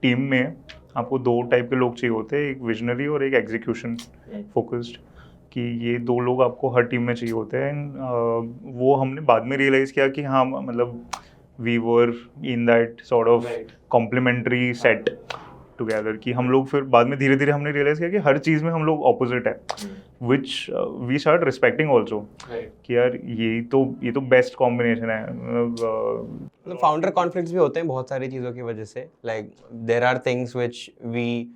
Team में आपको 2 type के लोग चाहिए होते हैं, एक विजनरी और एक एग्जीक्यूशन फोकस्ड, कि ये 2 लोग आपको हर टीम में चाहिए होते हैं। वो हमने बाद में रियलाइज़ किया कि हाँ, मतलब we were in that sort of complementary set together, कि हम लोग फिर बाद में धीरे धीरे हमने रियलाइज़ किया कि हर चीज़ में हम लोग ऑपोजिट है, which we start respecting also, कि यार ये तो बेस्ट कॉम्बिनेशन है। मतलब फाउंडर कॉन्फ्लिक्ट्स भी होते हैं बहुत सारी चीज़ों की वजह से, like there are things which we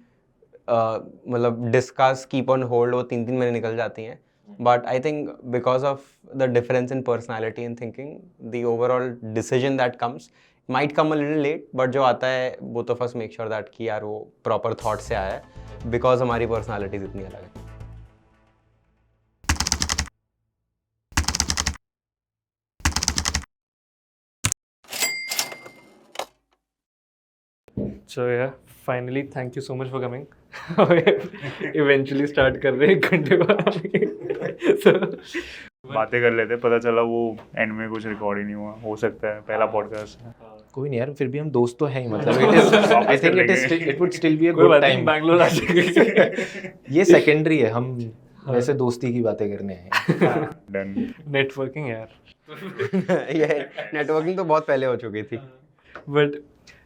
मतलब डिस्कस कीप ऑन होल्ड, वो 3-3 महीने निकल जाती हैं, but I think because of the difference in personality and thinking the overall decision that comes might come a little late, but जो आता है both of us make sure that कि यार वो प्रॉपर थॉट से आया है, बिकॉज हमारी पर्सनैलिटीज इतनी अलग है। So yeah, finally thank you so much for coming. Eventually start कर रहे हैं 1 घंटे बाद। So बातें कर लेते, पता चला वो एंड में कुछ रिकॉर्ड ही नहीं हुआ, हो सकता है पहला पॉडकास्ट है। कोई नहीं यार, फिर भी हम दोस्त तो हैं ही, मतलब आई think it would still be a कोई गुड बात नहीं, टाइम। बैंगलोर आ जाएंगे। ये सेकेंडरी है, हम वैसे दोस्ती की बातें करने हैं। डन। नेटवर्किंग यार, ये नेटवर्किंग तो बहुत पहले हो चुकी थी। बट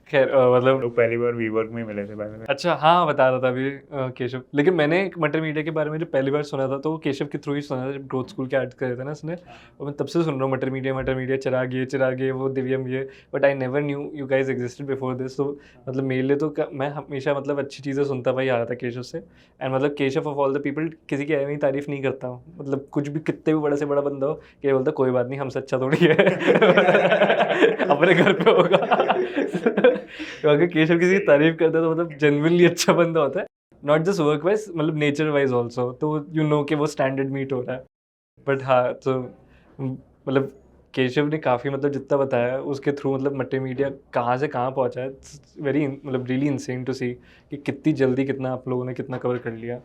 खैर मतलब लोग पहली बार वीवर्क में मिले थे by the way। अच्छा हाँ, बता रहा था अभी केशव, लेकिन मैंने मटर मीडिया के बारे में जो पहली बार सुना था तो वो केशव के थ्रू ही सुना था, जब ग्रोथ स्कूल के आर्ट करे थे ना उसने, और मैं तब से सुन रहा हूँ मटर मीडिया, चिराग ये वो दिव्यम ये, but I never knew you guys existed before this. तो मतलब मेरे लिए तो मैं हमेशा मतलब अच्छी चीज़ें सुनता भाई आ रहा था केशव से, एंड मतलब Keshav of all the people किसी की ऐसी तारीफ नहीं करता हूँ, मतलब कुछ भी कितने भी बड़े से बड़ा बंदा हो कि बोलता कोई बात नहीं हमसे अच्छा थोड़ी है अपने घर पे होगा। तो अगर केशव किसी की तारीफ करता है तो मतलब जेन्युइनली अच्छा बंदा होता है, नॉट जस्ट वर्क वाइज, मतलब नेचर वाइज ऑल्सो, तो यू नो कि वो स्टैंडर्ड मीट हो रहा है। बट हाँ, तो मतलब केशव ने काफ़ी मतलब जितना बताया उसके थ्रू, मतलब मटर मीडिया कहाँ से कहाँ पहुँचा है, वेरी मतलब रियली इंसेन टू सी कि कितनी जल्दी कितना आप लोगों ने कितना कवर कर लिया।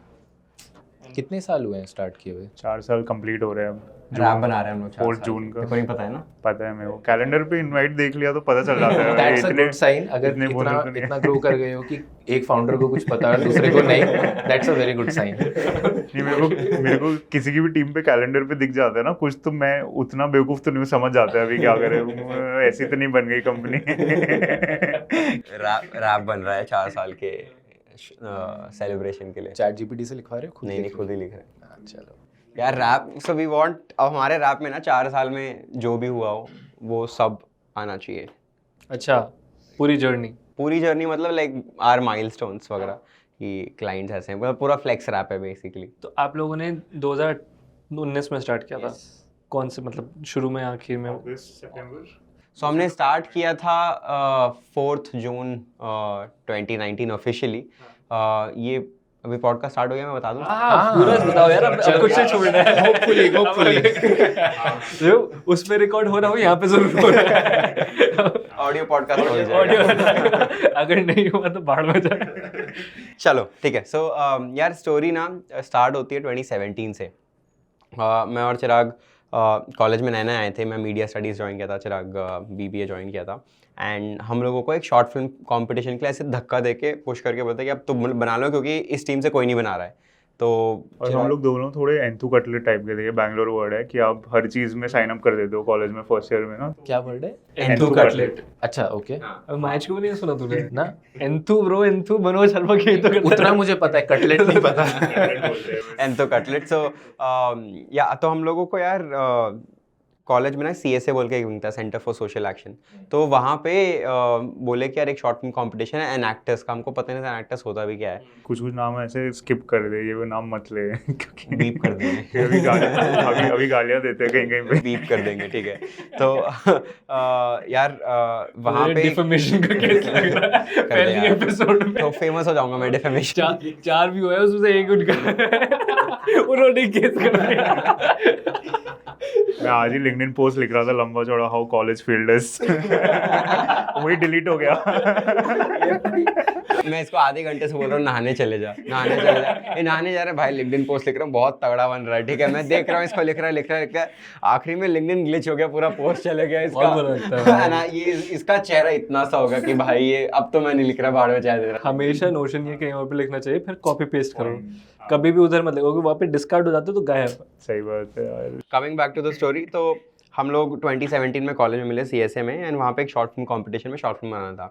कितने साल हुए हैं स्टार्ट किए हुए? 4 साल कंप्लीट हो रहे हैं अब। रैप बना रहे हैं हम लोग 4 4 साल जून से। का। तेरे को नहीं पता है ना? पता है मेरे को, कैलेंडर पे इनवाइट देख लिया तो पता चल जाता है। That's a good sign. अगर इतने बोले तो नहीं। इतना ग्रो कर गए हो कि एक फाउंडर को कुछ पता है दूसरे को नहीं, that's a very good sign. नहीं, मेरे को किसी की भी टीम पे कैलेंडर पे दिख जाता है ना कुछ, तो मैं उतना बेवकूफ़ तो नहीं, समझ जाता है अभी क्या करें, ऐसी तो नहीं बन गई कंपनी। रैप बन रहा है 4 साल के सेलिब्रेशन के लिए। चैट जीपीटी से लिखवा रहे हो? नहीं, खुद ही लिख रहे हैं। हाँ, चलो यार रैप, सो वी वांट, अब हमारे रैप में ना 4 साल में जो भी हुआ हो वो सब आना चाहिए। अच्छा, पूरी जर्नी मतलब लाइक आर माइलस्टोन्स वगैरह, कि क्लाइंट्स ऐसे हैं, मतलब पूरा फ्लेक्स रैप है बेसिकली। तो आप लोगों ने 2019 में स्टार्ट किया था, कौन से मतलब शुरू में आखिर में? सो हमने स्टार्ट किया था 4 जून 2019 ऑफिशियली। ये अभी पॉडकास्ट स्टार्ट हो गया, मैं बता दूं। पूरा बताओ यार, अब कुछ नहीं छोड़ना है। होपफुली जो उस पे रिकॉर्ड हो रहा हो यहाँ पे जरूर हो रहा है। ऑडियो पॉडकास्ट हो जाएगा। अगर नहीं हुआ तो बाढ़ में जाए। चलो ठीक है। सो यार स्टोरी ना स्टार्ट होती है 2017 से। मैं और चिराग कॉलेज में नए आए थे। मैं मीडिया स्टडीज़ ज्वाइन किया था, चिराग बीबीए ज्वाइन किया था, एंड हम लोगों को एक शॉर्ट फिल्म कंपटीशन के लिए ऐसे धक्का देके पुश करके बोलते कि अब तुम बना लो, क्योंकि इस टीम से कोई नहीं बना रहा है। तो और हम लोग दोनों थोड़े एंथू कटलेट टाइप के थे, बैंगलोर वर्ड है कि आप हर चीज़ में साइन अप कर देते हो कॉलेज में फर्स्ट ईयर में ना। क्या वर्ड है? Enthu cutlet. अच्छा, ओके। अब मैच को भी नहीं सुना तूने ना, enthu bro, enthu Manoj Sharma की तो उतना मुझे पता है, कटलेट नहीं पता। एंथो कटलेट। सो या तो हम लोगों को यार कॉलेज में ना CSA बोल के एक विंग था, सेंटर फॉर सोशल एक्शन। तो वहाँ पे बोले कि यार एक शॉर्ट फिल्म कंपटीशन है एन एक्टर्स का। हमको पता नहीं था एन एक्टर्स होता भी क्या है। कुछ नाम ऐसे स्किप कर दे, ये वो नाम मत ले क्योंकि बीप कर देंगे। अभी गालियाँ देते हैं कहीं पे। बीप कर देंगे, ठीक है। तो यार वहाँ पे डिफेमेशन का केस लग रहा है पहले एपिसोड में। तो फेमस हो जाऊंगा मैं डिफेमेशन। 4 व्यू है उसमें से एक उनका उन्होंने केस कर दिया। मैं आज ही लिंक्डइन पोस्ट लिख रहा था लंबा चौड़ा, हाउ कॉलेज फील्ड इज। वही डिलीट हो गया। मैं इसको आधे घंटे से बोल रहा हूँ नहाने चले जा, नहाने चले जा, ये नहाने जा रहा है भाई, लिंक्डइन पोस्ट लिख रहा हूँ, बहुत तगड़ा बन रहा है, ठीक है, मैं देख रहा हूँ इसको, लिख रहा है, आखिरी में लिंक्डइन ग्लिच हो गया, पूरा पोस्ट चले गया इसका। बहुत बुरा लगता है ना, ये इसका चेहरा इतना सा होगा कि भाई ये अब तो मैं नहीं लिख रहा, बाहर में चाहे दे रहा। हमेशा नोशन ये कहीं और पे लिखना चाहिए, फिर कॉपी पेस्ट करो, कभी भी उधर मत लिखो, वहाँ पे डिस्कार्ड हो जाते तो गायब। सही बात है यार। Coming back to the story, तो हम लोग 2017 में कॉलेज में मिले CSA में, एंड वहाँ पे एक शॉर्ट फिल्म कंपटीशन में शॉर्ट फिल्म बनाना था।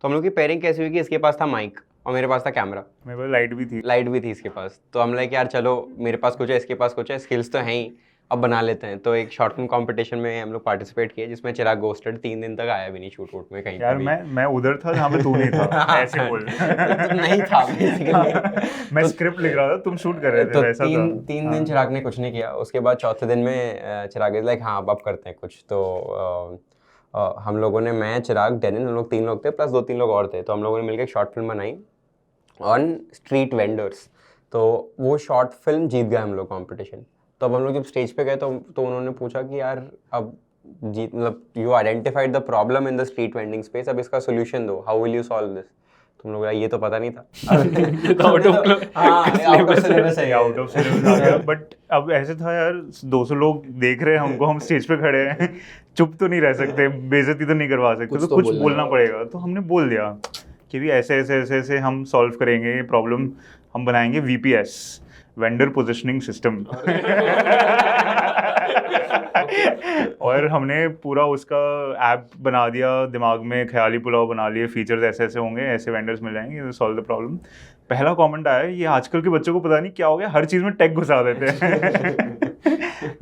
तो हम लोग की पेयरिंग कैसी हुई कि इसके पास था माइक और मेरे पास था कैमरा, मेरे पास लाइट भी थी इसके पास। तो हम लाइक यार चलो, मेरे पास कुछ है, इसके पास कुछ है, स्किल्स तो हैं ही, अब बना लेते हैं। तो एक शॉर्ट फिल्म कंपटीशन में हम लोग पार्टिसिपेट किए, जिसमें चिराग घोस्टेड 3 दिन तक आया भी नहीं शूट वूट में कहीं यार। पे भी। मैं उधर था जहाँ पे तू नहीं था, ऐसे बोल। तो नहीं था basically। मैं स्क्रिप्ट लिख रहा था, तुम शूट कर रहे थे, तो वैसा था। तीन दिन चिराग ने कुछ नहीं किया। उसके बाद चौथे दिन में चिराग इज लाइक हाँ अब करते हैं कुछ। तो हम लोगों ने, मैं, चिराग, डेनिन, हम लोग 3 लोग थे, प्लस 2-3 लोग और थे। तो हम लोगों ने मिलकर एक शॉर्ट फिल्म बनाई ऑन स्ट्रीट वेंडर्स। तो वो शॉर्ट फिल्म जीत गए हम लोग कॉम्पिटिशन। तो अब हम लोग जब स्टेज पे गए तो उन्होंने पूछा कि यार अब जीत, मतलब you identified the problem in the street vending space, अब इसका सोल्यूशन दो, how will you solve this. तुम लोग ये तो पता नहीं था। ये तो आउट ऑफ सिलेबस है, आउट ऑफ सिलेबस आ गया। बट अब ऐसे था यार, 200 लोग देख रहे हैं हमको, हम स्टेज पे खड़े हैं, चुप तो नहीं रह सकते, बेइज्जती तो नहीं करवा सकते, तो कुछ बोलना पड़ेगा। तो हमने बोल दिया कि भी ऐसे हम सॉल्व करेंगे ये प्रॉब्लम, हम बनाएंगे VPS, वेंडर पोजिशनिंग सिस्टम। और हमने पूरा उसका ऐप बना दिया, दिमाग में ख्याली पुलाव बना लिए, फीचर्स ऐसे ऐसे होंगे, ऐसे वेंडर्स मिल जाएंगे, सॉल्व द प्रॉब्लम। पहला कमेंट आया, ये आजकल के बच्चों को पता नहीं क्या हो गया, हर चीज़ में टेक घुसा देते हैं।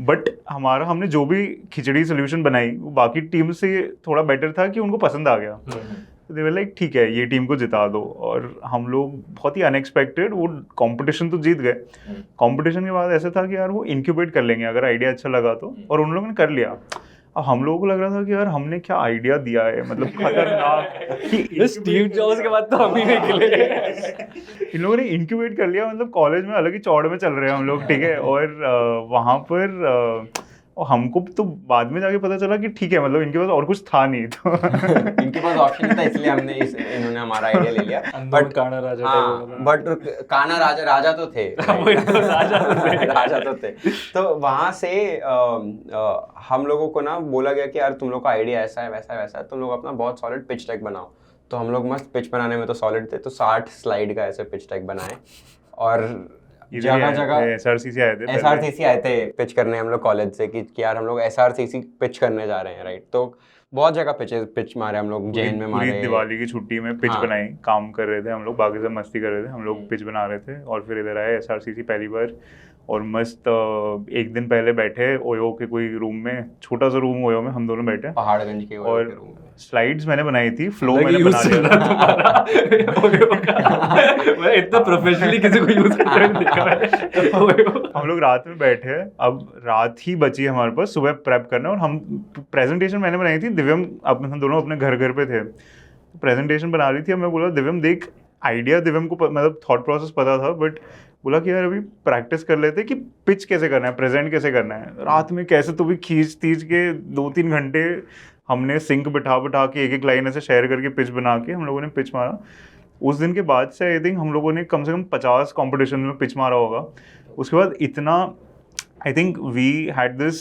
बट हमने जो भी खिचड़ी सोल्यूशन बनाई वो बाकी टीम से थोड़ा बेटर था कि उनको पसंद आ गया। दे वर लाइक ठीक है, ये टीम को जिता दो। और हम लोग बहुत ही अनएक्सपेक्टेड, वो कंपटीशन तो जीत गए। कंपटीशन के बाद ऐसा था कि यार वो इंक्यूबेट कर लेंगे अगर आइडिया अच्छा लगा तो, और उन लोगों ने कर लिया। अब हम लोगों को लग रहा था कि यार हमने क्या आइडिया दिया है, मतलब खतरनाक। स्टीव जॉब्स के बाद तो हम ही निकले। इन लोगों ने इंक्यूबेट कर लिया, मतलब कॉलेज में अलग ही चौड़ में चल रहे हैं हम लोग, ठीक है। और वहाँ पर और हमको तो बाद में जाके पता चला कि ठीक है, मतलब इनके पास और कुछ था नहीं, तो इनके पास ऑप्शन था, इसलिए इन्होंने हमारा आइडिया ले लिया। बट काना राजा, हाँ, बट काना राजा तो थे, राजा तो थे। तो वहाँ से हम लोगों को ना बोला गया कि यार तुम लोग का आइडिया ऐसा है, वैसा है, वैसा है, तुम लोग अपना बहुत सॉलिड पिच डेक बनाओ। तो हम लोग मस्त पिच बनाने में तो सॉलिड थे, तो 60 स्लाइड का ऐसे पिच डेक बनाए। और जगह जगह SRCC आए थे पिच करने हम लोग कॉलेज से कि यार हम लोग SRCC पिच करने जा रहे हैं, राइट। तो बहुत जगह पिच मारे हम लोग, जैन में मारे, दिवाली की छुट्टी में पिच बनाई, काम कर रहे थे हम लोग, बाकी सब मस्ती कर रहे थे, हम लोग पिच बना रहे थे। और फिर इधर आए SRCC पहली बार, और मस्त एक दिन पहले बैठे ओयो के कोई रूम में, छोटा सा रूम ओयो में हम दोनों बैठे, पहाड़गंज के और स्लाइड्स मैंने बनाई थी, फ्लो मैंने बना लिया। मैं इतना प्रोफेशनली किसी को यूज करते हुए देखा। हम लोग रात में बैठे, अब रात ही बची हमारे पास, सुबह प्रेप करना। और हम प्रेजेंटेशन मैंने बनाई थी, दिव्यम हम दोनों अपने घर पे थे, प्रेजेंटेशन बना रही थी। अब मैं बोला दिव्यम देख, आइडिया दिव्यम को मतलब थॉट प्रोसेस पता था, बट बोला कि यार अभी प्रैक्टिस कर लेते कि पिच कैसे करना है, प्रेजेंट कैसे करना है। रात में कैसे तो भी खींच के 2-3 घंटे हमने सिंक बिठा के एक लाइन ऐसे शेयर करके पिच बना के हम लोगों ने पिच मारा। उस दिन के बाद से आई थिंक हम लोगों ने कम से कम 50 कॉम्पिटिशन में पिच मारा होगा। उसके बाद इतना I think we had this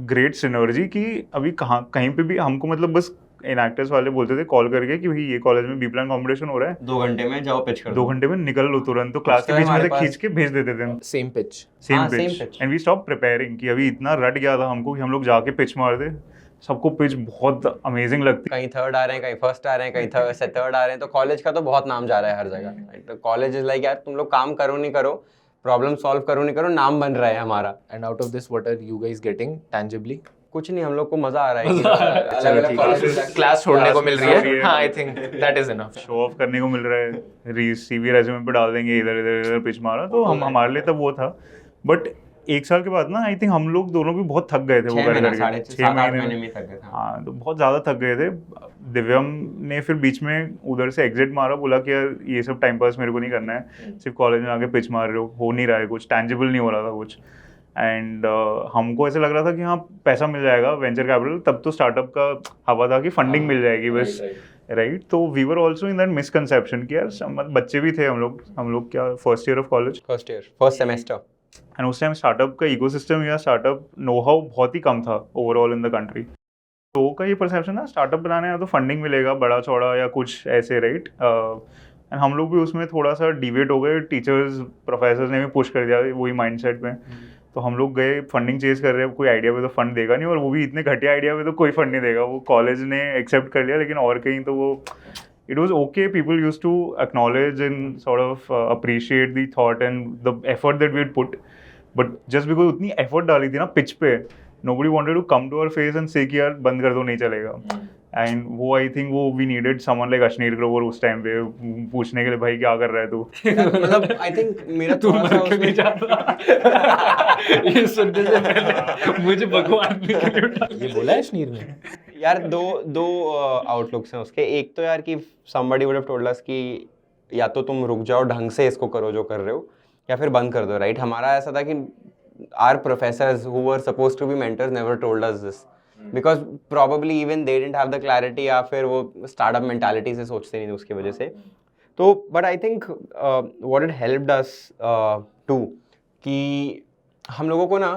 great synergy कि अभी कहीं पे भी हमको, मतलब बस इनएक्टर्स वाले बोलते थे कॉल करके कि भाई ये कॉलेज में बी प्लान कॉम्पिटिशन हो रहा है, 2 घंटे में जाओ पिच कर 2 घंटे में निकल लो तुरंत। तो क्लास के बीच में से खींच के भेज देते थे, same pitch and we stop preparing कि अभी इतना रट गया था हमको कि हम लोग जाके पिच मार दे। सबको पिच बहुत अमेजिंग लगती, कहीं थर्ड आ रहे हैं, कहीं फर्स्ट आ रहे हैं, कहीं थर्ड आ रहे हैं। तो कॉलेज का तो बहुत नाम जा रहा है हर जगह। तो कॉलेज इज लाइक यार तुम लोग काम करो नहीं करो, प्रॉब्लम सॉल्व करो नहीं करो, नाम बन रहा है हमारा। And out of this what are you guys getting tangibly? कुछ नहीं, हम लोग को मजा आ रहा है, क्लास छोड़ने को मिल रही है। हाँ, आई think that is enough. Show off करने को मिल रहा है, CV रेज्यूमे पे डाल देंगे इधर पिच मारा, तो हम हमारे लिए तब वो था। बट 1 साल के बाद ना आई थिंक हम लोग दोनों भी बहुत थक गए थे, वो कर करके 6 महीने में थक गए थे। हाँ, तो बहुत ज़्यादा थक गए थे। दिव्यम ने फिर बीच में उधर से एग्जिट मारा, बोला कि यार ये सब टाइम पास मेरे को नहीं करना है, सिर्फ कॉलेज में आके पिच मार रहे हो नहीं रहा है, कुछ टैंजिबल नहीं हो रहा था कुछ। एंड हमको ऐसे लग रहा था कि हाँ पैसा मिल जाएगा, वेंचर कैपिटल, तब तो स्टार्टअप का हवा था कि फंडिंग मिल जाएगी बस, राइट. तो we were also in that misconception कि यार बच्चे भी थे हम लोग क्या first year of college, first semester, and उस टाइम स्टार्टअप का इकोसिस्टम या स्टार्टअप नो हाउ बहुत ही कम था ओवरऑल इन द कंट्री. तो का ये परसेप्शन था स्टार्टअप बनाने या तो फंडिंग मिलेगा बड़ा चौड़ा या कुछ ऐसे, राइट. एंड हम लोग भी उसमें थोड़ा सा डिवेट हो गए, टीचर्स प्रोफेसर्स ने भी पुश कर दिया वही माइंडसेट में. तो हम लोग गए फंडिंग चेज कर रहे हैं, कोई आइडिया पे तो फंड देगा नहीं, और वो भी इतने घटिया आइडिया पे तो कोई फंड नहीं देगा. वो कॉलेज ने एक्सेप्ट कर लिया, लेकिन और कहीं तो वो it was okay. People used to acknowledge and sort of appreciate the thought and the effort that we had put. But just because उतनी effort डाली थी ना pitch पे, nobody wanted to come to our face and say कि यार बंद कर दो, नहीं चलेगा. And वो I think वो we needed someone like Ashneer Grover उस टाइम पे पूछने के लिए, भाई क्या कर रहा है तू. मतलब I think मेरा तू थोड़ा मर सा क्यों नहीं जाता ये सुनने से पहले मुझे भगवान ने क्यों उठा ये बोला है अश्नीर ने. यार दो आउटलुक्स हैं उसके. एक तो यार कि somebody would have told us कि या तो तुम रुक जाओ, ढंग से इसको करो जो कर रहे हो, या फिर बंद कर दो, राइट. हमारा ऐसा था कि our professors who were supposed to be mentors never told us this because probably even they didn't have the clarity, या फिर वो startup mentality से सोचते नहीं थे उसकी वजह से. तो but I think what it helped us too कि हम लोगों को ना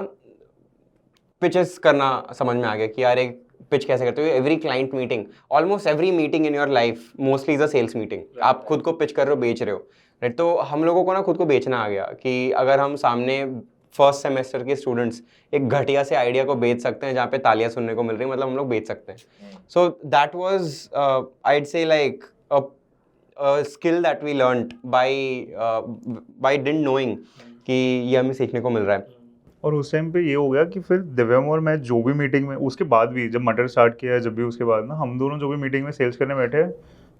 pitches करना समझ में आ गया कि यार एक पिच कैसे करते हो. Every client meeting, almost every meeting in your life mostly is a sales meeting. आप खुद को पिच कर रहे हो, बेच रहे हो, राइट. तो हम लोगों को ना खुद को बेचना आ गया कि अगर हम सामने फर्स्ट सेमेस्टर के स्टूडेंट्स एक घटिया से आइडिया को बेच सकते हैं जहाँ पे तालियां सुनने को मिल रही, मतलब हम लोग बेच सकते हैं. So that was I'd say like a skill that we learned by didn't knowing कि ये हमें सीखने को मिल रहा है. और उस टाइम पे ये हो गया कि फिर दिव्यम और मैं जो भी मीटिंग में, उसके बाद भी जब मटर स्टार्ट किया, जब भी उसके बाद ना हम दोनों जो भी मीटिंग में सेल्स करने बैठे,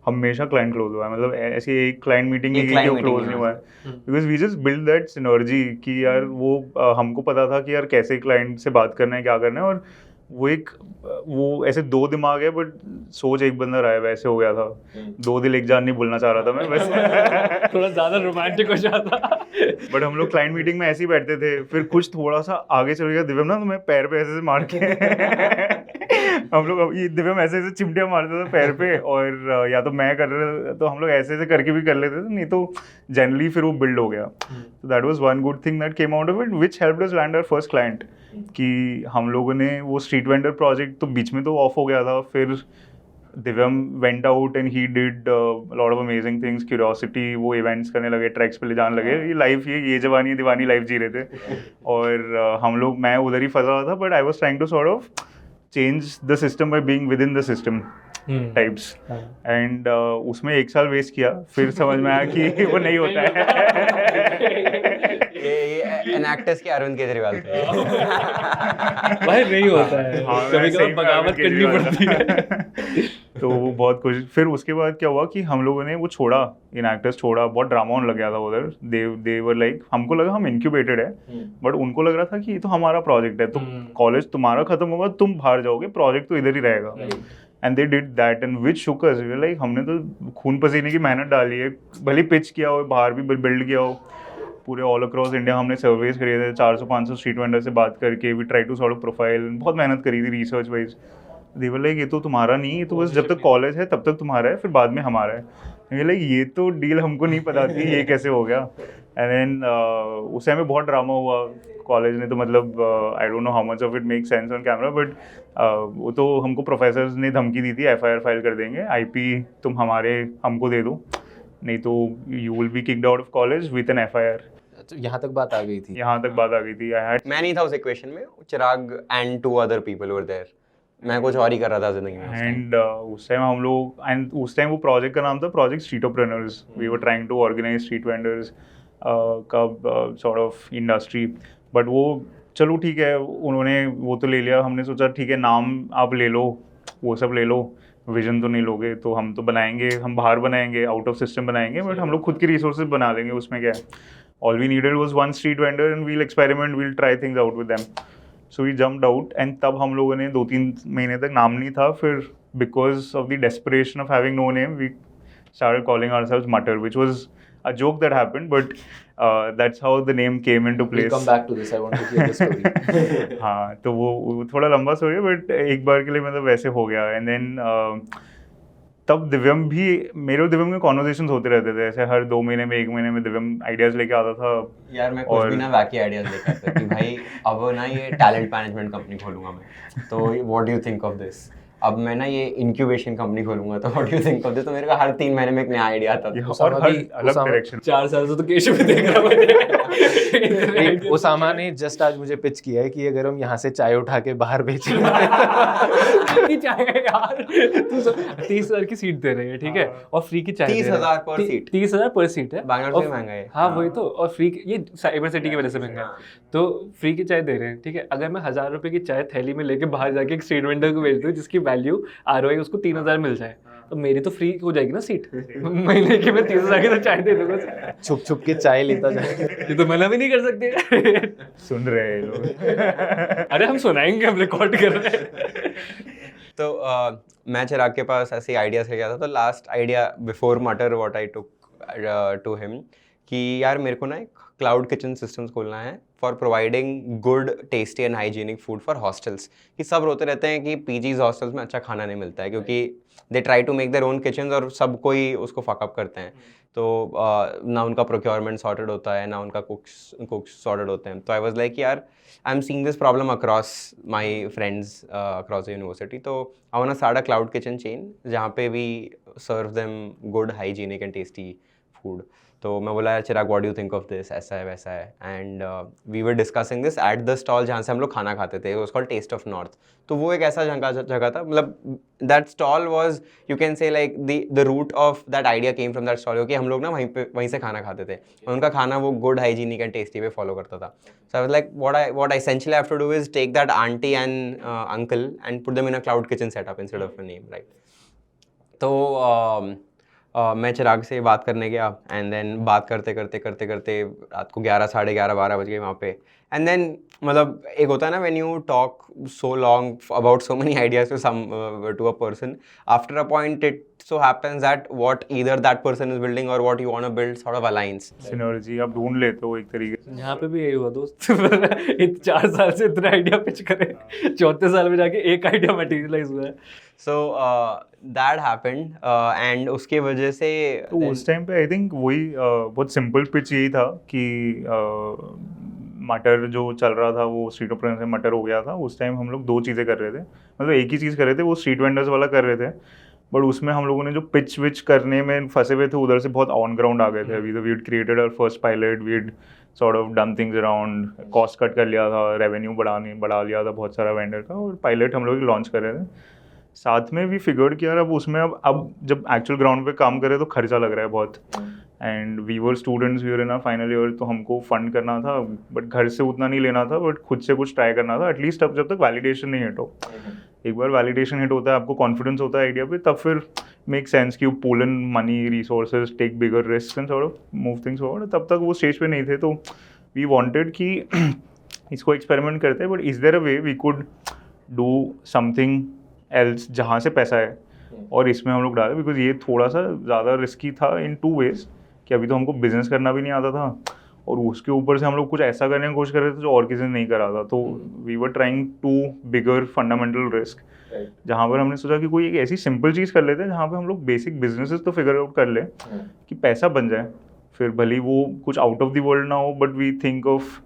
हमेशा क्लाइंट क्लोज हुआ है. मतलब ऐसी एक क्लाइंट मीटिंग नहीं की वो क्लोज नहीं हुआ है, because we just build that synergy कि यार वो हमको पता था कि यार कैसे क्लाइंट से बात करना है, क्या करना है. और वो ऐसे दो दिमाग है बट सोच एक बंदा रहा है, वैसे हो गया था. दो दिल एक जान नहीं बोलना चाह रहा था मैं बस. थोड़ा ज्यादा रोमांटिक हो जाता. बट हम लोग क्लाइंट मीटिंग में ऐसे ही बैठते थे. फिर कुछ थोड़ा सा आगे चल गया दिव्यम ना, तो मैं पैर पे ऐसे मार के हम लोग ये दिव्यम ऐसे चिमटियाँ मारते थे पैर पे, और या तो मैं कर रहे तो हम लोग ऐसे करके भी कर लेते थे, नहीं तो जनरली फिर वो बिल्ड हो गया. तो that was one good thing that came out of it which helped us land our first client. कि हम लोगों ने वो स्ट्रीट वेंडर प्रोजेक्ट तो बीच में तो ऑफ हो गया था. फिर Divyam went out and he did lot of amazing things. Curiosity, वो इवेंट्स करने लगे, ट्रैक्स पे ले जाने लगे. ये लाइफ ये जवानी दीवानी लाइफ जी रहे थे. और हम लोग, मैं उधर ही फंसा रहा था, but I was trying to sort of change the system by being within the system types. And उसमें 1 साल वेस्ट किया. फिर समझ में आया कि वो नहीं होता है. एनएक्टर्स के अरविंद केजरीवाल थे. भाई नहीं होता है, हाँ, कभी सही कभी में बगावत अरविंद करनी केजरीवाल पड़ती है. तो वो बहुत कुछ. फिर उसके बाद क्या हुआ कि हम लोगों ने वो छोड़ा, इन एक्टर्स छोड़ा. बहुत ड्रामा होने लग गया था उधर. दे वर लाइक, हमको लगा हम इनक्यूबेटेड है, बट उनको लग रहा था कि ये तो हमारा प्रोजेक्ट है, तो कॉलेज तुम्हारा खत्म होगा, तुम बाहर जाओगे, प्रोजेक्ट तो इधर ही रहेगा. And they did that and which shook us. Like हमने तो खून पसीने की मेहनत डाली है, भले पिच किया हो, बाहर भी बिल्ड किया हो, पूरे ऑल अक्रॉस इंडिया हमने सर्वेज करे थे. 400-500 स्ट्रीट वेंडर से बात करके we try to sort of profile. बहुत मेहनत करी थी research wise. They were like ये तो तुम्हारा नहीं, ये तो बस जब तक कॉलेज है तब तक तुम्हारा है, फिर बाद में हमारा है. ये लाइक ये तो डील हमको नहीं पता थी, ये कैसे हो गया. एंड देन उस टाइम में बहुत ड्रामा हुआ कॉलेज ने. तो मतलब आई don't know how much of it make sense on camera, but वो तो हमको प्रोफेसर्स ने धमकी दी थी, FIR फाइल कर देंगे, IP तुम हमको दे दो, नहीं तो you will be kicked out of college with an FIR. तो यहाँ तक बात आ गई थी. यहाँ तक बात आ गई थी. मैं नहीं था उस इक्वेशन में, Chirag and 2 other people were there. मैं कुछ और ही कर रहा था जिंदगी में. एंड उस टाइम हम लोग, एंड उस टाइम वो प्रोजेक्ट का नाम था project streetopreneurs. We were trying to organise street vendors का सॉर्ट ऑफ इंडस्ट्री. बट वो चलो ठीक है, उन्होंने वो तो ले लिया. हमने सोचा ठीक है, नाम आप ले लो, वो सब ले लो, विजन तो नहीं लोगे, तो हम तो बनाएंगे, हम बाहर बनाएंगे, आउट ऑफ सिस्टम बनाएंगे, बट हम लोग खुद की रिसोर्सेज बना लेंगे, उसमें क्या है. All we needed was one street vendor and we'll experiment, we'll try things out with them. So we jumped out and तब हम लोगों ने 2-3 महीने तक नाम नहीं था. फिर because of the desperation of having no name, we started calling ourselves Mutter, which was a joke that happened, but that's how the name came into place. We'll come back to this. I want to hear the story. हाँ, तो वो थोड़ा लंबा story है, but एक बार के लिए मतलब वैसे हो गया. एंड देन तब दिव्यम भी, मेरे और दिव्यम के कॉन्वर्सेशंस होते रहते थे ऐसे, हर 2 महीने में 1 महीने में दिव्यम आइडियाज़ लेके आता था। यार मैं कुछ भी ना वैकी आइडियाज लेकर आता कि भाई अब ना ये टैलेंट मैनेजमेंट कंपनी खोलूंगा मैं, तो what do you think of this, अब मैं ना ये इंक्यूबेशन कंपनी खोलूंगा, तो what do you think of this, तो मेरे को हर 3 महीने में एक नया आइडिया आता था। और हर अलग डायरेक्शन। 4 साल से तो केशव भी देख रहा हूँ। उसामा ने जस्ट आज मुझे पिच किया है कि अगर हम यहाँ से चाय उठा के बाहर बेचेंगे चाय यार, तू 30,000 की सीट दे रहे हैं, ठीक है, और फ्री की चाय 30,000 पर सीट, 30,000 पर सीट है, बैंगलोर से महंगा है। हाँ वही तो, और फ्री ये साइबर सिटी की वजह से महंगा है, तो फ्री की चाय दे रहे हैं, ठीक है। अगर मैं 1,000 रुपए की चाय थैली में लेके बाहर जाके एक स्ट्रीट वेंडर को बेच दूँ जिसकी वैल्यू ROI उसको 3,000 मिल जाए, तो मेरी तो फ्री हो जाएगी ना सीट, महीने की मैं 30,000 की तो चाय दे दूंगा। छुप छुप के चाय लेता जाए। ये तो मना भी नहीं कर सकते। सुन रहे हैं लोग। अरे हम सुनाएंगे, हम रिकॉर्ड कर रहे हैं। तो मैं चिराग के पास ऐसे आइडियाज लेके आता, तो last idea before matter what I took to him कि यार मेरे को ना एक क्लाउड किचन सिस्टम्स खोलना है for providing good tasty and hygienic food for hostels. कि सब रोते रहते हैं कि पीजीज हॉस्टल्स में अच्छा खाना नहीं मिलता है, क्योंकि they try to make their own kitchens और सब कोई उसको फकअप करते हैं, तो ना उनका प्रोक्योरमेंट सॉर्टेड होता है, ना उनका कुक्स सॉर्टेड होते हैं। तो आई वाज लाइक यार I am seeing this problem across my friends across the university, तो I want to start a cloud kitchen chain जहाँ पे we serve them good hygienic and tasty food. तो मैं बोला यार Chirag what do you think of this, ऐसा है वैसा है, and we were discussing this at the stall जहाँ से हम लोग खाना खाते थे, was called taste of north. तो वो एक ऐसा जगह था, मतलब that stall was you can say like the root of that idea came from that stall, क्योंकि हम लोग ना वहीं से खाना खाते थे, उनका खाना वो गुड हाइजीनिक एंड टेस्टी पे फॉलो करता था। So I was like what I essentially have to do is take that auntie and uncle and put them in a cloud kitchen setup instead of a name, right? तो मैं चिराग से बात करने गया, and then बात करते करते रात को 11, साढ़े 11, 12 बज गए वहाँ पे। एंड देन मतलब एक होता है ना, when you talk so long about so many ideas to a person, after a point it so happens that what either that person is building or what you want to build sort of aligns. Synergy आप ढूंढ लेते हो एक तरीके से। यहाँ पे भी यही हुआ दोस्त। 4 साल से इतना आइडिया पिच करे, 34 साल में जाके एक आइडिया मटेरियलाइज हुआ है। So that happened and उसके वजह से तो उस टाइम पे आई थिंक वही बहुत सिंपल पिच यही था कि मटर जो चल रहा था वो स्ट्रीट ओपन से मटर हो गया था। उस टाइम हम लोग 2 चीज़ें कर रहे थे, मतलब एक ही चीज़ कर रहे थे, वो स्ट्रीट वेंडर्स वाला कर रहे थे, बट उसमें हम लोगों ने जो पिच विच करने में फंसे हुए थे उधर से बहुत ऑन ग्राउंड आ गए थे। अभी तो we had created our first pilot, we had sort of done things around, cost cut कर लिया था, रेवेन्यू बढ़ा लिया था बहुत सारा वेंडर का, और पायलट हम लोग लॉन्च कर रहे थे। साथ में भी फिगर्ड किया अब उसमें अब जब एक्चुअल ग्राउंड पे काम करे तो खर्चा लग रहा है बहुत, and we were students, we were in final year, तो हमको फंड करना था, बट घर से उतना नहीं लेना था, बट खुद से कुछ ट्राई करना था एटलीस्ट, अब जब तक वैलिडेशन नहीं हिट हो। एक बार वैलिडेशन हिट होता है, आपको कॉन्फिडेंस होता है आइडिया पे, तब फिर मेक सेंस कि you pull in money, resources, take bigger risk and sort of move things forward. तब तक वो स्टेज पे नहीं थे, तो वी वांटेड कि इसको एक्सपेरिमेंट करते हैं, but is there a way we could do something else जहाँ से पैसा है और इसमें हम लोग डाले, बिकॉज ये थोड़ा सा ज़्यादा रिस्की था इन 2 ways कि अभी तो हमको बिजनेस करना भी नहीं आता था, और उसके ऊपर से हम लोग कुछ ऐसा करने की कोशिश कर रहे थे जो और किसी ने नहीं करा था। तो we were trying to bigger fundamental risk, जहाँ पर हमने सोचा कि कोई एक ऐसी सिंपल चीज़ कर लेते हैं जहाँ पे हम लोग बेसिक बिजनेसेस तो फिगर आउट कर ले कि पैसा बन जाए, फिर भले वो कुछ आउट ऑफ द वर्ल्ड ना हो, but we think of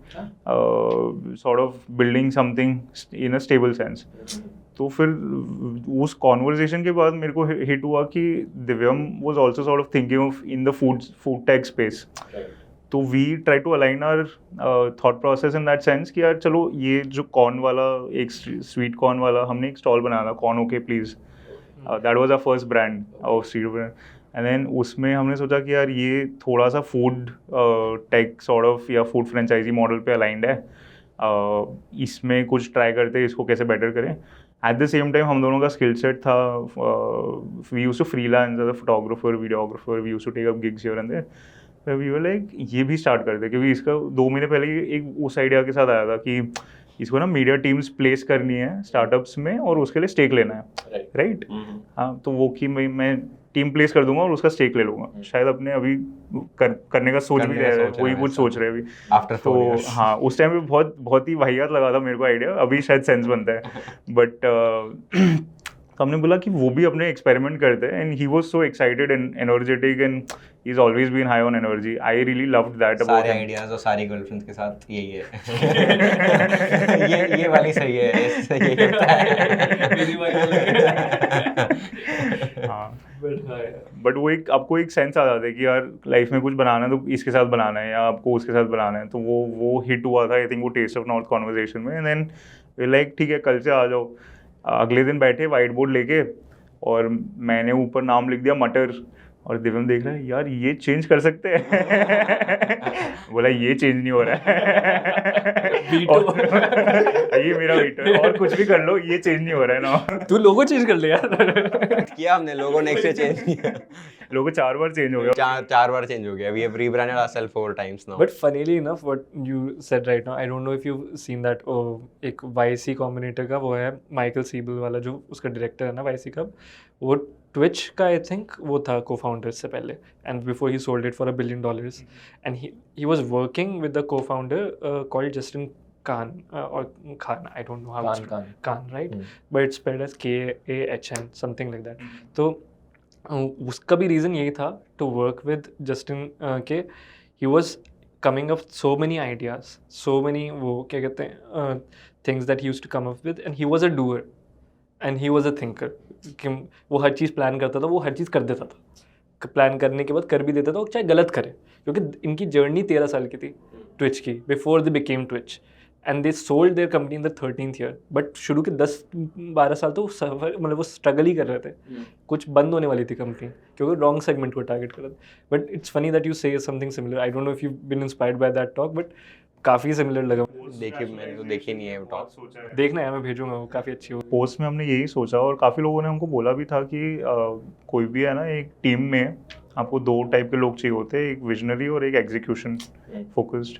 sort of building something in a stable sense. तो फिर उस कॉन्वर्जेशन के बाद मेरे को हिट हुआ कि Divyam was also sort of thinking of in the food tech space. तो we try to align our thought process in that sense कि यार चलो ये जो कॉर्न वाला, एक स्वीट कॉर्न वाला हमने एक स्टॉल बनाया था, corn okay please, that was our first brand of street, and then उसमें हमने सोचा कि यार ये थोड़ा सा फूड टेक सॉर्ट ऑफ या फूड फ्रेंचाइजी मॉडल पे अलाइंड है, इसमें कुछ ट्राई करते हैं, इसको कैसे बेटर करें। एट द सेम टाइम हम दोनों का स्किल सेट था, we used to freelance as a photographer, videographer, we used to take up gigs here and there. We were like ये भी स्टार्ट करते, क्योंकि इसका 2 महीने पहले एक उस आइडिया के साथ आया था कि इसको ना मीडिया टीम्स प्लेस करनी है स्टार्टअप्स में और उसके लिए स्टेक लेना है, राइट? हाँ, तो वो कि मैं टीम प्लेस कर दूंगा और उसका स्टेक ले लूंगा। शायद अपने अभी करने का सोच भी रहे हैं, वही कुछ सोच रहे हैं अभी आफ्टर 4 तो years. हाँ, उस टाइम पे बहुत ही वाहियात लगा था मेरे को आइडिया, अभी शायद सेंस बनता है, बट तो तो हमने बोला कि वो भी अपने एक्सपेरिमेंट करते हैं and he was so excited and energetic and he is always been high on energy. I really loved that about सारे हिम. आइडियाज और सारी गर्लफ्रेंड्स के साथ यही है. ये वाली सही है, इससे ये होता है. मेरी वाली अलग हाँ, बट हाँ यार. बट वो एक आपको एक सेंस आ जाता है कि यार लाइफ में कुछ बनाना है तो इसके साथ बनाना है या आपको उसके साथ बनाना है. तो वो हिट हुआ था आई थिंक वो टेस्ट ऑफ नॉर्थ कॉन्वर्जेशन में. एंड देन लाइक ठीक है कल से आ जाओ. अगले दिन बैठे वाइट बोर्ड लेके और मैंने ऊपर नाम लिख दिया मटर और दिव्यम देख रहा है यार ये चेंज कर सकते हैं. बोला ये चेंज नहीं हो रहा है. और ये मेरा वीटो और कुछ भी कर लो ये चेंज नहीं हो रहा है ना. तू लोगो चेंज कर ले यार. किया हमने, लोगों ने एक्चुअली चेंज किया. लोगों 4 बार चेंज हो गया. चार बार चेंज हो गया. We have rebranded ourselves 4 times now. But funnily enough, what you said right now, I don't know if you've seen that. एक YC Combinator का वो है माइकल सीबल वाला जो उसका डायरेक्टर है ना YC का, वो ट्विच का आई थिंक वो था co-founder से पहले, and before he sold it for $1 billion, and he was working with the co-founder called Justin Khan or Khan, I don't know how Khan, right? But it's spelled as KAHN, something like that. तो उसका भी reason यही था to work with Justin के he was coming up so many ideas, so many वो क्या कहते हैं things that he used to come up with, and he was a doer and he was a thinker. कि वो हर चीज़ plan करता था, वो हर चीज़ कर देता था, प्लान करने के बाद कर भी देता था, चाहे गलत करे, क्योंकि इनकी जर्नी 13 साल की थी ट्विच की, before they became Twitch, and they sold their company in the 13th year. But शुरू के 10-12 साल तो मतलब वो स्ट्रगल ही कर रहे थे. कुछ बंद होने वाली थी कंपनी क्योंकि रॉन्ग सेगमेंट को टारगेट कर रहे थे. But it's funny that you say something similar. I don't know if you been inspired by that talk, but काफ़ी सिमिलर लगा. देखिए मैंने तो देखी नहीं है वो टॉक. देखना है, मैं भेजूंगा, वो काफ़ी अच्छी हो. पोस्ट में हमने यही सोचा और काफ़ी लोगों ने हमको बोला भी था कि कोई भी है ना एक टीम में आपको 2 टाइप के लोग चाहिए होते हैं, एक विजनरी और एक एग्जीक्यूशन फोकस्ड.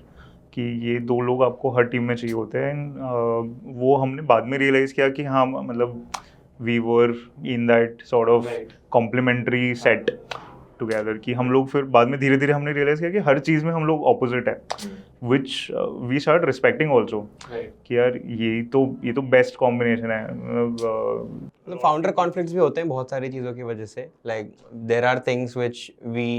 कि ये 2 लोग आपको हर टीम में चाहिए होते हैं. एंड वो हमने बाद में रियलाइज़ किया कि हाँ मतलब we were in that sort of complementary set together. कि हम लोग फिर बाद में धीरे धीरे हमने रियलाइज़ किया कि हर चीज़ में हम लोग ऑपोजिट है, which we start respecting also. कि यार ये तो बेस्ट कॉम्बिनेशन है. मतलब फाउंडर कॉन्फ्लिक्ट्स भी होते हैं बहुत सारी चीज़ों की वजह से. Like there are things which we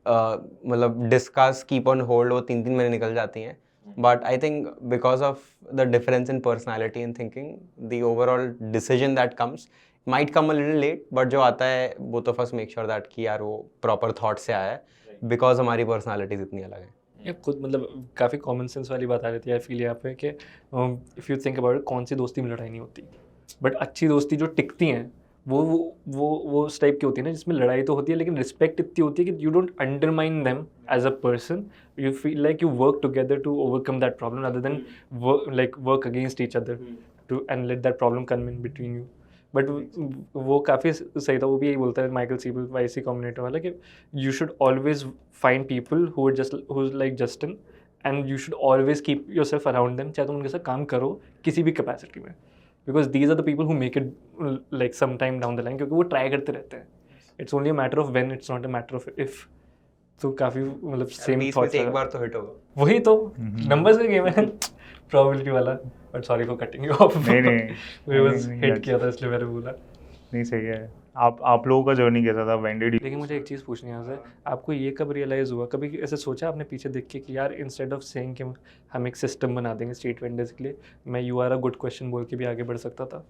मतलब डिस्कस कीप ऑन होल्ड, वो 3-3 महीने निकल जाती हैं. But I think because of the difference in personality and thinking, the overall decision that comes might come a little late, but जो आता है वो तो फर्स्ट मेक श्योर दैट कि यार वो प्रॉपर थॉट से आया है, बिकॉज हमारी पर्सनैलिटीज इतनी अलग है. ये खुद मतलब काफ़ी कॉमन सेंस वाली बात आ रही थी आई फील यहाँ पे कि इफ़ यू थिंक अबाउट, कौन सी दोस्ती में लड़ाई नहीं होती, बट अच्छी दोस्ती जो टिकती हैं वो उस टाइप की होती है ना जिसमें लड़ाई तो होती है लेकिन रिस्पेक्ट इतनी होती है कि you don't undermine them as a person. You feel like you work together to overcome that problem rather than work against each other to and let that problem come in between you. But वो काफ़ी सही था. वो भी यही बोलता है Michael सीबल YC combinator वाला कि you should always find people who is like Justin and you should always keep your self around them, चाहे तुम उनके साथ काम करो किसी भी कैपेसिटी में, because these are the people who make it like some time down the line, क्योंकि वो ट्राई करते रहते हैं. It's only a matter of when, it's not a matter of if. तो काफ़ी मतलब सेम थॉट्स. एक बार तो हिट होगा. वही तो नंबर्स का गेम है प्रोबेबिलिटी वाला. But sorry for cutting you of. नहीं बस हिट किया था इसलिए मैंने बोला. नहीं सही है. आप लोगों का जर्नी कैसा था? When did? लेकिन मुझे एक चीज़ पूछनी है यहाँ से, आपको ये कब रियलाइज़ हुआ, कभी ऐसे सोचा आपने पीछे देख के कि यार इंस्टेड ऑफ सेइंग कि हम एक सिस्टम बना देंगे स्ट्रीट वेंडर्स के लिए, मैं you are a good question बोल के भी आगे बढ़ सकता था?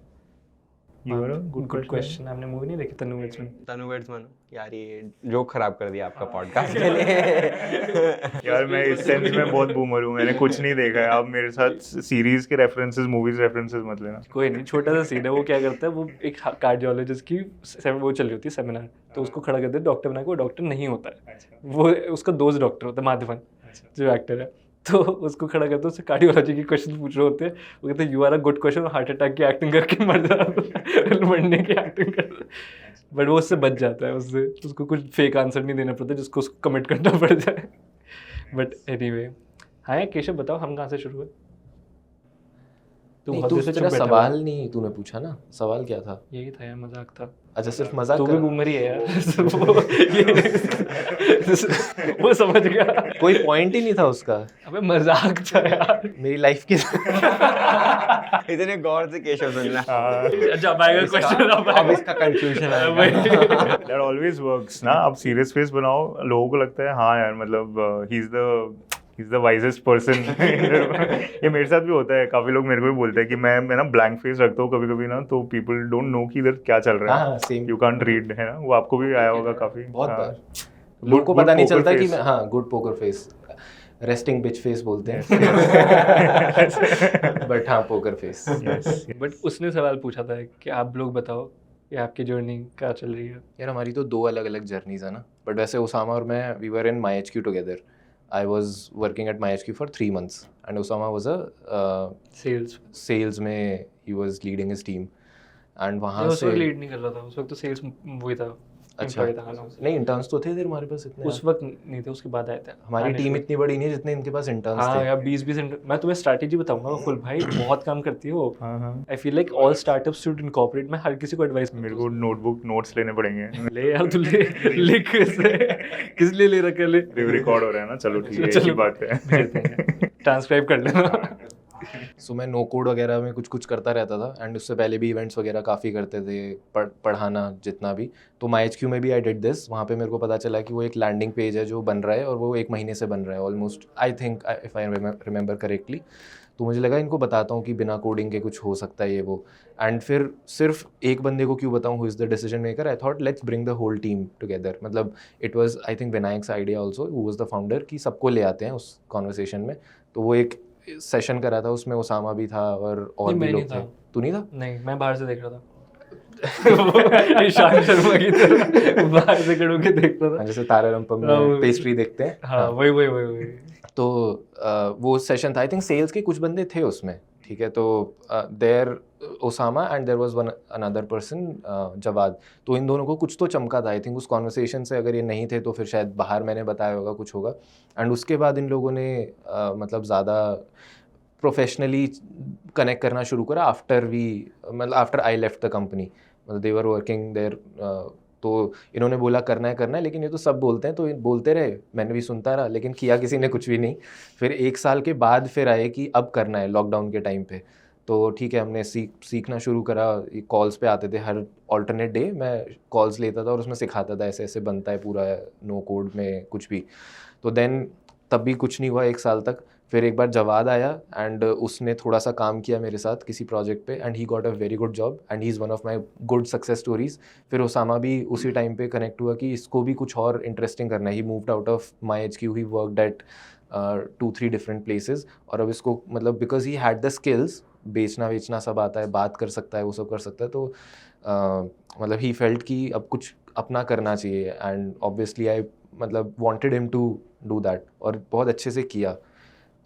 You are a good question. आपने मूवी नहीं देखी तनु वेड्समैन? यार ये जोक खराब कर दिया आपका पॉडकास्ट के लिए. यार मैं इस सेंस में बहुत बूमर हूँ, मैंने कुछ नहीं देखा है. आप मेरे साथ सीरीज के रेफरेंसेस, मूवीज रेफरेंसेस मत लेना. कोई नहीं, छोटा सा सीन है. वो क्या करता है, वो एक कार्डियोलॉजिस्ट की वो चल रही होती है सेमिनार, तो उसको खड़ा करते हैं डॉक्टर बना के. वो डॉक्टर नहीं होता है, वो उसका दोस्त डॉक्टर होता है माधवन जो एक्टर है. तो उसको खड़ा करते हैं, उससे कार्डियोलॉजी के क्वेश्चन पूछ रहे होते हैं. वो कहते हैं you are a good question, heart attack की एक्टिंग करके मर जाता मरने की एक्टिंग कर. बट वो उससे बच जाता है, उसको कुछ फेक आंसर नहीं देना पड़ता जिसको उसको कमिट करना पड़ जाए. बट एनीवे, हाँ केशव बताओ, हम कहाँ से शुरू हुए? तू नहीं, बहुत तू देर से तेरा चुप बैठा सवाल हुआ है। नहीं तूने पूछा ना, सवाल क्या था? यही था यार, मजाक था। अच्छा सिर्फ मजाक तू भी कर बूमर ही है यार। वो समझ गया। कोई पॉइंट ही नहीं था उसका अबे मजाक था यार। मेरी लाइफ के इतने गौर से केशव सुनना। अच्छा अब आएगा क्वेश्चन, अब इसका कंक्लूजन आएगा। That always works ना। आप सीरियस फेस बनाओ, लोगों को लगता है हाँ यार मतलब he's the wisest person। ये मेरे साथ भी होता है, काफी लोग मेरे को भी बोलते हैं कि मैं ना ब्लैंक फेस रखता हूँ कभी कभी ना, तो पीपल डोंट नो कि इधर क्या चल रहा हाँ है, सेम, यू कांट रीड, है ना। वो आपको भी आया होगा काफी। बहुत हाँ। बार लोगों को Good पता नहीं poker चलता कि face। मैं, हाँ गुड पोकर फेस, रेस्टिंग बिच फेस बोलते हैं बट हाँ पोकर फेस। Yes। बट उसने सवाल पूछा था कि आप लोग बताओ कि आपकी जर्नी क्या चल रही है। यार हमारी तो 2 अलग अलग जर्नीज है ना, बट वैसे उसामा और मैं we were in MyHQ together. I was working at MyHQ for 3 months and Usama was sales में, he was leading his team and वहाँ उस से वक्त लीड नहीं कर रहा था, उस वक्त तो सेल्स वही था। अच्छा employee था, हाँ। नहीं इंटर्न्स तो थे हमारे पास इतने उस वक्त नहीं थे, उसके बाद आए थे हमारी टीम इतनी बड़ी नहीं है जितने इनके पास इंटर्न्स हाँ थे। यार 20 मैं तुम्हें स्ट्रैटेजी बताऊंगा फुल भाई, बहुत काम करती है वो। हाँ हाँ, आई feel like all startups should incorporate. मैं हर किसी को एडवाइस मेरे को नोट्स लेने पड़ेंगे। ले यार, तू ले लिख किस लिए ले रखा, ले रिकॉर्ड हो रहा है ना, चलो ठीक है, चलो, ऐसी बात है। ट्रांसक्राइब कर लेना। सो मैं नो कोड वगैरह में कुछ कुछ करता रहता था एंड उससे पहले भी इवेंट्स वगैरह काफ़ी करते थे, पढ़ाना जितना भी। तो MyHQ में भी आई डिड दिस। वहाँ पे मेरे को पता चला कि वो एक लैंडिंग पेज है जो बन रहा है और वो 1 महीने से बन रहा है almost, I think if I remember correctly. तो मुझे लगा इनको बताता हूँ कि बिना कोडिंग के कुछ हो सकता है ये वो। एंड फिर सिर्फ एक बंदे को क्यों बताऊँ who is the decision maker, I thought let's bring the whole team together. मतलब it was I think Vinayak's idea also, who was the founder, कि सबको ले आते हैं उस कॉन्वर्सेशन में। तो वो एक सेशन करा था, उसमें उसामा भी था और भी मैं लोग नहीं थे। था। तू नहीं था? नहीं, मैं बाहर से देख रहा था। ईशान शर्मा की तरह बाहर से खड़े होके देख रहा था। जैसे तारा रंपम हाँ, में पेस्ट्री देखते हैं। हाँ वही। तो वो सेशन था, आई थिंक सेल्स के कुछ बंदे थे उसमें, ठीक है। तो there Osama and there was one another person Jawad. तो इन दोनों को कुछ तो चमका था आई थिंक उस कॉन्वर्सेशन से। अगर ये नहीं थे तो फिर शायद बाहर मैंने बताया होगा, कुछ होगा। एंड उसके बाद इन लोगों ने मतलब ज़्यादा प्रोफेशनली कनेक्ट करना शुरू करा after I left the company. मतलब दे वर वर्किंग देयर, तो इन्होंने बोला करना है, लेकिन ये तो सब बोलते हैं, तो बोलते रहे, मैंने भी सुनता रहा, लेकिन किया किसी ने कुछ भी नहीं। फिर 1 साल के बाद फिर आए कि अब करना है, लॉकडाउन के टाइम पे। तो ठीक है, हमने सीखना शुरू करा। कॉल्स पे आते थे हर ऑल्टरनेट डे, मैं कॉल्स लेता था और उसमें सिखाता था ऐसे ऐसे बनता है पूरा नो कोड में कुछ भी। तो देन तब भी कुछ नहीं हुआ 1 साल तक। फिर एक बार जवाद आया एंड उसने थोड़ा सा काम किया मेरे साथ किसी प्रोजेक्ट पे and he got a very good job and he is one of my good success stories. फिर ओसामा भी उसी टाइम पे कनेक्ट हुआ कि इसको भी कुछ और इंटरेस्टिंग करना है। He moved out of MyHQ, he worked at 2-3 different places. और अब इसको मतलब because he had the skills, बेचना सब आता है, बात कर सकता है, वो सब कर सकता है, तो मतलब ही फेल्ट कि अब कुछ अपना करना चाहिए। एंड ऑब्वियसली आई मतलब wanted him to do that और बहुत अच्छे से किया।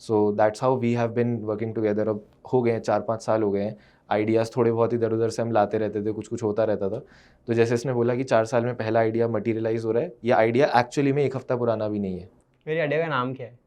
So that's how we have been working together. अब हो गए हैं 4-5 साल हो गए हैं। आइडियाज़ थोड़े बहुत इधर उधर से हम लाते रहते थे, कुछ कुछ होता रहता था। तो जैसे इसने बोला कि 4 साल में पहला आइडिया मटीरियलाइज हो रहा है, ये आइडिया एक्चुअली में 1 हफ्ता पुराना भी नहीं है। मेरे आइडिया का नाम क्या है?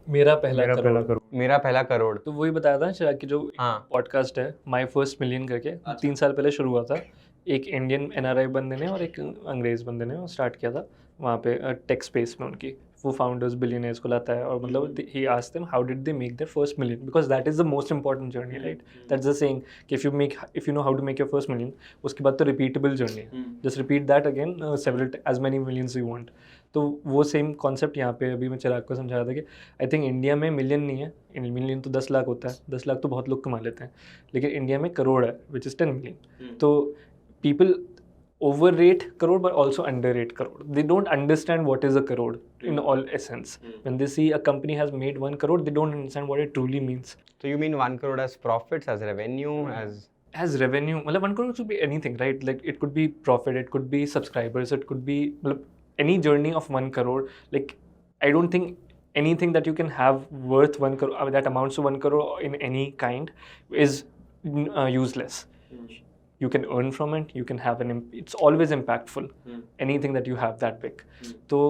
मेरा पहला करोड़। मेरा पहला करोड़। तो वही बताया था चिराग की जो हाँ। पॉडकास्ट है माय फर्स्ट मिलियन करके, 3 साल पहले शुरू हुआ था। एक इंडियन NRI बंदे ने और एक अंग्रेज़ बंदे ने स्टार्ट किया था वहाँ पे टेक स्पेस में। उनकी वो फाउंडर्स बिलियनर्स को लाता है और मतलब he asked them how did they make their first million, because that is the most important journey, right? That's the saying कि if you know how to make your first million, उसके बाद तो repeatable journey है। Just repeat that again several as many millions you want. तो वो same concept यहाँ पे अभी मैं चिराग को समझा रहा था कि आई थिंक इंडिया में मिलियन नहीं है, मिलियन तो 10 लाख होता है, 10 लाख तो बहुत लोग कमा लेते हैं, लेकिन इंडिया में करोड़ है विच इज़ 10 मिलियन। तो people overrate crore but also underrate crore. They don't understand what is a crore in all essence. When they see a company has made 1 crore, they don't understand what it truly means. So you mean 1 crore as profits, as revenue, as revenue? मतलब 1 crore could be anything, right? Like it could be profit, it could be subscribers, it could be any journey of 1 crore. Like I don't think anything that you can have worth 1 crore, that amounts to 1 crore in any kind, is useless. You can earn from it, you can have it's always impactful, anything that you have that big. So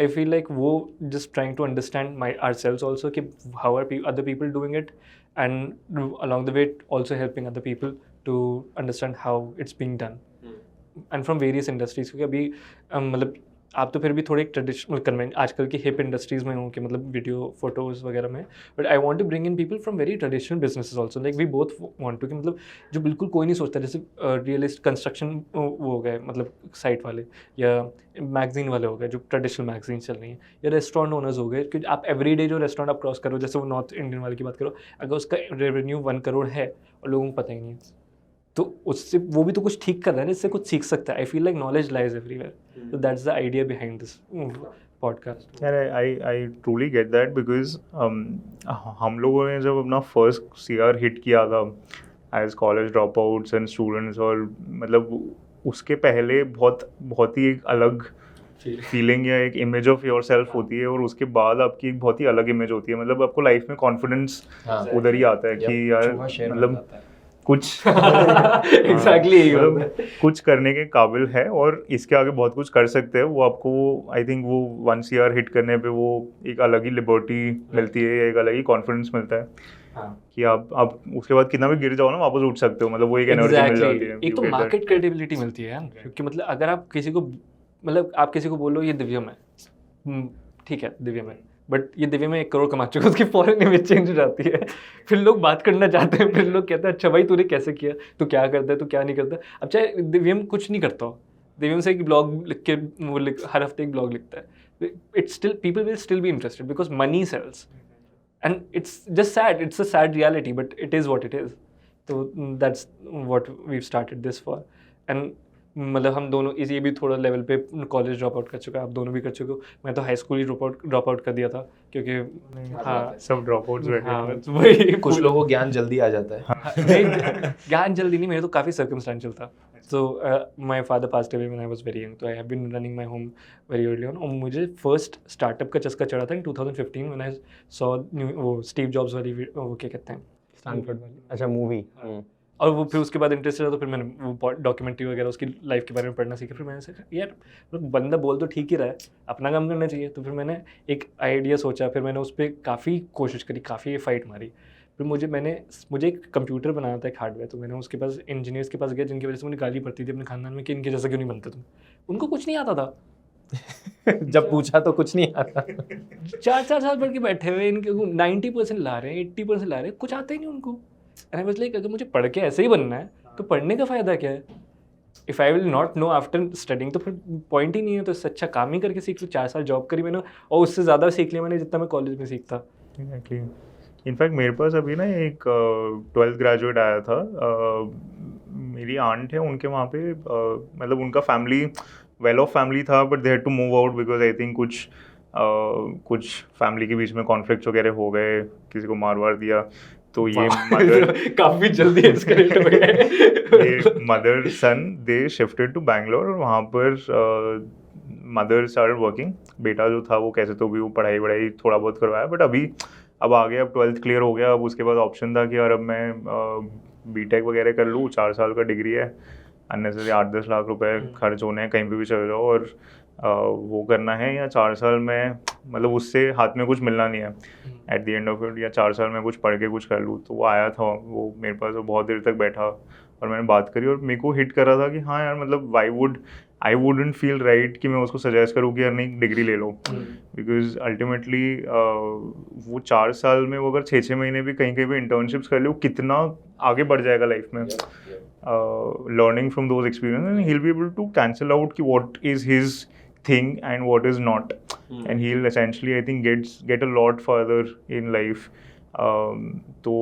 I feel like वो just trying to understand ourselves also कि how are other people doing it, and along the way also helping other people to understand how it's being done, and from various industries. क्योंकि अभी मतलब आप तो फिर भी थोड़े ट्रेडिशनल कन्वेंट आजकल की हिप इंडस्ट्रीज में हो कि मतलब वीडियो फोटोज़ वगैरह में, but I want to bring in people from very traditional businesses also, like we both want to कि मतलब जो बिल्कुल कोई नहीं सोचता, जैसे रियलिस्ट कंस्ट्रक्शन वो हो गए मतलब साइट वाले, या मैगजीन वाले हो गए जो ट्रेडिशनल मैगजीन चल रही हैं, या रेस्टोरेंट ओनर्स हो गए कि आप एवरीडे जो रेस्टोरेंट आप क्रॉस करो, जैसे वो नॉर्थ इंडियन वाले की बात करो, अगर उसका रेवेन्यू 1 करोड़ है और लोगों को पता ही नहीं है, तो उससे वो भी तो कुछ ठीक कर रहा है ना, इससे कुछ सीख सकता है. आई feel like knowledge lies everywhere, so that's the idea behind this podcast. Yeah, I truly get that because हम लोगों ने जब अपना फर्स्ट CR हिट किया था as college drop outs and students, और मतलब उसके पहले बहुत ही एक अलग फीलिंग या एक इमेज ऑफ योर सेल्फ होती है, और उसके बाद आपकी एक बहुत ही अलग इमेज होती है. मतलब आपको लाइफ में कॉन्फिडेंस उधर ही आता है कि यार मतलब कुछ Exactly मतलब कुछ करने के काबिल है और इसके आगे बहुत कुछ कर सकते हैं. वो आपको आई थिंक वो 1 CR हिट करने पे वो एक अलग ही लिबर्टी मिलती है, एक अलग ही कॉन्फिडेंस मिलता है कि आप उसके बाद कितना भी गिर जाओ ना वापस उठ सकते हो. मतलब वो एक एनर्जी मिल जाती है. एक तो मार्केट क्रेडिबिलिटी मिलती है यार, क्योंकि मतलब अगर आप किसी को मतलब आप किसी को बोलो ये दिव्यम है, ठीक है दिव्यम है, बट ये दिव्यम में 1 करोड़ कमा चुका है, उसकी फॉरन इमेज चेंज हो जाती है. फिर लोग बात करना चाहते हैं, फिर लोग कहते हैं अच्छा भाई तूने कैसे किया, तू क्या करता है, तू क्या नहीं करता. अब चाहे दिव्यम कुछ नहीं करता हो, दिव्यम से एक ब्लॉग लिख के वो हर हफ्ते एक ब्लॉग लिखता है, it's still people will still be interested because money sells, and it's just sad, it's a sad reality, but it is what it is. तो that's what we started this for. And मतलब हम दोनों ये भी थोड़ा level पे college drop out कर चुका है, आप दोनों भी कर चुके हो. मैं तो हाई स्कूल ही ड्रॉप आउट कर दिया था क्योंकि हाँ सब ड्रॉप आउट्स बैठे. वही कुछ लोगों को ज्ञान जल्दी आ जाता है. नहीं, ज्ञान जल्दी नहीं, मेरे तो काफ़ी सर्कमस्टेंशियल था. So my father passed away when I was very young, तो I have been running my home very early on. और मुझे फर्स्ट स्टार्टअप का चस्का चढ़ा था इन 2015 व्हेन आई सॉ वो स्टीव जॉब्स वाली वो क्या कहते हैं स्टैनफोर्ड वाली, अच्छा मूवी. और वो फिर उसके बाद इंटरेस्ट रहा, तो फिर मैंने वो डॉक्यूमेंट्री वगैरह उसकी लाइफ के बारे में पढ़ना सीखा. फिर मैंने सोचा यार बंदा बोल तो ठीक ही रहा है, अपना काम करना चाहिए. तो फिर मैंने एक आइडिया सोचा, फिर मैंने उस पर काफ़ी कोशिश करी, काफ़ी फाइट मारी. फिर मुझे एक कंप्यूटर बनाना था, एक हार्डवेयर. तो मैंने उसके पास इंजीनियर्स के पास गया जिनकी वजह से मुझे गाली पड़ती थी अपने खानदान में कि इनके जैसा क्यों नहीं बनते तुम. उनको कुछ नहीं आता था. जब पूछा तो कुछ नहीं आता. 4 साल पढ़ के बैठे हुए, इनके 90% ला रहे हैं, 80% ला रहे हैं, कुछ आता ही नहीं उनको. एंड आई वाज लाइक अगर मुझे पढ़ के ऐसे ही बनना है तो पढ़ने का फ़ायदा क्या है. If I will not know after studying तो फिर पॉइंट ही नहीं है. तो इससे अच्छा काम ही करके सीख लो. 4 साल जॉब करी मैंने और उससे ज़्यादा सीख लिया मैंने जितना मैं कॉलेज में सीखता. एग्जैक्टली. इनफैक्ट मेरे पास अभी ना एक 12th ग्रेजुएट आया था. मेरी आंट है, उनके वहाँ पे मतलब उनका फैमिली वेल ऑफ फैमिली था, but they had to move out because I think कुछ फैमिली के बीच में कॉन्फ्लिक्ट्स वगैरह हो गए, किसी को मार दिया. तो ये मदर काफ़ी जल्दी एस्केलेट हो गए. ये mother son they shifted to Bangalore, और वहाँ पर मदर स्टार्टेड वर्किंग. बेटा जो था वो कैसे तो भी वो पढ़ाई थोड़ा बहुत करवाया, बट अब आ गया, अब 12th क्लियर हो गया. अब उसके बाद ऑप्शन था कि यार अब मैं बीटेक वगैरह कर लूँ, 4 साल का डिग्री है, अननेसेसरी 8-10 लाख रुपए खर्च होने हैं, कहीं पे भी चले जाओ, और वो करना है, या 4 साल में मतलब उससे हाथ में कुछ मिलना नहीं है eight the end of it, या 4 साल में कुछ पढ़ के कुछ कर लूँ. तो वो आया था, वो मेरे पास बहुत देर तक बैठा और मैंने बात करी, और मेरे को हिट कर रहा था कि हाँ यार मतलब आई वुडंट फील राइट कि मैं उसको सजेस्ट करूँ कि यार नहीं डिग्री ले लो, बिकॉज अल्टीमेटली वो 4 साल में वो अगर 6-6 महीने भी कहीं भी इंटर्नशिप्स कर ले, वो कितना आगे बढ़ जाएगा लाइफ में. Learning from those experience, and he will be able to cancel out कि what is his thing and what is not, and he'll essentially I think get a lot further in life. तो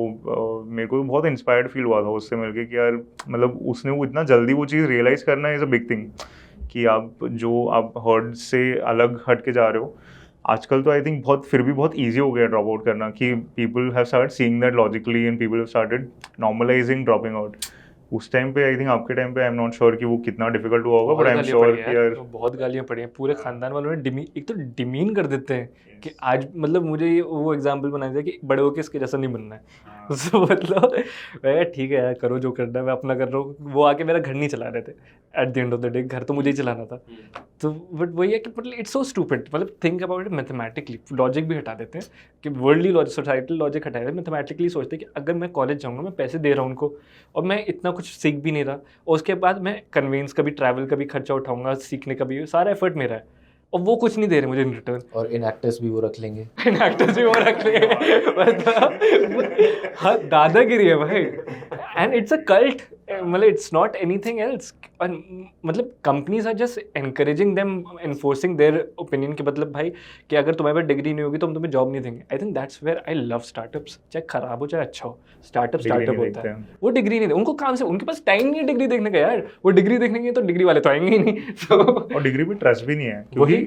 मेरे को बहुत inspired feel हुआ था उससे मिलके कि यार मतलब उसने वो इतना जल्दी वो चीज़ रियलाइज़ करना इज़ अ बिग थिंग कि आप हर्ड से अलग हट के जा रहे हो. आजकल तो आई थिंक फिर भी बहुत ईजी हो गया ड्रॉप आउट करना, कि people have started seeing that logically, and people have started normalising dropping out. उस टाइम पे आई थिंक आपके टाइम पे आई एम नॉट श्योर कि वो कितना डिफिकल्ट हुआ होगा, बहुत बट आई एम गालियाँ श्योर पड़ी कि हैं, यार तो बहुत गालियाँ पड़ी हैं पूरे खानदान वालों ने। एक तो डिमीन कर देते हैं कि आज मतलब मुझे ये वो एग्जांपल बना दिया कि बड़े होके इसके जैसा नहीं बनना है। तो मतलब मैं ठीक है यार, करो जो करना है, मैं अपना कर रहा हूँ। वो आके मेरा घर नहीं चला रहे थे eight the end of the day, घर तो मुझे ही चलाना था। तो बट वही है कि मतलब इट्स सो स्टूपिड, मतलब think about it mathematically, logic भी हटा देते हैं कि वर्ल्डली लॉजिक, सोसाइटल लॉजिक हटा देते हैं, मैथमेटिकली सोचते हैं कि अगर मैं कॉलेज जाऊँगा, मैं पैसे दे रहा हूँ उनको और मैं इतना कुछ सीख भी नहीं रहा, और उसके बाद मैं कन्वेंस का भी, ट्रैवल का भी खर्चा उठाऊंगा, सीखने का भी, सारा एफर्ट मेरा है, और वो कुछ नहीं दे रहे मुझे इन रिटर्न। और इन एक्टर्स भी वो रख लेंगे। एक्टर्स भी वो रख ले, मतलब हाँ दादागिरी है भाई। एंड इट्स अ कल्ट, मतलब इट्स नॉट एनीथिंग एल्स। मतलब companies are just encouraging them, enforcing their opinion के, मतलब भाई कि अगर तुम्हारे पास डिग्री नहीं होगी तो हम तुम्हें जॉब नहीं देंगे। I think that's where I love startups, चाहे खराब हो चाहे अच्छा हो, स्टार्टअप Degree स्टार्टअप नहीं होता देखते है। हैं। वो डिग्री नहीं दे, उनको काम से, उनके पास टाइम नहीं है डिग्री देखने का यार। वो डिग्री देखने तो डिग्री वाले तो आएंगे ही नहीं। तो और डिग्री पे ट्रस्ट भी नहीं है, क्योंकि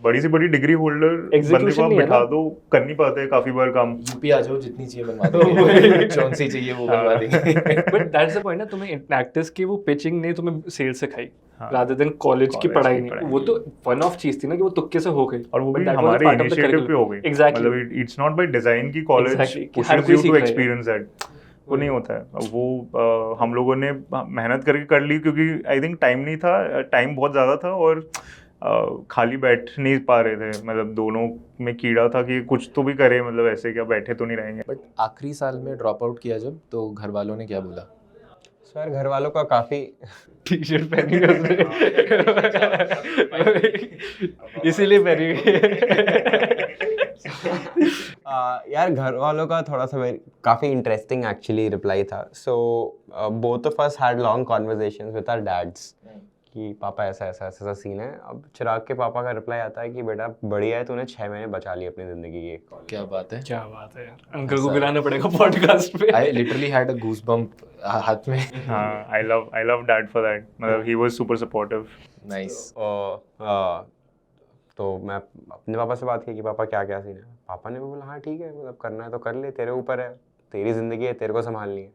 बड़ी से बड़ी डिग्री होल्डर बंदे Execution को आप नहीं है बिठा ना। दो, कर नहीं पाते काफी बार काम। यूपी आ जाओ, जितनी चाहिए बनवा देंगे, कौन सी चाहिए वो बनवा देंगे। बट दैट्स द पॉइंट ना, तुम्हें एक्टर्स की वो पिचिंग ने तुम्हें सेल्स सिखाई हाँ। रादर देन कॉलेज की College पढ़ाई की नहीं। पढ़ाई। वो तो वन ऑफ चीज थी ना कि वो तुक्के से हो गई, और वो But भी that was a हमारे part of the initiative curriculum. पे हो गई। Exactly. मतलब इट्स नॉट बाय डिजाइन की कॉलेज Exactly, कि हर पुशेस कोई यू सीख टू रहा है। Experience that. वो नहीं होता है वो। हम लोगों ने मेहनत करके कर ली, क्योंकि आई थिंक टाइम नहीं था, टाइम बहुत ज़्यादा था, और खाली बैठ नहीं पा रहे थे। मतलब दोनों में कीड़ा था कि कुछ तो भी करे, मतलब ऐसे क्या बैठे तो नहीं रहेंगे। बट आखिरी साल में ड्रॉप आउट किया जब, तो घर वालों ने क्या बोला? सर घर वालों का काफ़ी टी शर्ट पहनी है उसने, इसीलिए पहनी हुई है। यार घर वालों का थोड़ा सा काफ़ी इंटरेस्टिंग एक्चुअली रिप्लाई था। So both of us had long conversations with our dads कि पापा ऐसा ऐसा ऐसा ऐसा सीन है। अब चिराग के पापा का रिप्लाई आता है कि बेटा बढ़िया है, तूने 6 महीने बचा लिए अपनी ज़िंदगी के। क्या बात है, क्या बात है यार, अंकल को बुलाना पड़ेगा पॉडकास्ट पे। I literally had a goose bump हाथ में। हाँ, I love dad for that. मतलब he was super supportive. Nice. तो मैं अपने पापा से बात की कि पापा क्या क्या सीन है। पापा ने भी बोला हाँ ठीक है, मतलब करना है तो कर ले, तेरे ऊपर है, तेरी ज़िंदगी है, तेरे को संभालनी है।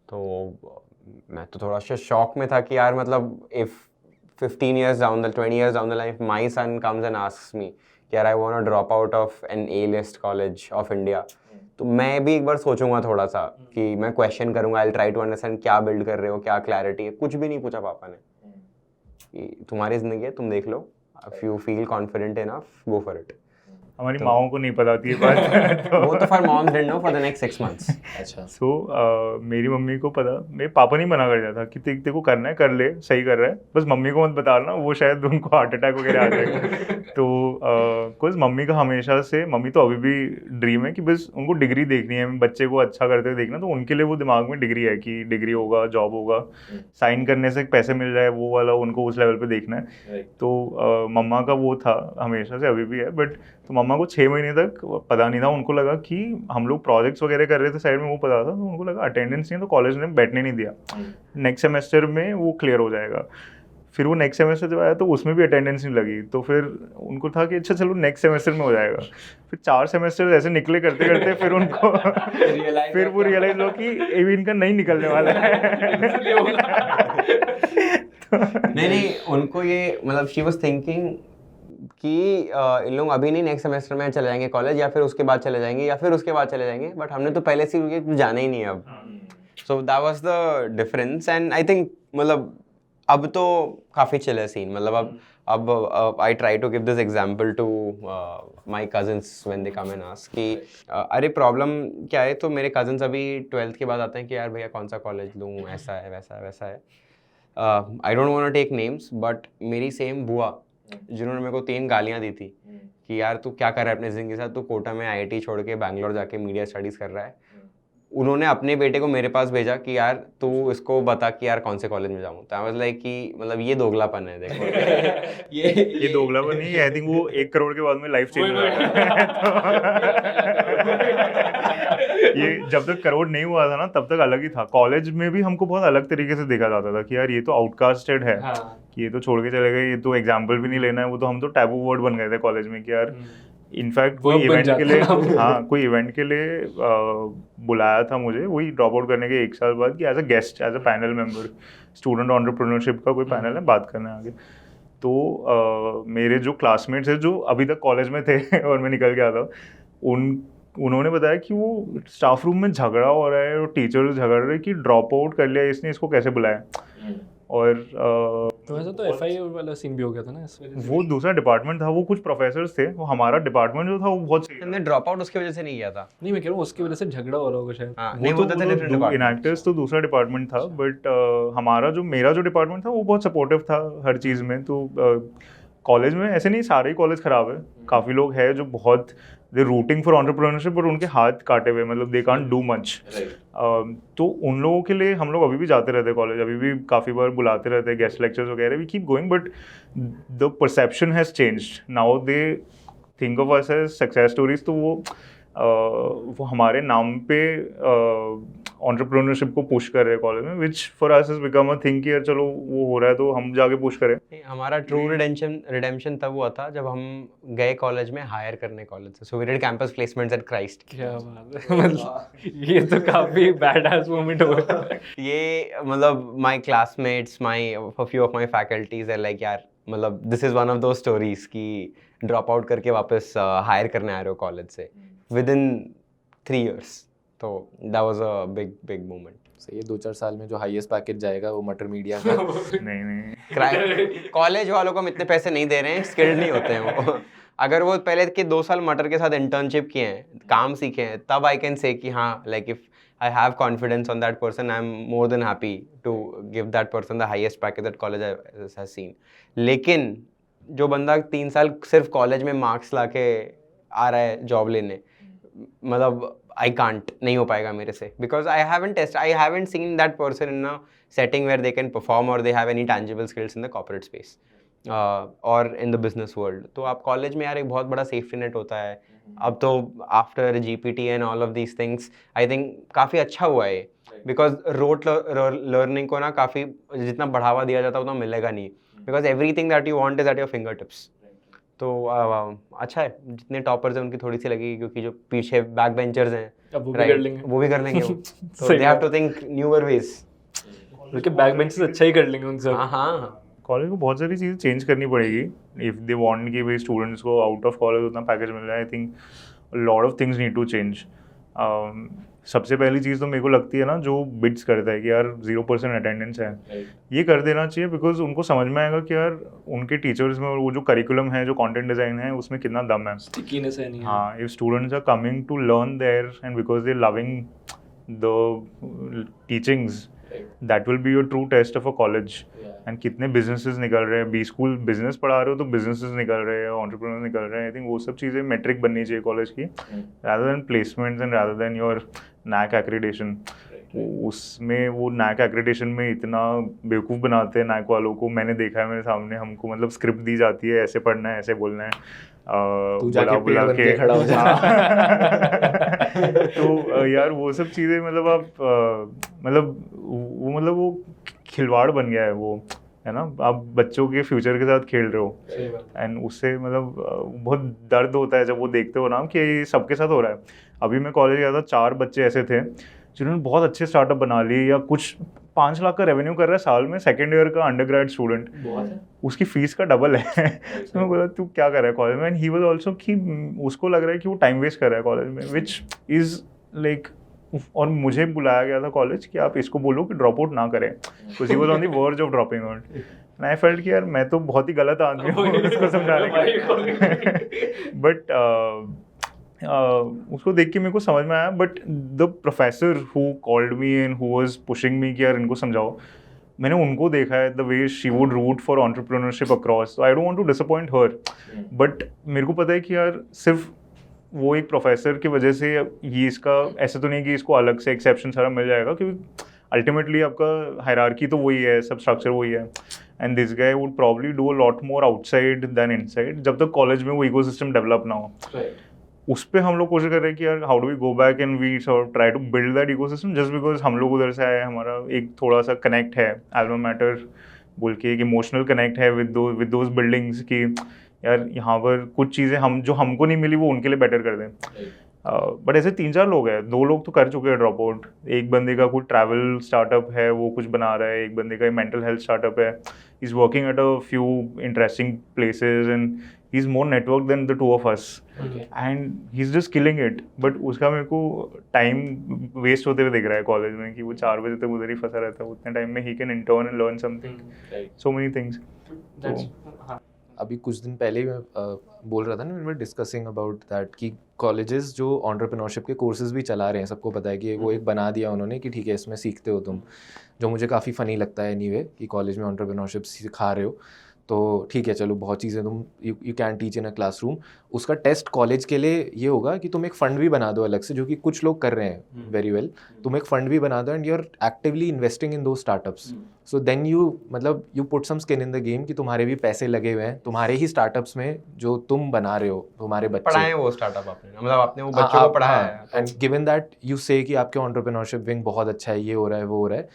तो मैं तो थोड़ा सा शॉक में था कि यार मतलब if 15 years down the 20 years down the line, if my son comes and asks me कि यार I want to drop out of an A-list college of India, तो मैं भी एक बार सोचूंगा थोड़ा सा कि मैं क्वेश्चन करूंगा, I'll try to understand क्या बिल्ड कर रहे हो, क्या क्लैरिटी है। कुछ भी नहीं पूछा पापा ने कि तुम्हारी ज़िंदगी है, तुम देख लो, if you feel confident enough, go for it. हमारी माओं को नहीं पता थी ये बात। Both of our moms didn't know for the next 6 months. अच्छा। सो मेरी मम्मी को पता, मेरे पापा नहीं मना कर दिया था कि तेरे को करना है कर ले, सही कर रहा है, बस मम्मी को मत बता ना, वो शायद उनको हार्ट अटैक वगैरह आ जाएगा। तो कुछ मम्मी का हमेशा से, मम्मी तो अभी भी ड्रीम है कि बस उनको डिग्री देखनी है, बच्चे को अच्छा करते हुए देखना। तो उनके लिए वो दिमाग में डिग्री है कि डिग्री होगा, जॉब होगा, साइन करने से पैसे मिल जाए, वो वाला उनको उस लेवल पे देखना है। तो मम्मा का वो था हमेशा से, अभी भी है। बट तो मम्मा को 6 महीने तक पता नहीं था। उनको लगा कि हम लोग प्रोजेक्ट्स वगैरह कर रहे थे साइड में, वो पता था। तो उनको लगा अटेंडेंस नहीं है तो कॉलेज ने बैठने नहीं दिया, नेक्स्ट सेमेस्टर में वो क्लियर हो जाएगा। फिर वो नेक्स्ट सेमेस्टर जब आया तो उसमें भी अटेंडेंस नहीं लगी। तो फिर उनको था कि अच्छा चलो नेक्स्ट सेमेस्टर में हो जाएगा। फिर 4 सेमेस्टर ऐसे निकले करते करते फिर उनको फिर वो रियलाइज हो कि ये इनका नहीं निकलने वाला है। नहीं उनको ये मतलब शी वाज थिंकिंग कि इन लोग अभी नहीं, नेक्स्ट सेमेस्टर में चले जाएंगे कॉलेज, या फिर उसके बाद चले जाएंगे, या फिर उसके बाद चले जाएंगे। बट हमने तो पहले से ही जाना ही नहीं है अब। So that was the difference. And I think मतलब अब तो काफ़ी चिल है सीन। मतलब अब I try to give this example to my cousins when they come and ask कि अरे प्रॉब्लम क्या है। तो मेरे कजन्स अभी 12th के बाद आते हैं कि यार भैया कौन सा कॉलेज लूँ, ऐसा है वैसा है वैसा है। I don't want to take names, but मेरी सेम बुआ जिन्होंने मेरे को 3 गालियाँ दी थी कि यार तू क्या कर रहा है अपनी ज़िंदगी के साथ, तू कोटा में IIT छोड़ के बैंगलोर जाके मीडिया स्टडीज़ कर रहा है। उन्होंने अपने बेटे को मेरे पास भेजा कि यार तू इसको बता कि यार कौन से कॉलेज में जाऊँ। तो आई वाज लाइक कि मतलब ये दोगलापन है। देखो ये दोगलापन नहीं है, आई थिंक वो 1 करोड़ के बाद में लाइफ चेंज हो ये जब तक करोड़ नहीं हुआ था ना तब तक अलग ही था। कॉलेज में भी हमको बहुत अलग तरीके से देखा जाता था कि यार ये तो आउटकास्टेड है, कि ये तो छोड़ के चले गए, ये तो एग्जाम्पल भी नहीं लेना है। वो तो हम तो टैबू वर्ड बन गए थे कॉलेज में कि यार इनफैक्ट वो कोई बन इवेंट के जाता लिए है ना। हाँ कोई इवेंट के लिए बुलाया था मुझे वही ड्रॉप आउट करने के 1 साल बाद कि as a guest as a panel member student entrepreneurship का कोई पैनल है बात करने आगे। तो मेरे जो क्लासमेट्स हैं जो अभी तक कॉलेज में थे और मैं निकल गया था उन्होंने बताया कि वो स्टाफ रूम में झगड़ा हो रहा है और टीचर झगड़ रहे हैं कि ड्रॉप आउट कर लिया इसने इसको कैसे बुलाया। और तो ऐसा तो एफआई वाला सीन भी हो गया था ना इस वजह से। वो दूसरा डिपार्टमेंट था वो कुछ प्रोफेसर्स थे वो हमारा डिपार्टमेंट जो था वो बहुत सही था। हमने ड्रॉप आउट उसकी वजह से नहीं किया था। नहीं मैं कह रहा हूँ उसकी वजह से झगड़ा हो रहा होगा शायद। हाँ नहीं वो तो डिफरेंट डिपार्टमेंट। इनएक्टर्स तो दूसरा डिपार्टमेंट था बट मेरा जो डिपार्टमेंट था वो बहुत सपोर्टिव था हर चीज़ में। तो कॉलेज में ऐसे नहीं सारे ही कॉलेज ख़राब है काफ़ी लोग हैं जो बहुत दे रूटिंग फॉर एंटरप्रेन्योरशिप और उनके हाथ काटे हुए मतलब दे कांट डू मच। तो उन लोगों के लिए हम लोग अभी भी जाते रहते हैं कॉलेज अभी भी काफ़ी बार बुलाते रहते हैं गेस्ट लेक्चर्स वगैरह we keep going but the perception has changed now they think of us as success stories. तो वो हमारे नाम पे एंटरप्रेन्योरशिप को पुश कर रहे हैं कॉलेज में which for us has become a thing कि यार चलो वो हो रहा है तो हम जाके पुश करें। हमारा ट्रू रिडेम्पशन तब हुआ था जब हम गए कॉलेज में हायर करने कॉलेज से। So we did campus placements at Christ. क्या बात है मतलब ये तो काफी बैड एस मोमेंट हो गया। ये मतलब my classmates my few of my faculties are like यार मतलब this is one of those stories कि ड्रॉप आउट करके वापस हायर करने आ रहे हो कॉलेज से विद इन 3 years। तो that was a big moment. सही है 2-4 साल में जो हाईएस्ट पैकेज जाएगा वो मटर मीडिया का। नहीं कॉलेज वालों को हम इतने पैसे नहीं दे रहे हैं स्किल्ड नहीं होते हैं वो। अगर वो पहले के 2 साल मटर के साथ इंटर्नशिप किए हैं काम सीखे हैं तब आई कैन से कि हाँ like if I have confidence on that person. I'm more than happy to give that person the highest package that college has seen. लेकिन जो बंदा 3 साल सिर्फ कॉलेज में मार्क्स लाके आ रहा है जॉब लेने मतलब I can't नहीं हो पाएगा मेरे से because I haven't seen that person in a setting where they can perform or they have any tangible skills in the corporate space or in the business world. तो आप college में यार एक बहुत बड़ा सेफ्टी नेट होता है। अब तो after GPT and all of these things I think काफ़ी अच्छा हुआ है बिकॉज रोट लर्निंग को ना काफ़ी जितना बढ़ावा दिया जाता है उतना मिलेगा नहीं because everything that you want is at your finger tips. तो अच्छा है जितने टॉपर्स हैं उनकी थोड़ी सी लगेगी क्योंकि जो पीछे बैक बेंचर्स हैं अब वो भी कर लेंगे। वो भी कर लेंगे वो। तो सही दे हैव बात। To think newer ways. बल्कि बैक बेंचेस अच्छा ही कर लेंगे उनसे। हाँ हाँ कॉलेज को बहुत सारी चीज़ें चेंज करनी पड़ेगी इफ़ दे वांट कि भाई स्टूडेंट्स को आउट ऑफ कॉलेज उतना पैकेज मिल रहा है। I think lot of things need to change. सबसे पहली चीज़ तो मेरे को लगती है ना जो बिट्स करता है कि यार 0% अटेंडेंस है ये कर देना चाहिए बिकॉज उनको समझ में आएगा कि यार उनके टीचर्स में और वो जो करिकुलम है जो कंटेंट डिज़ाइन है उसमें कितना दम है। स्टिकीनेस है नहीं। हाँ if students are coming to learn there and because they loving the teachings that will be your true test of a college. And कितने बिजनेसेस निकल रहे हैं बी स्कूल बिजनेस पढ़ा रहे हो तो बिजनेसेस निकल रहे हैं एंटरप्रेन्योर्स निकल रहे हैं। आई थिंक वो सब चीज़ें मेट्रिक बननी चाहिए कॉलेज की rather than placements and rather than your NAAC accreditation. उसमें वो नैक एक्रेडिटेशन में इतना बेवकूफ़ बनाते हैं नैक वालों को। मैंने देखा है मेरे सामने हमको मतलब स्क्रिप्ट दी जाती है ऐसे पढ़ना है ऐसे बोलना है बुला के खड़ा हो जा। तो यार वो सब चीज़ें मतलब आप मतलब वो खिलवाड़ बन गया है वो है ना। आप बच्चों के फ्यूचर के साथ खेल रहे हो एंड उससे मतलब बहुत दर्द होता है जब वो देखते हो ना कि ये सबके साथ हो रहा है। अभी मैं कॉलेज गया था 4 बच्चे ऐसे थे जिन्होंने बहुत अच्छे स्टार्टअप बना लिए या कुछ 5 लाख का रेवेन्यू कर रहा है साल में सेकेंड ईयर का अंडरग्रेड स्टूडेंट उसकी फीस का डबल है। तो मैं बोला तू क्या कर रहा है कॉलेज में एंड ही वाज आल्सो कि उसको लग रहा है कि वो टाइम वेस्ट कर रहा है कॉलेज में विच इज़ लाइक। और मुझे बुलाया गया था कॉलेज कि आप इसको बोलो कि ड्रॉप आउट ना करें because he was on the verge of dropping out and I felt कि यार मैं तो बहुत ही गलत आदमी हूँ उसको समझाने के लिए। बट उसको देख के मेरे को समझ में आया but the professor who called me and who was pushing me कि यार इनको समझाओ मैंने उनको देखा है the way she would root for entrepreneurship across. I don't want to disappoint her but मेरे को पता है कि यार सिर्फ वो एक प्रोफेसर की वजह से ये इसका ऐसे तो नहीं कि इसको अलग से एक्सेप्शन सारा मिल जाएगा क्योंकि अल्टीमेटली आपका हायरार्की तो वही है सब स्ट्रक्चर वही है and this guy would probably do a lot more outside than inside जब तक कॉलेज में वो इकोसिस्टम डेवलप ना हो। उस पर हम लोग कोशिश कर रहे हैं कि यार how do we go back and we sort try to build that ecosystem just because हम लोग उधर से आए हमारा एक थोड़ा सा कनेक्ट है एल्मा मैटर बोल के एक इमोशनल कनेक्ट है विद दोज बिल्डिंग्स की यार यहाँ पर कुछ चीज़ें हम जो हमको नहीं मिली वो उनके लिए बेटर कर दें। बट ऐसे 3-4 लोग हैं, 2 लोग तो कर चुके हैं ड्रॉप आउट। एक बंदे का कोई ट्रैवल स्टार्टअप है, वो कुछ बना रहा है, एक बंदे का मेंटल हेल्थ स्टार्टअप है, he is working at a few interesting places and he is more network than the 2 of us and he is just killing it. But उसका मेरे को टाइम वेस्ट होते हुए दिख रहा है कॉलेज में कि वो 4 बजे तक उधर ही फंसा रहता है। उतने टाइम में he can intern and learn something, so many things. अभी कुछ दिन पहले ही मैं बोल रहा था ना, वी डिस्कसिंग अबाउट दैट कि कॉलेजेस जो एंटरप्रेन्योरशिप के कोर्सेज भी चला रहे हैं, सबको पता है कि वो एक बना दिया उन्होंने कि ठीक है इसमें सीखते हो तुम, जो मुझे काफ़ी फ़नी लगता है एनीवे कि कॉलेज में एंटरप्रेन्योरशिप सिखा रहे हो तो ठीक है, चलो बहुत चीज़ें तुम you can teach in a classroom. उसका टेस्ट कॉलेज के लिए ये होगा कि तुम एक फ़ंड भी बना दो अलग से, जो कि कुछ लोग कर रहे हैं वेरी वेल। तुम एक फ़ंड भी बना दो and you are actively investing in दो स्टार्टअप्स, सो देन यू मतलब you put some skin in the game कि तुम्हारे भी पैसे लगे हुए हैं तुम्हारे ही स्टार्टअप्स में जो तुम बना रहे हो, तुम्हारे बच्चे पढ़ाए वो स्टार्टअप आपने, मतलब आपने वो बच्चों को पढ़ाया है। एंड गिवन दैट यू से कि आपके एंटरप्रेन्योरशिप विंग बहुत अच्छा है, ये हो रहा है वो हो रहा है,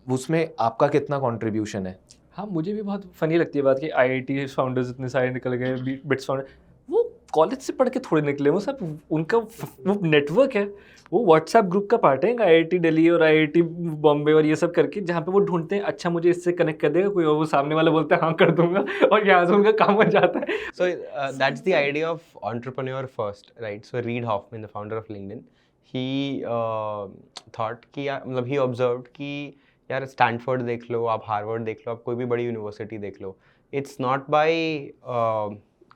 उसमें आपका कितना कंट्रीब्यूशन है? हाँ, मुझे भी बहुत फनी लगती है बात कि आईआईटी फाउंडर्स इतने सारे निकल गए, बिट्स फाउंडर, वो कॉलेज से पढ़ के थोड़े निकले, वो सब उनका वो नेटवर्क है, वो व्हाट्सएप ग्रुप का पार्ट है आईआईटी दिल्ली और आईआईटी बॉम्बे और ये सब करके, जहाँ पे वो ढूंढते हैं अच्छा मुझे इससे कनेक्ट कर देगा कोई, और वो सामने वाला बोलता है हाँ कर दूंगा, और यहाँ से उनका काम बन जाता है। So that's the idea of entrepreneur first, right? So Reid Hoffman, the founder of LinkedIn, he thought कि यार मतलब he observed कि यार स्टैनफोर्ड देख लो, आप हार्वर्ड देख लो, आप कोई भी बड़ी यूनिवर्सिटी देख लो, it's not by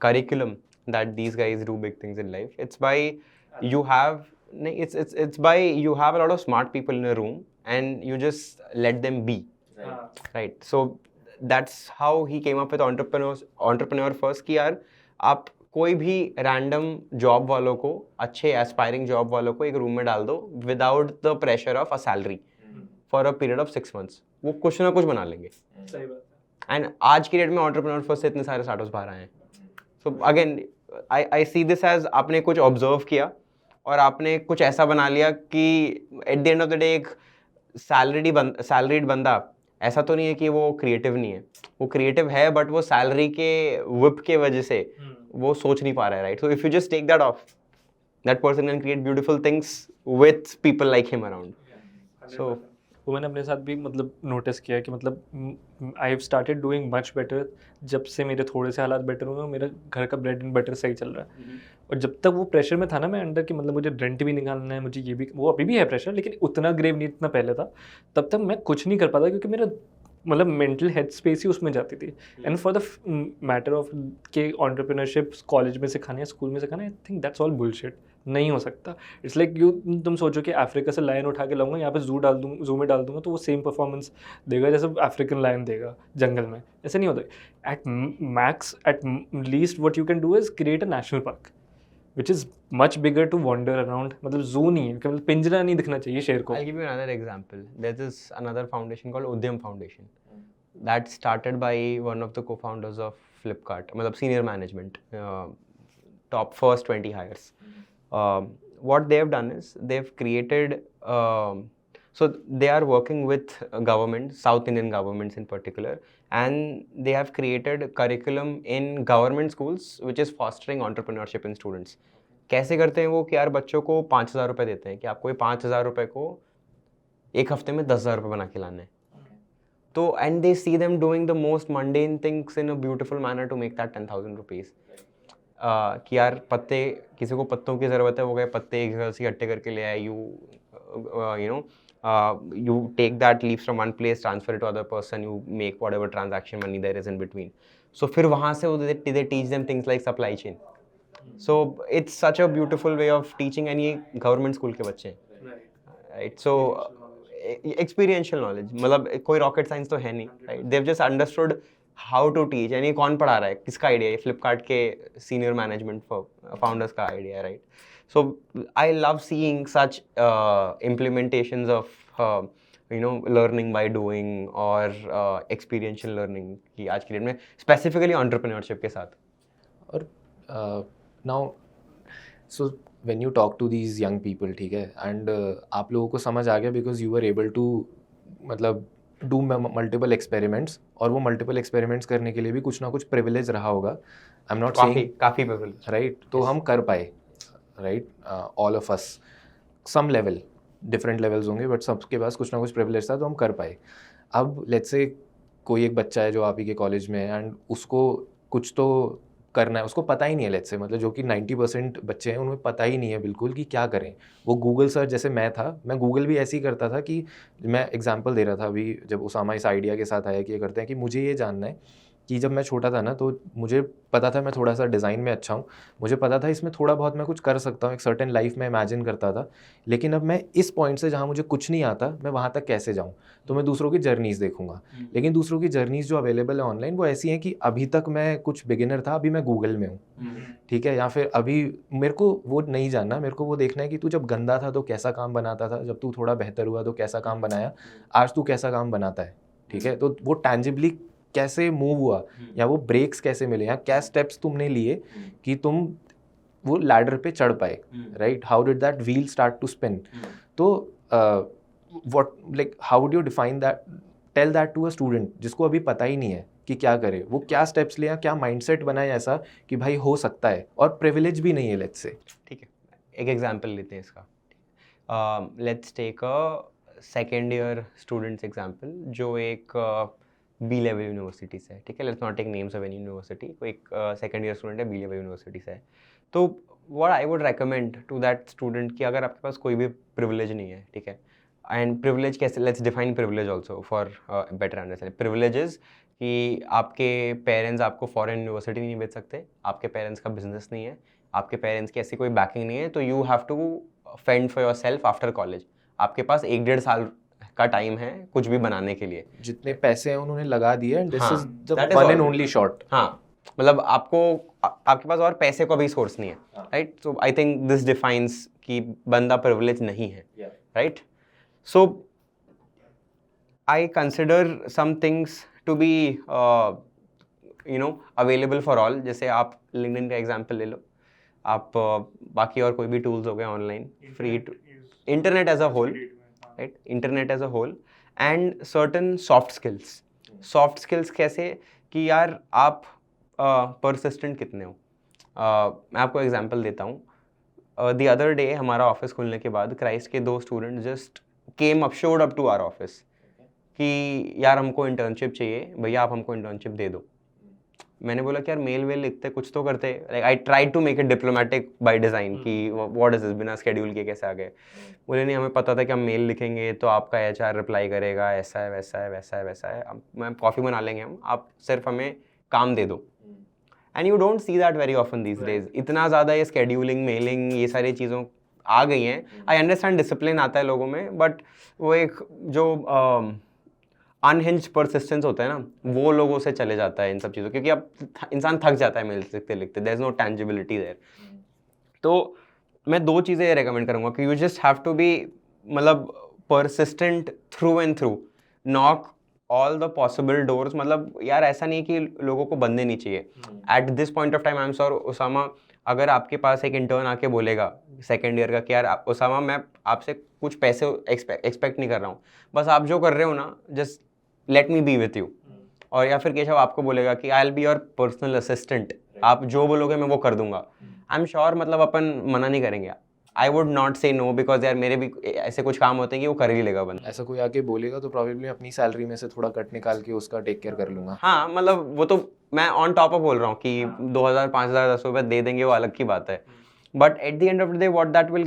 curriculum that these guys do big things in life. It's by you have it's by you have a lot of smart people in a room and you just let them be, right? So that's how he came up with entrepreneur first कि यार आप कोई भी random job वालों को, अच्छे aspiring job वालों को एक रूम में डाल दो without the pressure of a salary for a period of 6 months, वो कुछ ना कुछ बना लेंगे। सही बात है। एंड आज की डेट में एंटरप्रेन्योर फर्स्ट से इतने सारे स्टार्टअप्स बाहर आए हैं। So again I see this as आपने कुछ ऑब्जर्व किया और आपने कुछ ऐसा बना लिया कि eight the end of the day एक सैलरीड बंदा, ऐसा तो नहीं है कि वो क्रिएटिव नहीं है, वो क्रिएटिव है बट वो सैलरी के विप के वजह से वो सोच नहीं पा रहा है, right? So if you just take that off, that person can create beautiful things with people like him around. So वो मैंने अपने साथ भी मतलब नोटिस किया कि मतलब I have started doing much better जब से मेरे थोड़े से हालात बेटर हुए, मेरा घर का ब्रेड एंड बटर सही चल रहा है। और जब तक वो प्रेशर में था ना मैं अंडर कि मतलब मुझे रेंट भी निकालना है, मुझे ये भी, वो अभी भी है प्रेशर लेकिन उतना ग्रेव नहीं इतना पहले था, तब तक मैं कुछ नहीं कर पाता क्योंकि मेरा मतलब मेंटल हेड स्पेस ही उसमें जाती थी। And for the matter of के एंटरप्रेन्योरशिप कॉलेज में सिखाना है, स्कूल में सिखाना है, I think that's all bullshit, नहीं हो सकता। इट्स लाइक यू तुम सोचो कि अफ्रीका से लायन उठा के लाऊंगा यहाँ पे जू में डाल दूंगा तो वो सेम परफॉर्मेंस देगा जैसे अफ्रीकन लायन देगा जंगल में, ऐसे नहीं होता। At max at least what you can do is create a national park which is much bigger to wander around, मतलब जू नहीं है, मतलब पिंजरा नहीं दिखना चाहिए शेर को। I'll give you another example. There is another foundation called Udyam Foundation that started by one of the co-founders of Flipkart, मतलब senior management, top first 20 hires. What they have done is they've created, so they are working with government, South Indian governments in particular, and they have created curriculum in government schools which is fostering entrepreneurship in students. कैसे करते हैं वो कि यार बच्चों को 5,000 रुपये देते हैं कि आपको ये 5,000 रुपये को एक हफ्ते में 10,000 रुपये बना के लाने हैं। तो and they see them doing the most mundane things in a beautiful manner to make that 10,000 rupees. कि यार पत्ते, किसी को पत्तों की ज़रूरत है, वो गए पत्ते एक जगह से इकट्ठे करके ले आए, you take that leaves from one place, transfer it to other person, you make whatever transaction money there is in between. So फिर वहाँ से they teach them things like supply chain. So it's such a beautiful way of teaching, and ये government school के बच्चे हैं, right? So experiential knowledge, मतलब कोई rocket science तो है नहीं, right? They've just understood how to teach, and ये कौन पढ़ा रहा है, किसका आइडिया है? फ्लिपकार्ट के senior management founders का आइडिया है, right? So I love seeing such implementations of learning by doing or experiential learning की आज की डेट में specifically entrepreneurship के साथ। और now so when you talk to these young people, ठीक है, and आप लोगों को समझ आ गया because you were able to मतलब do multiple experiments और वो मल्टीपल एक्सपेरिमेंट्स करने के लिए भी कुछ ना कुछ प्रिविलेज रहा होगा। आई एम नॉट काफ़ी सेइंग काफ़ी privilege। राइट, तो हम कर पाए, right, all of us some level, different levels होंगे बट सबके पास कुछ ना कुछ प्रिविलेज था तो हम कर पाए। अब लेट्स से कोई एक बच्चा है जो आप ही के कॉलेज में है एंड उसको कुछ तो करना है, उसको पता ही नहीं है, लेट्स से मतलब जो कि 90% बच्चे हैं उन्हें पता ही नहीं है बिल्कुल कि क्या करें। वो गूगल सर्च, जैसे मैं गूगल भी ऐसे ही करता था कि मैं एग्जांपल दे रहा था अभी जब उसामा इस आइडिया के साथ आया कि ये करते हैं कि मुझे ये जानना है कि जब मैं छोटा था ना तो मुझे पता था मैं थोड़ा सा डिज़ाइन में अच्छा हूँ, मुझे पता था इसमें थोड़ा बहुत मैं कुछ कर सकता हूँ, एक सर्टेन लाइफ में इमेजिन करता था। लेकिन अब मैं इस पॉइंट से जहाँ मुझे कुछ नहीं आता मैं वहाँ तक कैसे जाऊँ, तो मैं दूसरों की जर्नीज़ देखूंगा। लेकिन दूसरों की जर्नीज़ जो अवेलेबल है ऑनलाइन वो ऐसी हैं कि अभी तक मैं कुछ बिगिनर था, अभी मैं गूगल में हूँ, ठीक है, या फिर अभी मेरे को वो नहीं जानना, मेरे को वो देखना है कि तू जब गंदा था तो कैसा काम बनाता था, जब तू थोड़ा बेहतर हुआ तो कैसा काम बनाया, आज तू कैसा काम बनाता है, ठीक है। तो वो टैंजिबली कैसे मूव हुआ या वो ब्रेक्स कैसे मिले या क्या स्टेप्स तुमने लिए कि तुम वो लैडर पे चढ़ पाए, right, how did that wheel start to spin. तो what like how would you define that, tell that to a student जिसको अभी पता ही नहीं है कि क्या करे, वो क्या स्टेप्स ले, क्या माइंडसेट बनाए ऐसा कि भाई हो सकता है और प्रिविलेज भी नहीं है, लेट्स से। ठीक है, एक एग्जांपल लेते हैं इसका। Let's take a second year students example जो एक बी लेवल यूनिवर्सिटी से है, ठीक है, let's not take names of any university, कोई एक सेकेंड ईयर स्टूडेंट है बी लेवल यूनिवर्सिटी से है। तो what I would recommend to that student कि अगर आपके पास कोई भी प्रिविलेज नहीं है, ठीक है, एंड प्रिविलेज कैसे, let's define privilege also for better understanding. Privileges कि आपके पेरेंट्स आपको फॉरेन यूनिवर्सिटी नहीं भेज सकते, आपके पेरेंट्स का बिजनेस नहीं है, आपके पेरेंट्स की ऐसी कोई बैकिंग नहीं है, तो you have to fend for yourself after college. आपके पास 1-1.5 साल का टाइम है कुछ भी बनाने के लिए। जितने पैसे हैं उन्होंने लगा दिए एंड दिस हाँ, is the that is one all. And only shot. हाँ, मतलब आपके पास और पैसे का भी सोर्स नहीं है, right. So I think this defines कि बंदा प्रिविलेज नहीं है, right. So I consider some things to be available for all. जैसे आप लिंक्डइन का एग्जांपल ले लो, आप बाकी और कोई भी टूल्स हो गए online free, internet as a whole, right, internet as a whole and certain soft skills. Soft skills कैसे कि यार आप परसिस्टेंट कितने हो। मैं आपको एग्जांपल देता हूँ। द अदर डे हमारा ऑफिस खुलने के बाद क्राइस्ट के 2 student just showed up to our office कि यार हमको इंटर्नशिप चाहिए भैया, आप हमको इंटर्नशिप दे दो। मैंने बोला कि यार मेल वेल लिखते कुछ तो करते, like I try to make it diplomatic by design कि व्हाट इज दिस, बिना शेड्यूल के कैसे आ गए। बोले नहीं, हमें पता था कि हम मेल लिखेंगे तो आपका HR रिप्लाई करेगा, ऐसा है वैसा है वैसा है वैसा है, अब मैं कॉफ़ी बना लेंगे हम, आप सिर्फ हमें काम दे दो। And you don't see that very often these days. इतना ज़्यादा ये स्केड्यूलिंग, मेलिंग, ये सारी चीज़ों आ गई हैं। आई अंडरस्टैंड डिसिप्लिन आता है लोगों में, बट वो एक जो अनहिंज्ड परसिस्टेंस होता है ना, वो लोगों से चले जाता है इन सब चीज़ों, क्योंकि अब इंसान थक जाता है मेल लिखते लिखते, there is no tangibility there. तो मैं 2 चीज़ें रेकमेंड करूँगा कि you just have to be मतलब persistent through and through, knock all the possible doors. मतलब यार ऐसा नहीं कि लोगों को बंदे नहीं चाहिए। At this point of time I am sure Usama, अगर आपके पास एक इंटर्न आके बोलेगा सेकेंड ईयर का कि यार उसामा मैं आपसे कुछ पैसे एक्सपेक्ट नहीं कर रहा हूँ, बस आप जो कर रहे हो ना just let me B with you. और या फिर केशव आपको बोलेगा कि I will be your personal assistant, आप जो बोलोगे मैं वो कर दूंगा, आई एम श्योर मतलब अपन मना नहीं करेंगे। आई वुड नॉट से नो, बिकॉज यार मेरे भी ऐसे कुछ काम होते हैं कि वो कर ही लेगा बंदा। ऐसा कोई आके बोलेगा तो प्रॉबेबली अपनी सैलरी में से थोड़ा कट निकाल के उसका टेक केयर कर लूंगा। हाँ, मतलब वो तो मैं ऑन टॉप ऑफ बोल रहा हूँ कि 2000, 5000, 10 रुपये दे देंगे, वो अलग की बात है। But at the end of the day what that will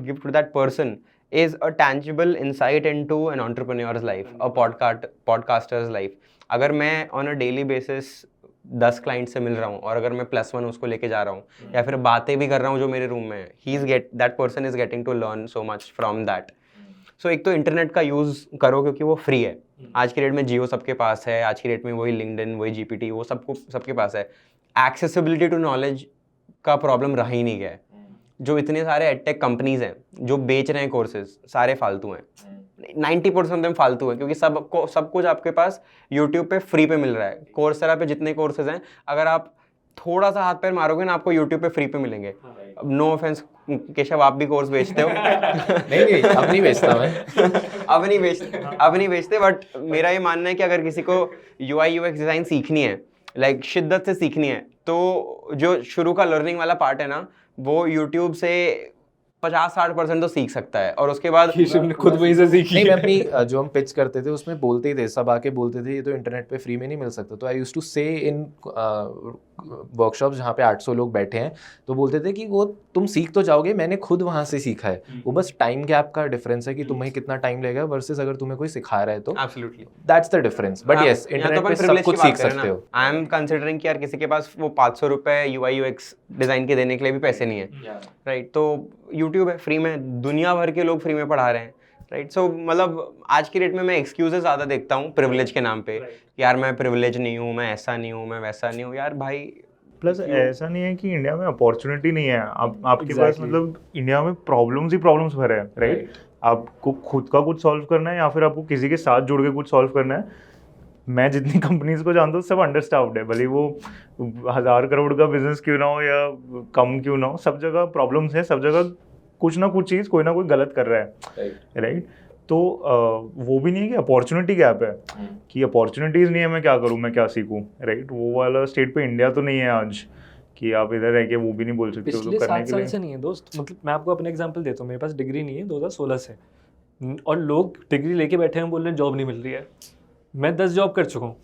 give to that person is a tangible insight into an entrepreneur's life, a podcaster's life. अगर मैं on a daily basis 10 client से मिल रहा हूँ और अगर मैं +1 उसको लेके जा रहा हूँ या फिर बातें भी कर रहा हूँ जो मेरे रूम में है, that person is getting to learn so much from that. So एक तो इंटरनेट का यूज़ करो क्योंकि वो फ्री है। आज की डेट में जियो सबके पास है, आज की डेट में वही लिंक्डइन, वही GPT, वो सबके पास है। एक्सेसिबिलिटी टू नॉलेज का प्रॉब्लम रह ही नहीं गया है। जो इतने सारे एडटेक कंपनीज हैं जो बेच रहे हैं कोर्सेज, सारे फालतू हैं। 90% में फालतू है, क्योंकि सब कुछ आपके पास यूट्यूब पे फ्री पे मिल रहा है। कोर्सेरा पे जितने कोर्सेज हैं, अगर आप थोड़ा सा हाथ पैर मारोगे ना, आपको यूट्यूब पे फ्री पे मिलेंगे। नो ऑफेंस केशव, आप भी कोर्स बेचते हो। नहीं अब नहीं बेचता मैं। अब नहीं बेचते, बट मेरा ये मानना है कि अगर किसी को UI UX डिज़ाइन सीखनी है, लाइक शिद्दत से सीखनी है, तो जो शुरू का लर्निंग वाला पार्ट है ना, वो यूट्यूब से 50-60% तो सीख सकता है, और उसके बाद केशव ने खुद वहीं से सीखी नहीं, मैं है। अपनी जो हम पिच करते थे उसमें बोलते ही थे, सब आके बोलते थे ये तो इंटरनेट पे फ्री में नहीं मिल सकता। तो आई यूज्ड टू से इन वर्कशॉप्स जहाँ पे 800 लोग बैठे हैं, तो बोलते थे कि वो तुम सीख तो जाओगे, मैंने खुद वहाँ से सीखा है। वो बस टाइम गैप का डिफरेंस है कि तुम्हें कितना टाइम लगेगा वर्सेस अगर तुम्हें कोई सिखा रहा है तो absolutely that's the difference. But yes, internet पे सब कुछ सीख सकते हो। आई एम कंसिडरिंग कि यार किसी के पास वो 500 रुपए UI UX डिज़ाइन के देने के लिए भी पैसे नहीं है, राइट? तो यूट्यूब है फ्री में, दुनिया भर के लोग फ्री में पढ़ा रहे हैं, राइट? सो मतलब आज की डेट में मैं एक्सक्यूजेस ज़्यादा देखता हूँ प्रिविलेज के नाम पे, यार मैं प्रिविलेज नहीं हूँ, मैं ऐसा नहीं हूँ, मैं वैसा नहीं हूँ। यार भाई, प्लस ऐसा नहीं है कि इंडिया में अपॉर्चुनिटी नहीं है, आपके पास Exactly. मतलब इंडिया में प्रॉब्लम्स ही प्रॉब्लम्स भरे हैं, राइट? आपको खुद का कुछ सॉल्व करना है या फिर आपको किसी के साथ जुड़ के कुछ सॉल्व करना है। मैं जितनी कंपनीज को जानता हूँ सब अंडरस्टाफ्ड है, भले वो 1000 करोड़ का बिजनेस क्यों ना हो या कम क्यों ना हो, सब जगह प्रॉब्लम्स है, सब जगह कुछ ना कुछ चीज़ कोई ना कोई गलत कर रहा है, राइट? तो वो भी नहीं है कि अपॉर्चुनिटी गैप है, कि अपॉर्चुनिटीज़ नहीं है, मैं क्या करूँ, मैं क्या सीखूँ, राइट? वो वाला स्टेट पे इंडिया तो नहीं है आज कि आप इधर रह के वो भी नहीं बोल सकते हो तो पिछले करने 7 के साल लिए। से नहीं है दोस्त। मतलब मैं आपको अपना एग्जांपल देता हूँ, मेरे पास डिग्री नहीं है 2016 से, और लोग डिग्री लेके बैठे हैं बोल रहे हैं जॉब नहीं मिल रही है। मैं 10 जॉब कर चुका हूँ।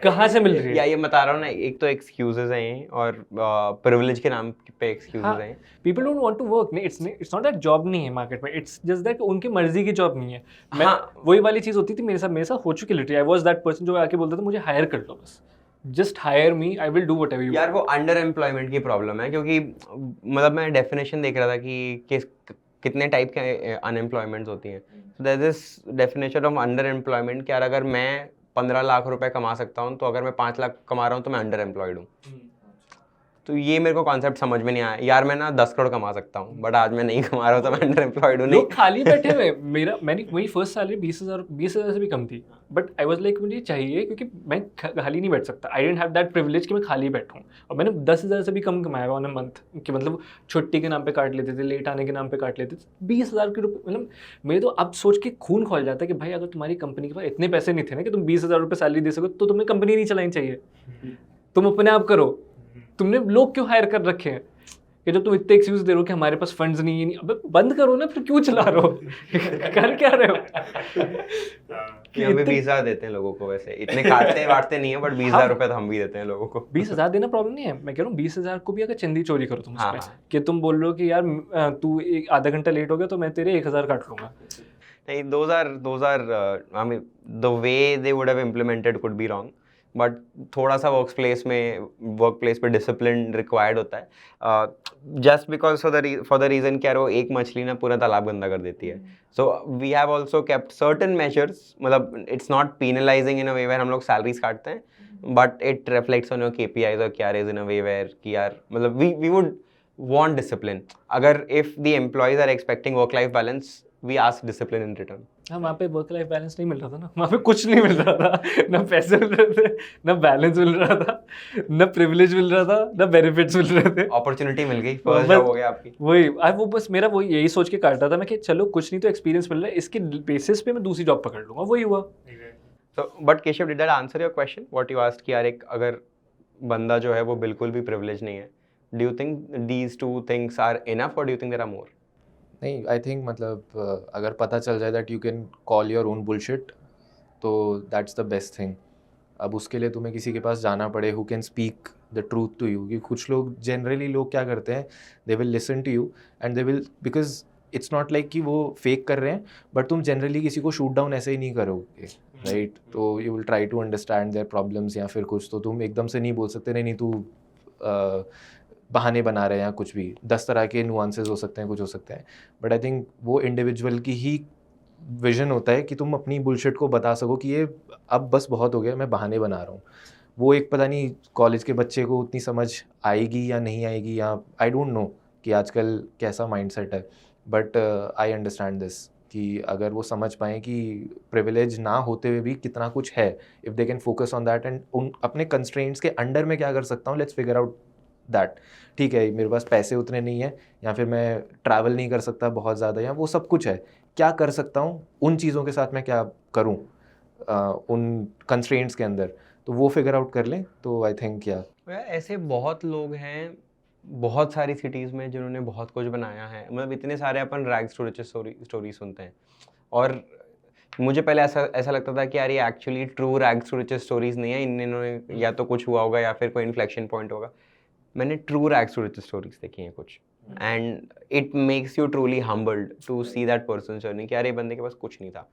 कहाँ से मिल रही या है? ये बता रहा हूँ ना, एक तो एक्सक्यूजेस हैं और प्रिविलेज के नाम पे एक्सक्यूजेस हैं। People don't want to work. It's not that job नहीं है मार्केट में, इट्स जस्ट दैट उनकी मर्जी की जॉब नहीं है। मैं वही वाली चीज़ होती थी मेरे साथ हो चुकी literally. I was that person जो आके बोलता था मुझे हायर कर लो, बस just hire me, I will do whatever you. यार वो अंडर एम्प्लॉयमेंट की प्रॉब्लम है, क्योंकि मतलब मैं डेफिनेशन देख रहा था कि कितने टाइप के अनएम्प्लॉयमेंट्स होती हैं। There is definition of underemployment कि यार अगर मैं 15 लाख रुपए कमा सकता हूँ, तो अगर मैं 5 लाख कमा रहा हूँ तो मैं अंडर एम्प्लॉयड हूँ। तो ये मेरे को कॉन्सेप्ट समझ में नहीं आया। यार मैं ना 10 करोड़ कमा सकता हूँ, बट आज मैं नहीं कमा रहा हूँ तो मैं अंडर एम्प्लॉयड हूँ। लोग खाली बैठे हुए। मैंने वही फर्स्ट सैलरी 20,000 से भी कम थी, बट आई वाज लाइक मुझे चाहिए, क्योंकि मैं खाली नहीं बैठ सकता। आई डेंट हैव दैट प्रिविलेज कि मैं खाली बैठूँ। और मैंने 10,000 से भी कम कमाया ऑन अ मंथ, कि मतलब छुट्टी के नाम पे काट लेते थे, लेट आने के नाम पे काट लेते थे। 20,000 के रुपये, मतलब मेरे तो अब सोच के खून खोल जाता है कि भाई अगर तुम्हारी कंपनी के पास इतने पैसे नहीं थे ना कि तुम 20,000 रुपये सैलरी दे सको, तो तुम्हें कंपनी नहीं चलानी चाहिए, तुम अपने आप करो। तुमने लोग क्यों हायर कर रखे हैं कि जब तुम इतने एक्सक्यूज दे रहे हो कि हमारे पास फंड्स नहीं है, नहीं, अबे बंद करो ना, फिर क्यों चला रहे हो? कर क्या रहे हो? यहाँ पे 20,000 देते हैं लोगों को, वैसे इतने काटते वाटते नहीं है, बट 20,000 रुपए तो हम भी देते हैं लोगों को। 20,000 देना प्रॉब्लम नहीं है, मैं कह रहा हूँ 20,000 को भी अगर चंदी चोरी करो तुम हाँ, उसमें, कि तुम बोल रहे हो कि यार तू आधा घंटा लेट हो गया तो मैं तेरे 1,000 काट लूंगा। नहीं, those are I mean the way they would have implemented could be wrong, but थोड़ा सा वर्क प्लेस पे डिसिप्लिन रिक्वायर्ड होता है, just because for the reason कि यार वो एक मछली ना पूरा तालाब गंदा कर देती है। So we have also kept certain measures, मतलब it's not penalising in a way where हम लोग सैलरीज काटते हैं, but it reflects on your KPIs और KRAs in a way where कि यार मतलब वी वुड वांट डिसिप्लिन। अगर if the employees are expecting work life balance, we ask discipline in return. हाँ, वहाँ पे वर्क लाइफ बैलेंस नहीं मिल रहा था ना, वहाँ पे कुछ नहीं मिल रहा था। ना पैसे मिल रहे थे, ना बैलेंस मिल रहा था, ना प्रिविलेज मिल रहा था, ना बेनिफिट्स मिल रहे थे। अपॉर्चुनिटी मिल गई, फर्स्ट जॉब हो गया आपकी। वही वो बस मेरा वही यही सोच के काट रहा था मैं कि चलो कुछ नहीं तो एक्सपीरियंस मिल रहा है, इसके बेसिस पे मैं दूसरी जॉब पकड़ लूंगा। वही हुआ। So, but Keshav, did that answer your question? What you asked कि यार एक अगर बंदा जो है वो बिल्कुल भी privileged नहीं है, do you think these two things are enough or do you think there are more? नहीं, आई थिंक मतलब अगर पता चल जाए that you can call your own bullshit, तो दैट्स द बेस्ट थिंग। अब उसके लिए तुम्हें किसी के पास जाना पड़े who can speak the truth to you, कि कुछ लोग जनरली लोग क्या करते हैं, they will listen to you and they will, because it's not like कि वो फेक कर रहे हैं, बट तुम जनरली किसी को शूट डाउन ऐसे ही नहीं करोगे, राइट? तो you will try to understand their problems या फिर कुछ, तो तुम एकदम से नहीं बोल सकते नहीं तू बहाने बना रहे हैं या कुछ भी। 10 तरह के नुआंसेस हो सकते हैं, कुछ हो सकता है, बट आई थिंक वो इंडिविजुअल की ही विजन होता है कि तुम अपनी बुलशिट को बता सको कि ये अब बस बहुत हो गया, मैं बहाने बना रहा हूँ। वो एक पता नहीं कॉलेज के बच्चे को उतनी समझ आएगी या नहीं आएगी, या आई डोंट नो कि आजकल कैसा माइंडसेट है, बट आई अंडरस्टैंड दिस कि अगर वो समझ पाएँ कि प्रिविलेज ना होते हुए भी कितना कुछ है, if they can focus on that and उन अपने कंस्ट्रेंट्स के अंडर में क्या कर सकता हूँ, लेट्स फिगर आउट दैट, ठीक है मेरे पास पैसे उतने नहीं है, या फिर मैं ट्रैवल नहीं कर सकता बहुत ज़्यादा, या वो सब कुछ है, क्या कर सकता हूँ, उन चीज़ों के साथ मैं क्या करूँ उन कंस्ट्रेंट्स के अंदर, तो वो फिगर आउट कर लें तो आई थिंक या ऐसे बहुत लोग हैं बहुत सारी सिटीज़ में जिन्होंने बहुत कुछ बनाया है, मतलब इतने सारे अपन रैग्स टू रिचेस स्टोरी सुनते हैं, और मुझे पहले ऐसा लगता था कि यार ये actually true rags to riches stories नहीं है, इन्होंने या तो कुछ हुआ होगा या फिर कोई इन्फ्लेक्शन पॉइंट होगा। मैंने true rags to riches stories देखी हैं कुछ, and it makes you truly humbled to see that person journey कि यार ये बंदे के पास कुछ नहीं था,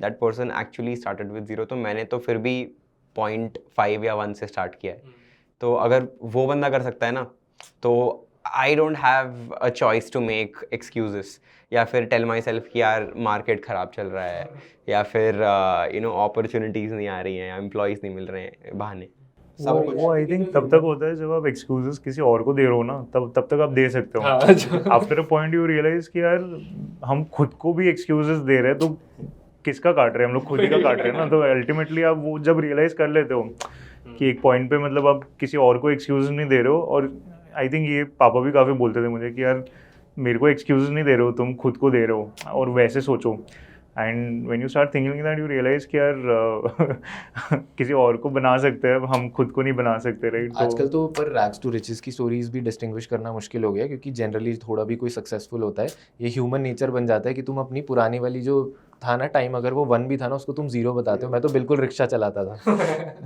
that person actually started with 0। तो मैंने तो फिर भी 0.5 या 1 से स्टार्ट किया है, तो अगर वो बंदा कर सकता है ना, तो I don't have a choice to make excuses या फिर टेल माई सेल्फ कि यार मार्केट ख़राब चल रहा है, या फिर यू नो अपॉर्चुनिटीज़ नहीं आ रही हैं, या एम्प्लॉयज़ नहीं मिल रहे हैं, बहाने। वो आई थिंक तब तक होता है जब आप एक्सक्यूजेस किसी और को दे रहे हो ना, तब तक आप दे सकते हो। After a point you realise कि यार हम खुद को भी एक्सक्यूजेस दे रहे हैं, तो किसका काट रहे हैं हम लोग, खुद ही का काट रहे हैं ना। तो अल्टीमेटली आप वो जब रियलाइज कर लेते हो कि एक पॉइंट पे मतलब आप किसी और को एक्सक्यूज नहीं दे रहे हो, और आई थिंक ये पापा भी काफ़ी बोलते थे मुझे कि यार मेरे को एक्सक्यूज नहीं दे रहे हो, तुम खुद को दे रहे हो, और वैसे सोचो। And when you start thinking that you realise कि यार किसी और को बना सकते हैं, हम खुद को नहीं बना सकते, राइट। आजकल तो पर रैग्स टू रिचेस की स्टोरीज भी डिस्टिंग्विश करना मुश्किल हो गया, क्योंकि जनरली थोड़ा भी कोई सक्सेसफुल होता है, ये ह्यूमन नेचर बन जाता है कि तुम अपनी पुरानी वाली जो था ना टाइम, अगर वो 1 भी था ना, उसको तुम 0 बताते हो। मैं तो बिल्कुल रिक्शा चलाता था,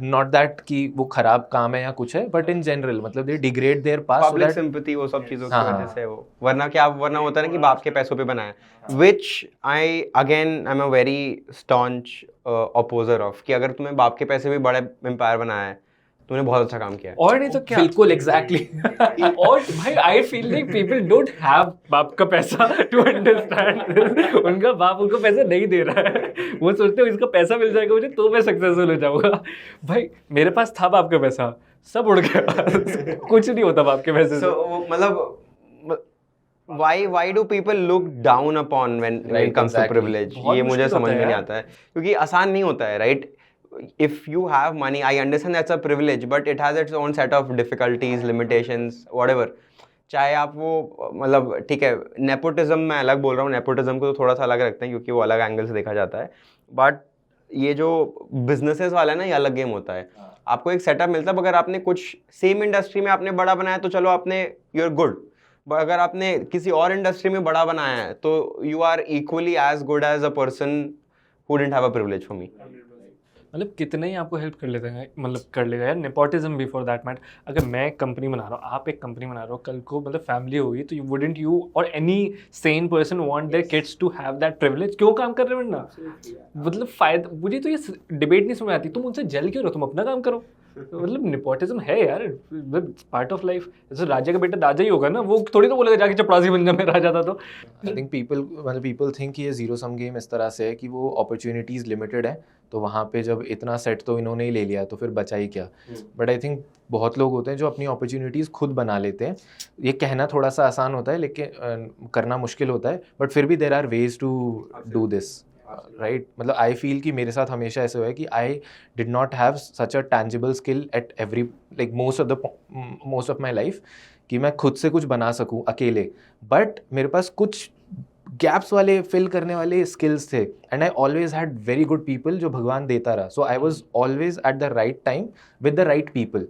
नॉट दैट कि वो खराब काम है या कुछ है, बट इन जनरल मतलब they degrade their past, public sympathy, वो सब चीज़ों की वजह से वो, वरना होता है ना कि बाप के पैसों पे बनाया, which I again I am a very staunch opposer of, कि अगर तुम्हें बाप के पैसे भी बड़े एम्पायर बनाया है, तुमने बहुत अच्छा काम किया है। और नहीं तो क्या, बिल्कुल एग्जैक्टली। और भाई आई feel like people don't have बाप का पैसा टू अंडरस्टैंड, उनका बाप उनको पैसा नहीं दे रहा है, वो सोचते हो इसका पैसा मिल जाएगा मुझे तो मैं सक्सेसफुल हो जाऊंगा। भाई मेरे पास था बाप का पैसा, सब उड़ गया, कुछ नहीं होता बाप के पैसे से। So, मतलब why do people look down upon when it comes to exactly. privilege? बहुत ये मुझे मुश्किल समझ होता में है नहीं यार। आता है, क्योंकि आसान नहीं होता है, right? If you have money, I understand that's a privilege, but it has its own set of difficulties, limitations, whatever. चाहे आप वो मतलब ठीक है, नेपोटिज्म मैं अलग बोल रहा हूँ, नेपोटिज्म को तो थोड़ा सा अलग रखते हैं क्योंकि वो अलग एंगल से देखा जाता है, बट ये जो बिजनेसेस वाला है ना, ये अलग गेम होता है। आपको एक सेटअप मिलता है, अगर आपने कुछ सेम इंडस्ट्री में आपने बड़ा बनाया तो चलो आपने यू आर गुड, बट अगर आपने किसी और इंडस्ट्री में बड़ा बनाया है तो you are equally as good as a person who didn't have a privilege for me. मतलब कितना ही आपको हेल्प कर लेते हैं, मतलब कर लेगा यार, नेपोटिज्म भी फॉर दैट मैटर। अगर मैं एक कंपनी बना रहा हूँ, आप एक कंपनी बना रहे हो, कल को मतलब फैमिली होगी तो वुडंट यू और any sane person want their kids to have that privilege? क्यों काम कर रहे हो वरना, मतलब फायदा, मुझे तो ये डिबेट नहीं समझ आती, तुम उनसे जल क्यों रहो, तुम अपना काम करो। मतलब नेपोटिज्म है यार, पार्ट ऑफ लाइफ। जैसे राजा का बेटा राजा ही होगा ना, वो थोड़ी तो बोलेगा जाके चपरासी बन जा मैं राजा था। तो आई थिंक पीपल थिंक कि ये जीरो सम गेम इस तरह से है कि वो अपॉर्चुनिटीज़ लिमिटेड है, तो वहाँ पे जब इतना सेट तो इन्होंने ही ले लिया तो फिर बचा ही क्या। बट आई थिंक बहुत लोग होते हैं जो अपनी अपॉर्चुनिटीज़ खुद बना लेते हैं। ये कहना थोड़ा सा आसान होता है लेकिन करना मुश्किल होता है, बट फिर भी there are ways to do this, right. मतलब आई फील कि मेरे साथ हमेशा ऐसे हुआ है कि I did not have such a tangible skill at every like most of my life कि मैं खुद से कुछ बना सकूं अकेले, बट मेरे पास कुछ गैप्स वाले फिल करने वाले स्किल्स थे, and I always had very good people जो भगवान देता रहा। So I was always at the right time with the right people,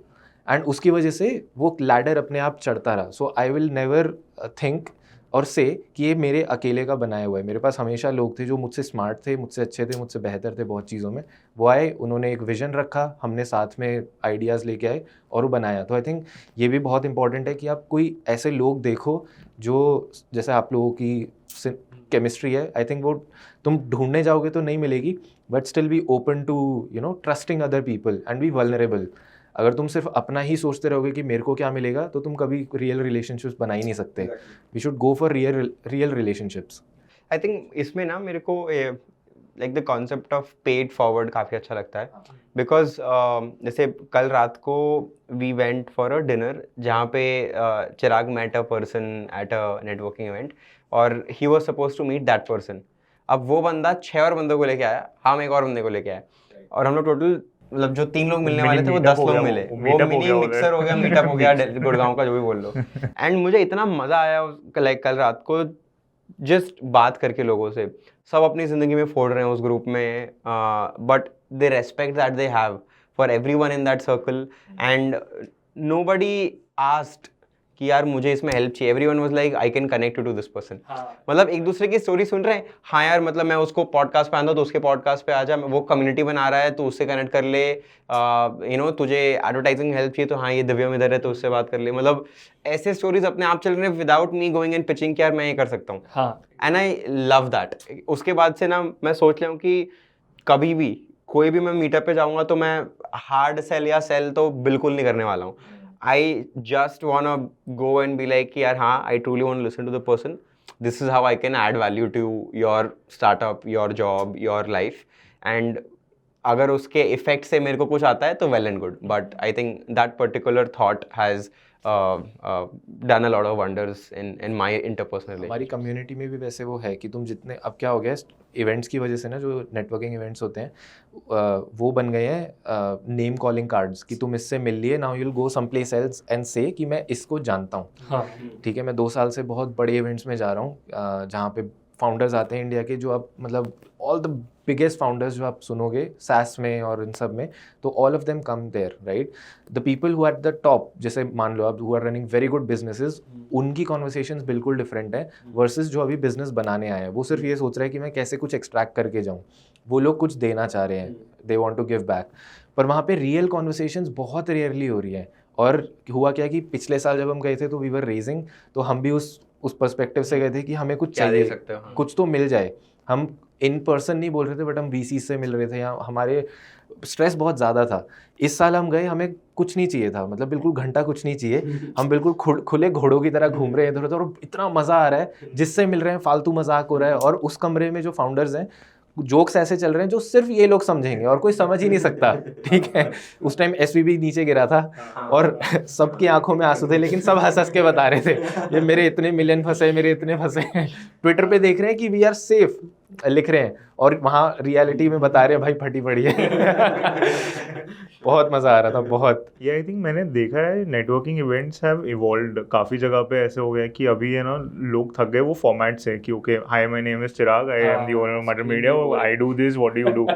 and उसकी वजह से वो लैडर अपने आप चढ़ता रहा। So I will never think और से कि ये मेरे अकेले का बनाया हुआ है। मेरे पास हमेशा लोग थे जो मुझसे स्मार्ट थे, मुझसे अच्छे थे, मुझसे बेहतर थे बहुत चीज़ों में। वो आए, उन्होंने एक विजन रखा, हमने साथ में आइडियाज़ लेके आए और वो बनाया। तो आई थिंक ये भी बहुत इंपॉर्टेंट है कि आप कोई ऐसे लोग देखो जो जैसे आप लोगों की केमिस्ट्री है, आई थिंक वो तुम ढूंढने जाओगे तो नहीं मिलेगी, but still be open to trusting other people and be vulnerable. अगर तुम सिर्फ अपना ही सोचते रहोगे कि मेरे को क्या मिलेगा तो तुम कभी रियल रिलेशनशिप्स बना ही नहीं सकते। We should go for real relationships. I think इसमें ना मेरे को like the concept of paid forward काफ़ी अच्छा लगता है, बिकॉज जैसे कल रात को we went for a dinner जहाँ पे Chirag met a person at a networking event और he was suppose to meet that person. अब वो बंदा 6 और बंदों को लेके आया, हम एक और बंदे को लेके आए, और हम लोग टोटल मतलब जो 3 लोग मिलने Mini वाले थे वो meetup 10 हो लोग गया, मिले, वो वो meetup हो मिनी गया उधर। मिक्सर हो गया, मीटअप हो गया गुड़गांव का, जो भी बोल लो। एंड मुझे इतना मजा आया लाइक कल रात को जस्ट बात करके लोगों से, सब अपनी जिंदगी में फोड़ रहे हैं उस ग्रुप में, but they respect that they have for everyone in that circle, and nobody asked कि यार मुझे इसमें हेल्प चाहिए, everyone was like I can connect to this person. मतलब एक दूसरे की स्टोरी सुन रहे हैं, हाँ यार मतलब मैं उसको पॉडकास्ट पे आना तो उसके पॉडकास्ट पे आ जा, वो कम्युनिटी बना रहा है तो उससे कनेक्ट कर ले, तुझे एडवर्टाइजिंग हेल्प चाहिए तो हाँ ये दिव्यम इधर है तो उससे बात कर ले। मतलब ऐसे स्टोरीज अपने आप चल रहे हैं without me going and pitching कि यार मैं ये कर सकता हूँ, हाँ एंड आई लव दैट। उसके बाद से ना मैं सोच रहा हूँ कि कभी भी कोई भी मैं मीटअप पे जाऊंगा तो मैं हार्ड सेल या सेल तो बिल्कुल नहीं करने वाला हूँ। I just wanna go and be like कि यार हाँ I truly want to listen to the person, this is how I can add value to your startup, your job, your life, and अगर उसके इफेक्ट से मेरे को कुछ आता है तो well and good, but I think that particular thought has done a lot of wonders in my interpersonal. हमारी कम्युनिटी में भी वैसे वो है कि तुम जितने, अब क्या हो गया इवेंट्स की वजह से ना, जो नेटवर्किंग इवेंट्स होते हैं वो बन गए हैं नेम कॉलिंग कार्ड्स, कि तुम इससे मिल लिए, now you will go some place else and say कि मैं इसको जानता हूँ। हाँ ठीक है, मैं 2 साल से बहुत बड़े इवेंट्स में जा रहा हूँ जहाँ पे फाउंडर्स आते हैं इंडिया के, जो आप मतलब ऑल द बिगेस्ट फाउंडर्स जो आप सुनोगे सैस में और इन सब में, तो all of them come there, right. The people who are at the top, जैसे मान लो आप, who are running very good businesses, उनकी कॉन्वर्सेशंस बिल्कुल डिफरेंट है वर्सेस जो अभी बिजनेस बनाने आए हैं। वो सिर्फ ये सोच रहे हैं कि मैं कैसे कुछ एक्सट्रैक्ट करके जाऊँ, वो लोग कुछ देना चाह रहे हैं, they want to give back, पर वहाँ पे रियल कॉन्वर्सेशंस बहुत रेयरली हो रही है। और हुआ क्या कि पिछले साल जब हम गए थे तो वी वर रेजिंग, तो हम भी उस पर्सपेक्टिव से गए थे कि हमें कुछ क्या दे चाहिए, सकते हो, हाँ। कुछ तो मिल जाए। हम इन पर्सन नहीं बोल रहे थे, बट हम वीसी से मिल रहे थे, या हमारे स्ट्रेस बहुत ज़्यादा था। इस साल हम गए, हमें कुछ नहीं चाहिए था, मतलब बिल्कुल घंटा कुछ नहीं चाहिए, हम बिल्कुल खुले घोड़ों की तरह घूम रहे हैं इधर उधर, और इतना मज़ा आ रहा है, जिससे मिल रहे हैं फालतू मजाक हो रहा है, और उस कमरे में जो फाउंडर्स हैं जोक्स ऐसे चल रहे हैं जो सिर्फ ये लोग समझेंगे और कोई समझ ही नहीं सकता। ठीक है, उस टाइम एसवीबी नीचे गिरा था और सबकी आंखों में आंसू थे, लेकिन सब हंस हंस के बता रहे थे ये मेरे इतने मिलियन फंसे, मेरे इतने फंसे। ट्विटर पे देख रहे हैं कि वी आर सेफ लिख रहे हैं, और वहाँ रियलिटी में बता रहे हैं भाई फटी पड़ी है। बहुत मज़ा आ रहा था, बहुत। ये आई थिंक मैंने देखा है नेटवर्किंग इवेंट्स हैव इवॉल्व्ड, काफ़ी जगह पे ऐसे हो गया है कि अभी है ना लोग थक गए वो फॉर्मेट से कि okay hi my name is Chirag, I am the owner of Matter Media, I do this, what do you do,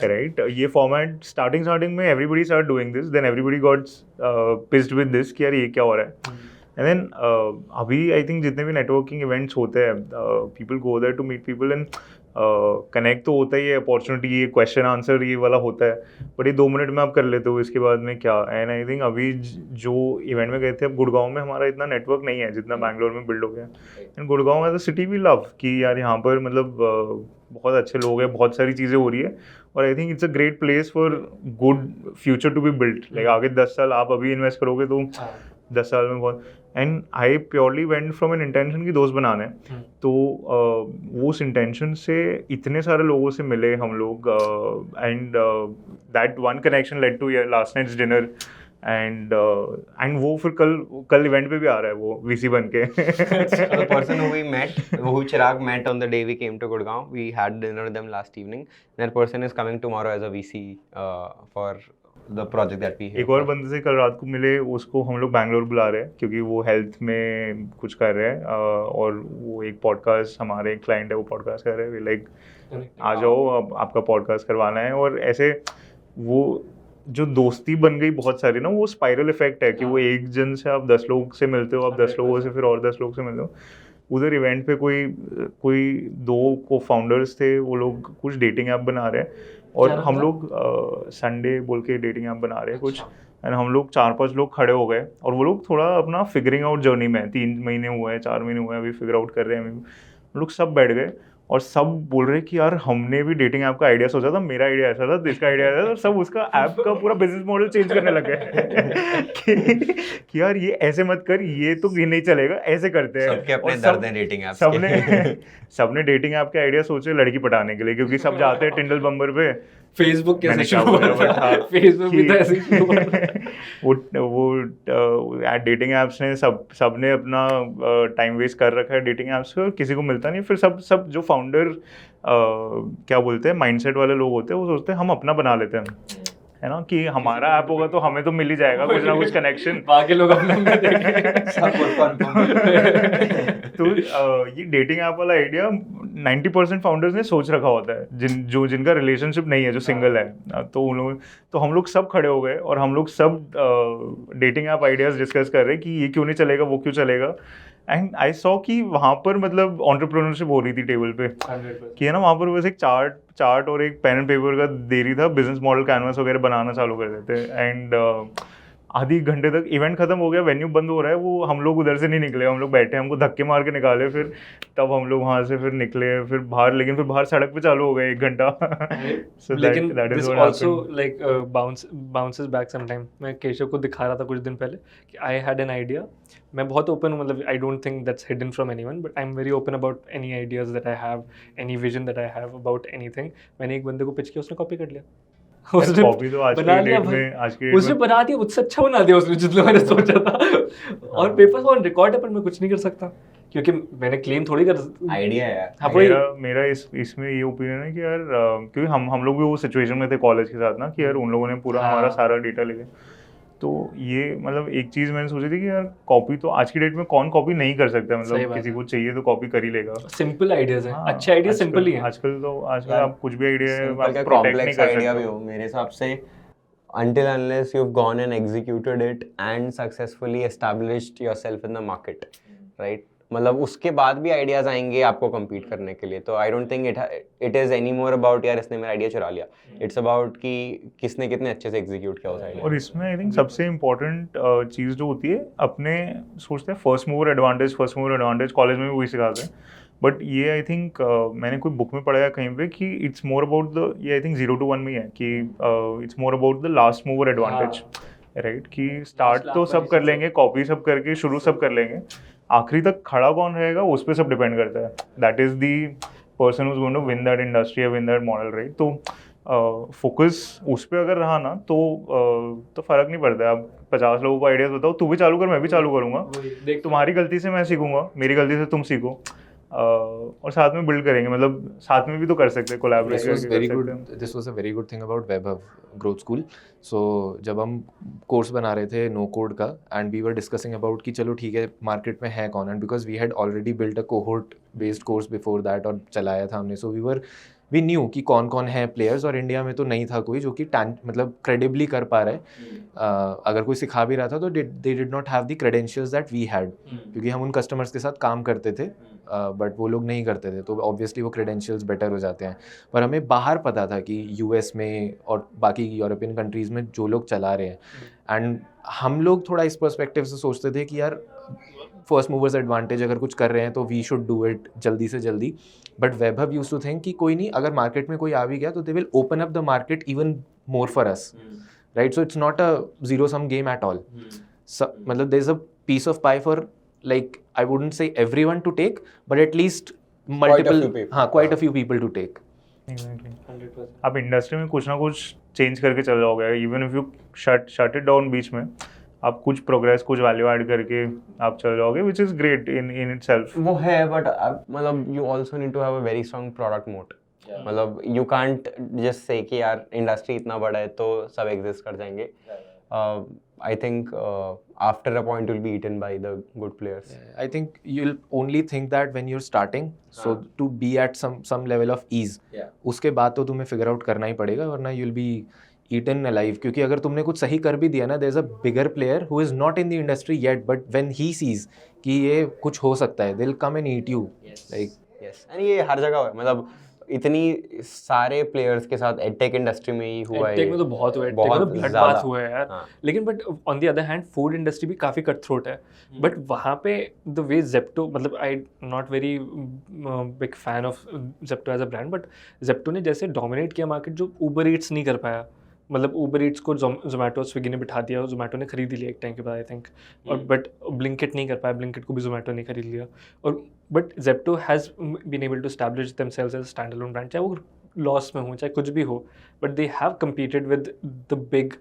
right. ये फॉर्मेट स्टार्टिंग में everybody start doing this, then everybody got pissed with this कि यार ये क्या हो रहा है। And then अभी आई थिंक जितने भी नेटवर्किंग इवेंट्स होते हैं, people go there to meet people and connect तो होता ही है, अपॉर्चुनिटी, ये क्वेश्चन आंसर ये वाला होता है, बट ये 2 मिनट में आप कर लेते हो, इसके बाद में क्या। एंड आई थिंक अभी जो इवेंट में गए थे, अब गुड़गांव में हमारा इतना नेटवर्क नहीं है जितना बैंगलोर में बिल्ड हो गया। And Gurgaon as a city we love कि यार यहाँ पर मतलब बहुत अच्छे लोग हैं, बहुत सारी चीज़ें हो रही है, और I think it's a great place for good future to be built. Like आगे 10 साल आप अभी इन्वेस्ट करोगे तो 10 साल में बहुत। And I purely went from an intention की दोस्त बनाने, तो वो उस इंटेंशन से इतने सारे लोगों से मिले हम लोग, and that one connection led to last night's dinner, and वो फिर कल इवेंट पे भी आ रहा है वो वीसी बन के। The person who we met, who Chirag met on the day we came to Gurgaon, we had dinner with them last evening. That person is coming tomorrow as a VC for the project that we have. एक और बंदे से कल रात को मिले, उसको हम लोग बैंगलोर बुला रहे हैं क्योंकि वो हेल्थ में कुछ कर रहे हैं, और वो एक पॉडकास्ट, हमारे एक क्लाइंट है वो पॉडकास्ट कर रहे हैं, लाइक आ जाओ अब आपका पॉडकास्ट करवाना है। और ऐसे वो जो दोस्ती बन गई बहुत सारी ना, वो स्पाइरल इफेक्ट है कि वो एक जन से आप 10 लोग से मिलते हो, आप 10 लोगों से फिर और 10 लोग से मिलते हो। उधर इवेंट पे कोई 2 को फाउंडर्स थे, वो लोग कुछ डेटिंग ऐप बना रहे हैं, और हम लोग संडे बोल के डेटिंग ऐप बना रहे हैं कुछ, एंड हम लोग 4-5 लोग खड़े हो गए, और वो लोग थोड़ा अपना फिगरिंग आउट जर्नी में 3 महीने हुए हैं, 4 महीने हुए हैं, अभी फिगर आउट कर रहे हैं। हम लोग सब बैठ गए और सब बोल रहे कि यार हमने भी डेटिंग ऐप का आइडिया सोचा था, मेरा आइडिया ऐसा था, इसका आइडिया ऐसा था, और सब उसका ऐप का पूरा बिजनेस मॉडल चेंज करने लगे कि यार ये ऐसे मत कर, ये तो ये नहीं चलेगा, ऐसे करते हैं। सबके अपने और दर्द हैं डेटिंग ऐप्स सबने डेटिंग ऐप के आइडिया सोचे लड़की पटाने के लिए, क्योंकि सब जाते हैं टिंडल बम्बर पे। फेसबुक कैसे मैंने क्या शुरू बोला, हुआ but हाँ, था? फेसबुक भी तो ऐसे ही शुरू हुआ था। वो डेटिंग ऐप्स ने सब ने अपना टाइम वेस्ट कर रखा है डेटिंग ऐप्स पे, और किसी को मिलता नहीं। फिर सब जो फाउंडर क्या बोलते हैं माइंडसेट वाले लोग होते हैं, वो सोचते हैं हम अपना बना लेते हैं, है ना, कि हमारा ऐप होगा तो हमें तो मिल ही जाएगा कुछ ना कुछ कनेक्शन। बाकी लोग अपना देखेंगे। तो ये डेटिंग ऐप वाला आइडिया 90% फाउंडर्स ने सोच रखा होता है, जिनका रिलेशनशिप नहीं है, जो सिंगल है। तो उन लोग, तो हम लोग सब खड़े हो गए और हम लोग सब डेटिंग ऐप आइडियाज डिस्कस कर रहे हैं कि ये क्यों नहीं चलेगा, वो क्यों चलेगा। एंड आई सॉ कि वहाँ पर मतलब एंटरप्रेन्योरशिप हो रही थी टेबल पे, 100%। कि है ना, वहाँ पर बस एक चार्ट और एक पेन एंड पेपर का देरी था, बिजनेस मॉडल कैनवास वगैरह बनाना चालू कर देते। एंड आधी घंटे तक इवेंट खत्म हो गया, वेन्यू बंद हो रहा है, वो हम लोग उधर से नहीं निकले, हम लोग बैठे, हमको धक्के मार के निकाले, फिर तब हम लोग वहाँ से फिर निकले, फिर बाहर, लेकिन फिर बाहर सड़क पे चालू हो गए 1 घंटा। So लेकिन that is this what also happened. Like bounces back sometime. मैं केशव को दिखा रहा था कुछ दिन पहले कि आई हैड एन आइडिया। मैं बहुत ओपन हूँ, मतलब I don't think that's hidden from anyone, but I am very open about any ideas that I have, any vision that I have about anything. मैंने एक बंदे को पिच किया, उसने कॉपी कर लिया। उसने कॉपी तो आज बना के लिया डेट भाई। में, आज के डेट उसने में बना दिया, मुझसे अच्छा बना दिया उसने जितना मैंने सोचा था। और पेपर्स ऑन रिकॉर्ड है, पर मैं कुछ नहीं कर सकता क्योंकि मैंने क्लेम थोड़ी कर। आइडिया है यार। हाँ वही। मेरा इसमें ये ओपिनियन है कि यार क्योंकि हम लोग भी वो सिचुएशन में थे कॉलेज के साथ ना, कि यार उन लोगों ने पूरा हाँ। हमारा सारा डेटा ले लिया। तो ये मतलब एक चीज़ मैंने सोची थी कि यार कॉपी तो आज की डेट में कौन कॉपी नहीं कर सकता, सही मतलब बात किसी है। को चाहिए तो कॉपी कर ही लेगा। सिंपल आइडियाज हैं, हाँ, अच्छे आइडिया आजकल- सिंपल ही हैं। आजकल यार, आप कुछ भी आइडिया सिंपल आप का प्रोटेक्ट नहीं कॉम्प्लेक्स कर आइडिया भी सकते हो, मेरे हिसाब से until unless you've gone and executed it and successfully established yourself in the market, right? मतलब उसके बाद भी आइडियाज आएंगे आपको compete करने के लिए। तो I don't think it is any more about यार इसने मेरा आइडिया चुरा लिया। इट्स अबाउट कि किसने कितने अच्छे से एग्जीक्यूट किया उस आइडिया। और इसमें आई थिंक सबसे इम्पोर्टेंट चीज़ जो होती है, अपने सोचते हैं फर्स्ट मूवर एडवांटेज कॉलेज में भी वही सिखाते हैं, बट ये आई थिंक मैंने कोई बुक में पढ़ा है कहीं पे कि इट्स मोर अबाउट द, ये आई थिंक 0 to 1 में ही है कि it's more about the last mover advantage, right? कि स्टार्ट तो सब कर लेंगे, कॉपी सब करके शुरू सब कर लेंगे, आखिरी तक खड़ा कौन रहेगा उस पर सब डिपेंड करता है। That is the person who's going to win that industry या विन दैट मॉडल, राइट? तो फोकस उस पर अगर रहा ना तो फ़र्क नहीं पड़ता। आप 50 लोगों को आइडियाज़ बताओ, तू भी चालू कर, मैं भी चालू करूँगा, देख तुम्हारी गलती से मैं सीखूंगा, मेरी गलती से तुम सीखो, और साथ में बिल्ड करेंगे, मतलब साथ में भी तो कर सकते हैं, कोलैबोरेट This was करके very कर good. सकते हैं। This was a very good thing about Webhub Growth School. So जब हम कोर्स बना रहे थे नो कोड का, and we were discussing about कि चलो ठीक है मार्केट में है कौन, and because we had already built a cohort based course before that और चलाया था हमने, so we knew कि कौन कौन है प्लेयर्स, और इंडिया में तो नहीं था कोई जो कि मतलब क्रेडिबली कर पा रहा है। अगर कोई सिखा भी रहा था तो they did not have the credentials that we had, क्योंकि हम उन कस्टमर्स के साथ काम करते थे बट वो लोग नहीं करते थे, तो ऑब्वियसली वो क्रेडेंशियल्स बेटर हो जाते हैं। पर हमें बाहर पता था कि यूएस में और बाकी यूरोपियन कंट्रीज़ में जो लोग चला रहे हैं, एंड हम लोग थोड़ा इस पर्सपेक्टिव से सोचते थे कि यार फर्स्ट मूवर्स एडवांटेज, अगर कुछ कर रहे हैं तो वी शुड डू इट जल्दी से जल्दी। बट वेबहब यूज्ड टू थिंक कि कोई नहीं, अगर मार्केट में कोई आ भी गया तो they will open up the market even more for us, right? So it's not a zero sum game at all. मतलब there is a piece of pie for, like I wouldn't say everyone to take, but at least multiple, quite a few people to take. Exactly. आप industry में कुछ ना कुछ change करके चल जाओगे, even if you shut it down बीच में, आप कुछ प्रोग्रेस, कुछ वैल्यू ऐड करके आप चल जाओगे, which is great in itself. वो है, बट मतलब you also need to have a very strong product moat. मतलब यू कांट जस्ट से कि यार इंडस्ट्री इतना बड़ा है तो सब एग्जिस्ट कर जाएंगे। I think after a point you'll be eaten by the good players. I think you'll only think that when you're starting, so to be at some level of ease. उसके बाद तो तुम्हें figure out करना ही पड़ेगा, वरना you'll be eaten alive. क्योंकि अगर तुमने कुछ सही कर भी दिया ना, there's a bigger player who is not in the industry yet, but when he sees कि ये कुछ हो सकता है, they'll come and eat you. Like Yes. And ये हर जगह है, मतलब इतनी सारे प्लेयर्स के साथ एडटेक इंडस्ट्री में ही हुआ है। एडटेक में तो बहुत हुआ है, एडटेक में तो ब्लड बाथ हुआ है यार। लेकिन but on the other hand food industry भी काफ़ी कट थ्रोट है। बट वहाँ पे द वे जेप्टो, मतलब I not very big fan of Zepto as a brand, but Zepto ने जैसे डोमिनेट किया मार्केट, जो ऊबर ईट्स नहीं कर पाया। मतलब ऊबर ईट्स को जोमेटो स्विगी ने बिठा दिया, जोमेटो ने खरीद लिया एक टाइम के बाद आई थिंक, और बट ब्लिंकिट नहीं कर पाया, ब्लिंकिट को भी जोमेटो ने खरीद लिया। और but Zepto has been able to establish themselves as stand alone brand, चाहे वो लॉस में हो चाहे कुछ भी हो, but they have competed with the big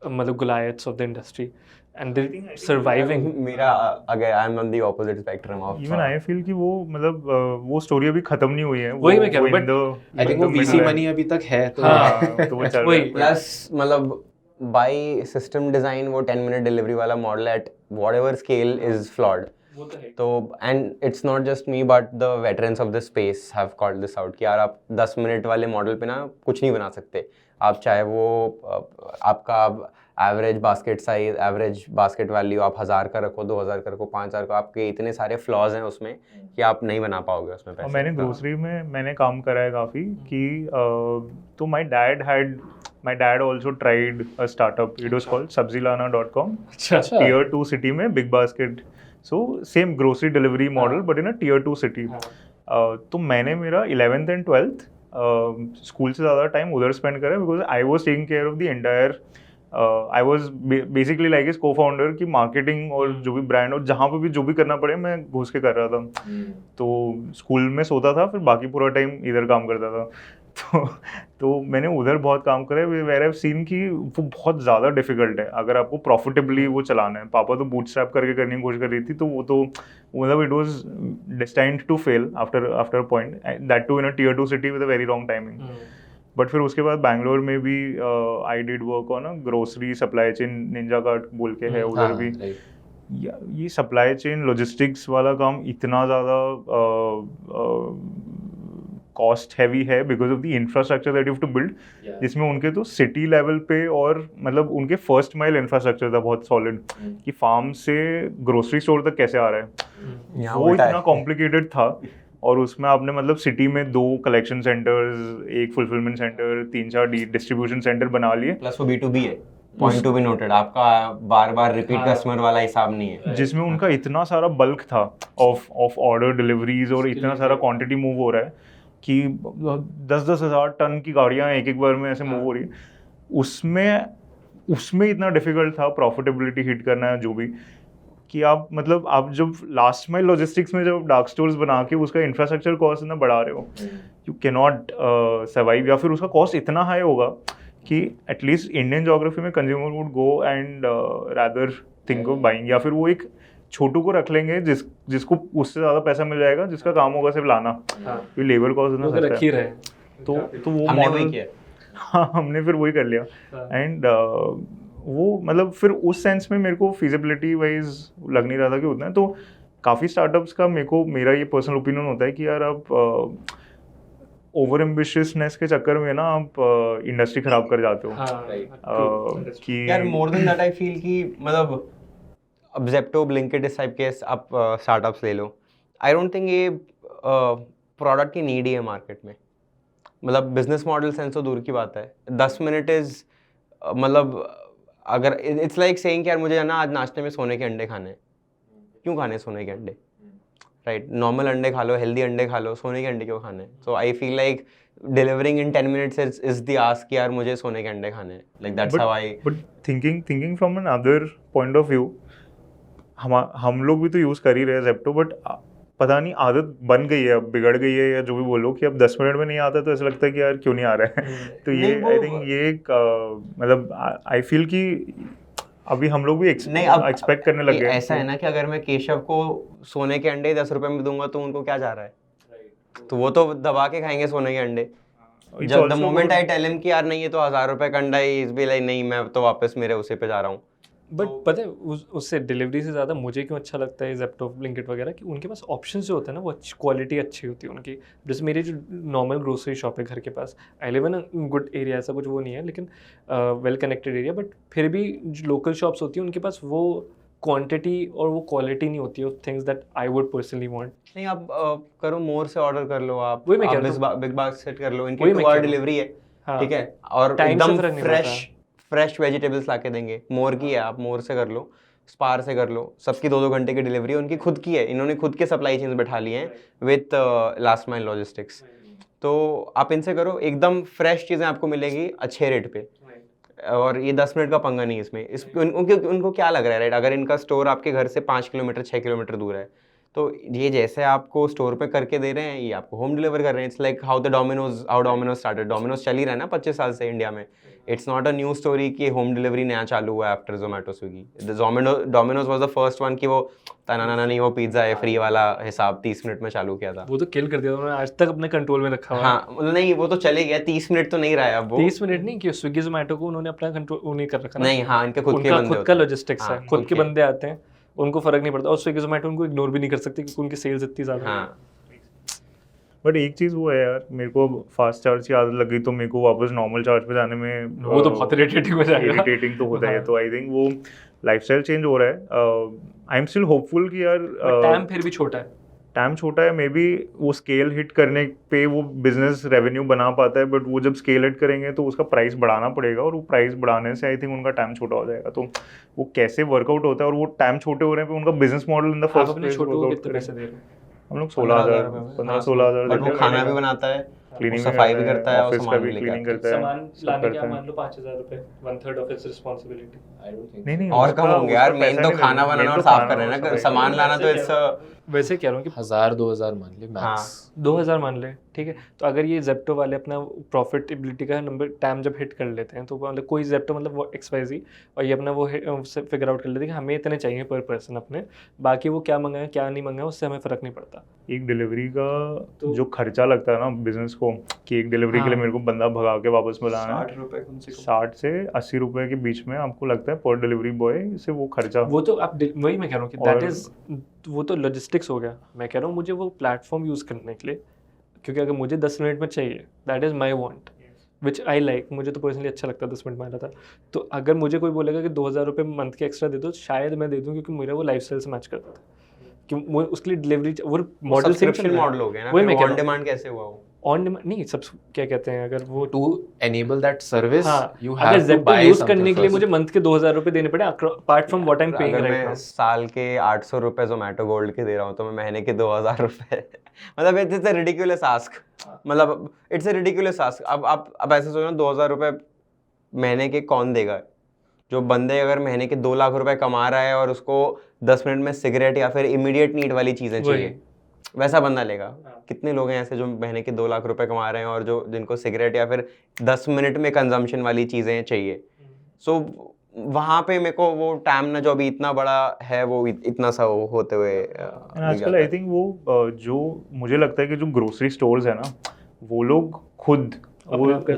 मतलब goliaths of the industry. and they're surviving. मेरा अगर I am on the opposite spectrum of even I feel कि वो मतलब वो स्टोरी अभी खत्म नहीं हुई है, वही मैं कह रहा हूँ, in the- आई थिंक वो in the VC middle है। मनी अभी तक है तो हाँ, तो वो चल रहा वही। है। प्लस मतलब बाय सिस्टम डिजाइन वो 10 मिनट डिलीवरी वाला model at whatever scale is flawed. वो तो है। तो and it's not just me but the veterans of the space have called this out कि यार आप 10 मिनट वाले मॉडल पे ना कुछ नहीं बना सकते आप, चाहे वो आपका average basket size, average basket value आप 1000 का रखो, 2000 का रखो, 5000 का, आपके इतने सारे फ्लॉज हैं उसमें कि आप नहीं बना पाओगे उसमें और पैसे. मैंने ग्रोसरी में मैंने काम करा है काफ़ी कि तो my dad also tried a startup. It was called sabzilana.com. अच्छा Tier 2 city में big basket. So same grocery delivery model but in a tier 2 city. तो मैंने मेरा 11th and 12th स्कूल से ज़्यादा टाइम उधर स्पेंड करा because I was taking care of the entire. I was basically like इस को फाउंडर की मार्केटिंग और जो भी ब्रांड और जहाँ पे भी जो भी करना पड़े मैं घुस के कर रहा था. तो स्कूल में सोता था, फिर बाकी पूरा टाइम इधर काम करता था. तो मैंने उधर बहुत काम करा है. वेयर हैव सीन कि वो बहुत ज़्यादा डिफिकल्ट है अगर आपको प्रॉफिटेबली वो चलाना है. पापा तो बूटस्ट्रैप करके करने की कोशिश कर रही थी, तो वो तो मतलब it was destined to fail after a point, that too in a tier 2 city with a very wrong timing. But फिर उसके बाद बैंगलोर में भी I did work on a grocery supply chain, Ninjacart बोल के है उधर भी. ये सप्लाई चेन लॉजिस्टिक्स वाला काम इतना ज़्यादा कॉस्ट हैवी है because of the infrastructure that you have to build, जिसमें उनके तो सिटी लेवल पे और मतलब उनके फर्स्ट माइल इंफ्रास्ट्रक्चर था बहुत सॉलिड कि फार्म से ग्रोसरी स्टोर तक कैसे आ रहा है. यहाँ वो उल्टा इतना है. कॉम्प्लिकेटेड था. और उसमें आपने मतलब सिटी में 2 कलेक्शन सेंटर्स, एक फुलफिलमेंट सेंटर, 3-4 डिस्ट्रीब्यूशन सेंटर बना लिए, प्लस वो B2B है, पॉइंट टू बी नोटेड, आपका बार बार रिपीट कस्टमर वाला हिसाब नहीं है. जिसमें उनका इतना सारा बल्क था ऑफ ऑर्डर डिलीवरीज और इतना सारा क्वांटिटी मूव हो रहा है कि 10-10 हज़ार टन की गाड़ियाँ एक बार में ऐसे मूव हो रही है. उसमें इतना डिफिकल्ट था प्रॉफिटेबिलिटी हिट करना है जो भी, कि आप मतलब आप जब लास्ट माइल लॉजिस्टिक्स में जब डार्क स्टोर्स बना के उसका इंफ्रास्ट्रक्चर कॉस्ट इतना बढ़ा रहे हो, यू कैन नॉट सर्वाइव. या फिर उसका कॉस्ट इतना हाई होगा कि एटलीस्ट इंडियन जोग्राफी में consumer would go and rather think of buying, या फिर वो एक छोटू को रख लेंगे जिसको उससे ज़्यादा पैसा मिल जाएगा, जिसका काम होगा सिर्फ लाना, क्योंकि लेबर कॉस्ट इतना सस्ता रख ही है. रहे. तो वो हमने वही मॉडल किया. हाँ, हमने फिर वही कर लिया. एंड वो मतलब फिर उस सेंस में मेरे को फिजिबिलिटी वाइज लग नहीं रहा था कि उतना है. तो काफ़ी स्टार्टअप्स का मेरा ये पर्सनल ओपिनियन होता है कि यार आप ओवर एम्बिशियसनेस के चक्कर में ना आप इंडस्ट्री खराब कर जाते हो. कि यार more than that I feel कि मतलब अब जेप्टो, ब्लिंकिट इस टाइप के आप स्टार्टअप्स ले लो, आई डोंट थिंक ये प्रोडक्ट की नीड ही है मार्केट में. मतलब बिजनेस मॉडल सेंस तो दूर की बात है. 10 मिनट इज मतलब अगर इट्स लाइक सेइंग कि यार मुझे ना आज नाश्ते में सोने के अंडे खाने हैं. क्यों खाने सोने के अंडे? राइट, नॉर्मल अंडे खा लो, हेल्दी अंडे खा लो, सोने के अंडे क्यों खाने? So I feel like delivering in 10 minutes is the ask कि यार मुझे सोने के अंडे खाने हैं. Like that's how I. But thinking from an other point of view, हम लोग भी तो यूज़ कर ही रहे हैं जेप्टो, बट पता नहीं आदत बन गई है, अब बिगड़ गई है, या जो भी बोलो कि अब 10 मिनट में नहीं आता तो ऐसा लगता है कि यार क्यों नहीं आ रहा है. तो ये आई थिंक ये एक मतलब आई फील कि अभी हम लोग भी एक्सपेक्ट करने लग गए. ऐसा है ना कि अगर मैं केशव को सोने के अंडे 10 रुपए में दूंगा तो उनको क्या जा रहा है? तो वो तो दबा के खाएंगे सोने के अंडे. जब the moment I tell him कि यार नहीं ये तो 1000 रुपए का अंडा है, इज बी लाइक नहीं मैं तो वापस मेरे उसे पे जा रहा हूँ. बट पता है उससे डिलीवरी से ज़्यादा मुझे क्यों अच्छा लगता है जेप्टो, ब्लिंकिट वगैरह, कि उनके पास ऑप्शंस जो होते हैं ना वो क्वालिटी अच्छी होती है उनकी. जैसे मेरी जो नॉर्मल ग्रोसरी शॉप है घर के पास, I live in a good area, ऐसा कुछ वो नहीं है लेकिन वेल कनेक्टेड एरिया, बट फिर भी जो लोकल शॉप्स होती हैं उनके पास वो क्वांटिटी और वो क्वालिटी नहीं होती है things that I would personally want. नहीं आप करो, मोर से ऑर्डर कर लो आप, वही मैं कह रहा हूँ. बिग बास्केट कर लो, वही इनकी मैं 2 कह आवर रहा हूँ. डिलीवरी है. हाँ. ठीक है, और टाइम से एकदम फर्क नहीं पड़ता. फ्रेश वेजिटेबल्स लाके देंगे. मोर की है, आप मोर से कर लो, स्पार से कर लो, सबकी 2-2 घंटे की डिलीवरी उनकी खुद की है. इन्होंने खुद के सप्लाई चेन्स बैठा लिए हैं विथ लास्ट माइल लॉजिस्टिक्स. तो आप इनसे करो, एकदम फ्रेश चीज़ें आपको मिलेगी अच्छे रेट पे. और ये 10 मिनट का पंगा नहीं इसमें. उनको क्या लग रहा है, राइट? अगर इनका स्टोर आपके घर से 5 किलोमीटर 6 किलोमीटर दूर है तो ये जैसे आपको स्टोर पे करके दे रहे हैं ये आपको होम डिलीवर कर रहे हैं. It's like how Domino's started. Domino's चल ही रहा है ना 25 साल से इंडिया में. It's not a new story कि होम डिलीवरी नया चालू हुआ after Zomato Swiggy. Domino's was the first one कि वो तना नहीं वो पिज्जा है फ्री वाला हिसाब 30 मिनट में चालू किया था. वो तो किल कर दिया उन्होंने, आज तक अपने कंट्रोल में रखा हुआ है. हाँ मतलब नहीं वो तो चले गया 30 मिनट तो नहीं रहा है अब वो. 30 मिनट नहीं कि स्विगी जोमेटो को उन्होंने अपना कंट्रोल वो नहीं कर रखा ना. नहीं हाँ इनके खुद के उनका बंदे खुद का होते हैं. लॉजिस्टिक्स है, हाँ, खुद खुद के के. बंदे आते हैं, उनको फर्क नहीं पड़ता. और स्विगी जोमेटो उनको इग्नोर भी नहीं कर सकते क्योंकि उनकी सेल्स इतनी ज़्यादा है. हाँ बट एक चीज़ वो है यार, मेरे को फास्ट चार्ज की आदत लग गई तो मेरे को वापस नॉर्मल चार्ज पे जाने में वो तो बहुत इरिटेटिंग हो जाएगा. इरिटेटिंग तो होता है. हाँ. तो आई थिंक वो लाइफस्टाइल चेंज हो रहा है. आई एम स्टिल होपफुल कि यार टाइम फिर भी छोटा है. टाइम छोटा है, मे बी वो स्केल हिट करने पे वो बिजनेस रेवेन्यू बना पाता है, बट वो जब स्केल हिट करेंगे तो उसका प्राइस बढ़ाना पड़ेगा, और वो प्राइस बढ़ाने से आई थिंक उनका टाइम छोटा हो जाएगा. तो वो कैसे वर्कआउट होता है, और वो टाइम छोटे हो रहे हैं पे उनका बिजनेस मॉडल इन द आप फर्स्ट अपने प्लेस छोटू को वर्कआउट कितने पैसे करें. दे रहे हैं? हम लोग 16,000 15-16,000 बट वो खाना भी बनाता है, वो सफाई भी करता है और ऑफिस का सामान भी भी लेके क्लीनिंग आता है. करता है, सामान सब लाने के करता आप है. मान लो 5,000 रुपए, 1/3 ऑफ इट्स रिस्पांसिबिलिटी. नहीं नहीं और कम उसका- होंगे यार. उसका मेन पैसा तो नहीं खाना देना, बनाना main और तो साफ खाना करना है ना. और सामान लाना तो वैसे इट्स वैसे कह रहा हूँ कि 1,000-2,000 मान ली मैक्स. 2000 मान ले, ठीक है. तो अगर ये जेप्टो वाले अपना प्रॉफिटेबिलिटी का नंबर टाइम जब हिट कर लेते हैं तो मतलब कोई जेप्टो मतलब वो XYZ और ये अपना वो फिगर आउट कर लेते हैं कि हमें इतने चाहिए पर पर्सन अपने, बाकी वो क्या मंगाए क्या नहीं मंगाए उससे हमें फ़र्क नहीं पड़ता. एक डिलीवरी का तो- जो खर्चा लगता है ना बिजनेस को, कि एक डिलीवरी के लिए हाँ. मेरे को बंदा भगा के वापस बुलाना है, 60 रुपए कम से कम. 60 से 80 रुपए के बीच में आपको लगता है पर डिलीवरी बॉय से वो खर्चा. वो तो आप वही मैं कह रहा हूँ कि और- दैट इज़ वो तो लॉजिस्टिक्स हो गया. मैं कह रहा हूँ मुझे वो प्लेटफॉर्म यूज़ करने के लिए, क्योंकि अगर मुझे 10 मिनट में चाहिए that is my want which I like. मुझे तो पर्सनली अच्छा लगता है 10 मिनट में आता था. तो अगर मुझे कोई बोलेगा कि 2,000 रुपये मंथ के एक्स्ट्रा दे दो, शायद मैं दे दूँ क्योंकि मेरा वो लाइफ से मैच करता था. कि वो उसके लिए डिलीवरी वो मॉडल सब्सक्रिप्शन मॉडल हो गया ना. वही मैं कह ऑन रहा हूँ. डिमांड कैसे हुआ वो? ऑन डिमांड नहीं, सब क्या कहते हैं अगर वो To enable that service, हाँ, you अगर have to Zepto buy use something करने के लिए first. मुझे मंथ के 2,000 रुपये देने पड़े apart from what I am paying अगर राइट मैं नाउ. साल के 800 रुपए जोमेटो गोल्ड के दे रहा हूँ तो मैं महीने के 2,000 रुपए मतलब इट्स अ रिडिकुलस आस्क. मतलब इट्स अ रिडिकुलस आस्क. अब ऐसे सोचो ना 2,000 रुपए महीने के कौन देगा? जो बंदे अगर महीने के 2 लाख रुपए कमा रहा है और उसको 10 मिनट में सिगरेट या फिर इमीडिएट नीड वाली चीज़ें वही. चाहिए, वैसा बंदा लेगा. हाँ. कितने लोग हैं ऐसे जो महीने के 2 लाख रुपए कमा रहे हैं और जो जिनको सिगरेट या फिर 10 मिनट में कंजम्पशन वाली चीज़ें चाहिए. सो वहाँ पे मेरे को वो टाइम ना जो अभी इतना बड़ा है वो इतना सा वो होते हुए दिख आजकल जाता आई है. थिंक वो जो मुझे लगता है कि जो ग्रोसरी स्टोर्स है ना, वो लोग खुद अपने आप कर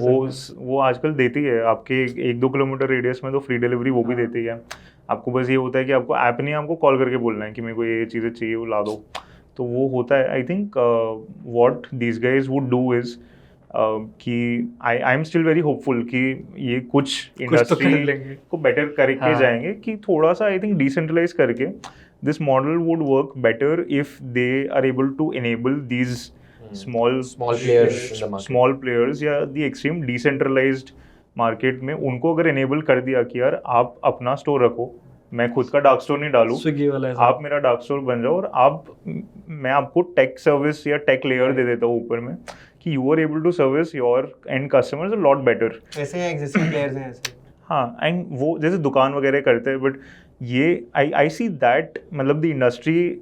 वो आजकल देती है आपके 1-2 किलोमीटर रेडियस में तो फ्री डिलीवरी वो भी हाँ. देती है. आपको बस ये होता है कि आपको ऐप नहीं, आपको कॉल करके बोलना है कि मेरे को ये चीज़ें चाहिए वो ला दो, तो वो होता है. I think what these guys would do is कि I am still very hopeful कि ये कुछ कुछ तो कर इंडस्ट्री लेंगे. को बेटर करके हाँ. जाएंगे, कि थोड़ा सा आई थिंक डिसेंट्रलाइज करके this model would work better if they are able to enable these small players in the market. small players या the extreme decentralized market में उनको अगर enable कर दिया कि यार आप अपना स्टोर रखो, मैं खुद का डार्क स्टोर नहीं डालूं, स्विगी वाला ऐसा. आप मेरा डार्क स्टोर बन जाओ, और मैं आपको टेक सर्विस या टेक लेयर दे देता हूँ ऊपर में, कि you are able to service your end customers a lot better. ऐसे एग्जिस्टिंग प्लेयर्स हैं ऐसे. हाँ, एंड वो जैसे दुकान वगैरह करते हैं, बट ये आई सी दैट मतलब द इंडस्ट्री,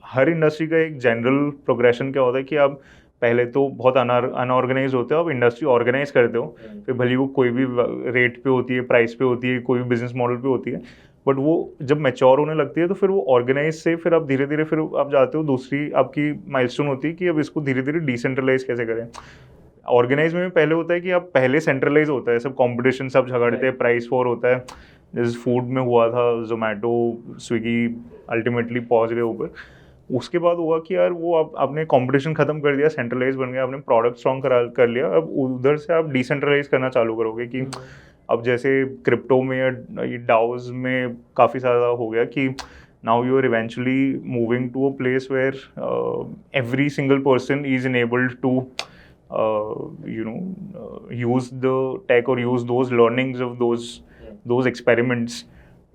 हर इंडस्ट्री का एक जनरल प्रोग्रेशन क्या होता है कि आप पहले तो बहुत अनऑर्गेनाइज होते हो, आप इंडस्ट्री ऑर्गेनाइज करते हो, फिर भले वो कोई भी रेट पे होती है, प्राइस पे होती है, कोई भी बिजनेस मॉडल पे होती है, बट वो जब मैच्योर होने लगती है तो फिर वो ऑर्गेनाइज से फिर आप धीरे धीरे फिर आप जाते हो, दूसरी आपकी माइलस्टोन होती है कि अब इसको धीरे धीरे डिसेंट्रलाइज कैसे करें. ऑर्गेनाइज में पहले होता है कि आप पहले सेंट्रलाइज होता है, सब कंपटीशन, सब झगड़ते हैं, प्राइस वॉर होता है, जैसे फूड में हुआ था, जोमेटो स्विगी अल्टीमेटली पहुंच गए ऊपर. उसके बाद हुआ कि यार वो आपने कंपटीशन खत्म कर दिया, सेंट्रलाइज बन गया, आपने प्रोडक्ट स्ट्रॉन्ग कर लिया, अब उधर से आप डिसेंट्रलाइज करना चालू करोगे. कि अब जैसे क्रिप्टो में या डाउज में काफ़ी ज़्यादा हो गया कि now you are eventually moving to a place where every single person is enabled टू use the tech or use those learnings of those experiments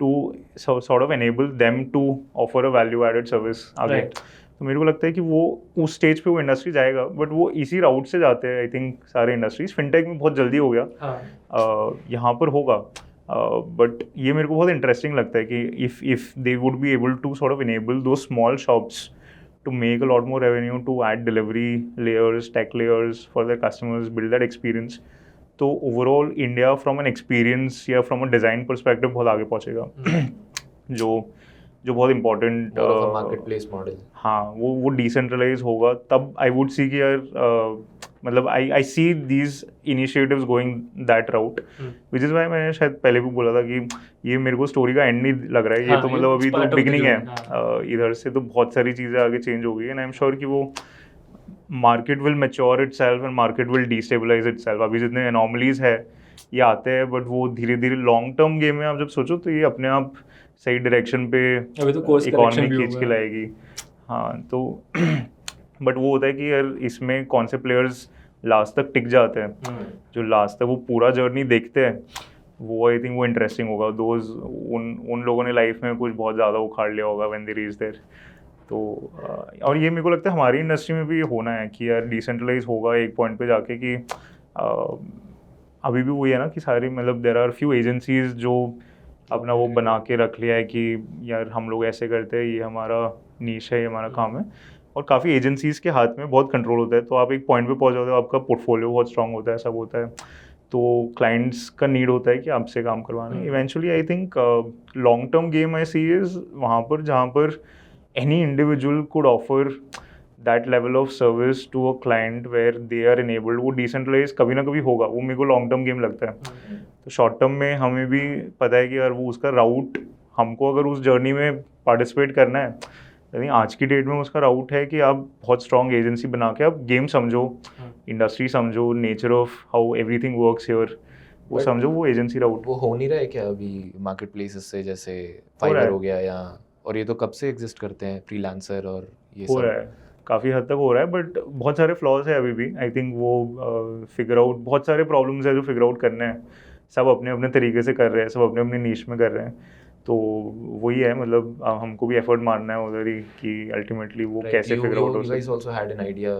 to sort of enable them to offer a value added service आगे. तो मेरे को लगता है कि वो उस स्टेज पे वो इंडस्ट्री जाएगा, बट वो इसी राउट से जाते हैं आई थिंक सारे इंडस्ट्रीज. फिनटेक में बहुत जल्दी हो गया, हाँ. यहाँ पर होगा, बट ये मेरे को बहुत इंटरेस्टिंग लगता है कि if they would be able to sort of enable दो small shops to make a lot more revenue, to add delivery layers, tech layers for their customers, build that experience. तो overall India from an experience या from a design perspective बहुत आगे पहुँचेगा जो बहुत important More of a marketplace model. हाँ वो decentralize होगा तब I would see कि यार मतलब I see these initiatives going that route, which is why मैंने शायद पहले भी बोला था कि ये मेरे को स्टोरी का एंड नहीं लग रहा है, ये तो मतलब अभी तो बिगनिंग है, इधर से तो बहुत सारी चीज़ें आगे चेंज हो गई है एंड आई एम श्योर कि वो market will mature itself and market will destabilise itself. अभी जितने एनॉमलीज है ये आते हैं बट वो धीरे धीरे लॉन्ग टर्म गेम में आप जब सोचो तो ये अपने आप सही डायरेक्शन पे इकोनॉमी खींच के लाएगी. हाँ तो बट वो होता है कि यार इसमें कौन से प्लेयर्स लास्ट तक टिक जाते हैं, जो लास्ट तक वो पूरा जर्नी देखते हैं, वो आई थिंक वो इंटरेस्टिंग होगा. दोज उन लोगों ने लाइफ में कुछ बहुत ज़्यादा उखाड़ लिया होगा व्हेन दे रीच देयर. तो और ये मेरे को लगता है हमारी इंडस्ट्री में भी ये होना है कि यार डिसेंट्रलाइज होगा एक पॉइंट पे जाके कि अभी भी वही है ना कि सारी मतलब देयर आर फ्यू एजेंसीज जो अपना वो बना के रख लिया है कि यार हम लोग ऐसे करते हैं, ये हमारा नीश है, ये हमारा काम है. और काफ़ी एजेंसीज़ के हाथ में बहुत कंट्रोल होता है, तो आप एक पॉइंट पे पहुंच जाते हो, आपका पोर्टफोलियो बहुत स्ट्रांग होता है, सब होता है, तो क्लाइंट्स का नीड होता है कि आपसे काम करवाना. Eventually I think long term game I see is वहाँ पर जहाँ पर any individual could offer that level of service to a client where they are enabled. वो डिसेंट्रलाइज कभी ना कभी होगा, वो मेरे को लॉन्ग टर्म गेम लगता है. तो शॉर्ट टर्म में हमें भी पता है कि यार वो उसका राउट हमको अगर उस जर्नी में पार्टिसिपेट करना है, यानी आज की डेट में उसका राउट है कि आप बहुत स्ट्रॉन्ग एजेंसी बना के आप गेम समझो, इंडस्ट्री समझो, nature of how everything works here वो समझो, वो एजेंसी राउट. वो हो नहीं रहा है क्या अभी मार्केट प्लेसेस से, जैसे फाइवर हो गया या, और ये तो कब से एग्जिस्ट करते हैं फ्रीलांसर और ये हो सब रहा है, काफ़ी हद तक हो रहा है, बट बहुत सारे फ्लॉज है अभी भी. आई थिंक वो फिगर आउट, बहुत सारे प्रॉब्लम्स है जो फिगर आउट करने हैं. सब अपने अपने तरीके से कर रहे हैं, सब अपने अपने नीश में कर रहे हैं. तो वही है मतलब हमको भी एफर्ट मारना है उधर ही कि अल्टीमेटली वो कैसे फिगर आउट हो सकता है. You guys also had an idea.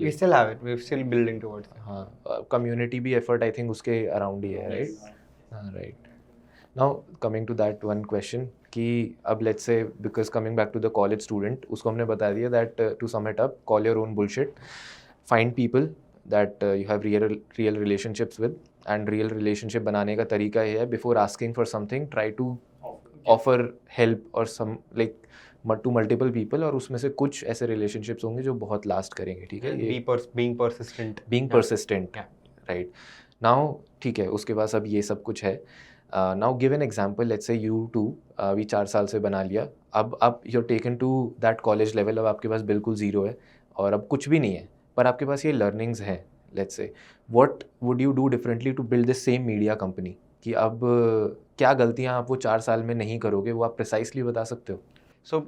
We still have it. We're still building towards it. हाँ, community भी effort I think उसके around ही है, right? हाँ, right. Now coming to that one question कि अब let's say because coming back to the college student, उसको हमने बता दिया that to sum it up, call your own bullshit, find people that you have real relationships with, and real relationship बनाने का तरीका ये है, before asking for something try to offer help or some like to multiple people, और उसमें से कुछ ऐसे relationships होंगे जो बहुत last करेंगे. ठीक है, being persistent. Being persistent, right. Now ठीक है, उसके पास अब ये सब कुछ है. Now give an example, let's say you two अभी 4 साल से बना लिया, अब you're taken to that college level, अब आपके पास बिल्कुल ज़ीरो है और अब कुछ भी नहीं है, पर आपके पास ये learnings हैं. Let's say what would you do differently to build this same media company, कि अब क्या गलतियाँ आप वो 4 साल में नहीं करोगे, वो आप प्रिसाइसली बता सकते हो? So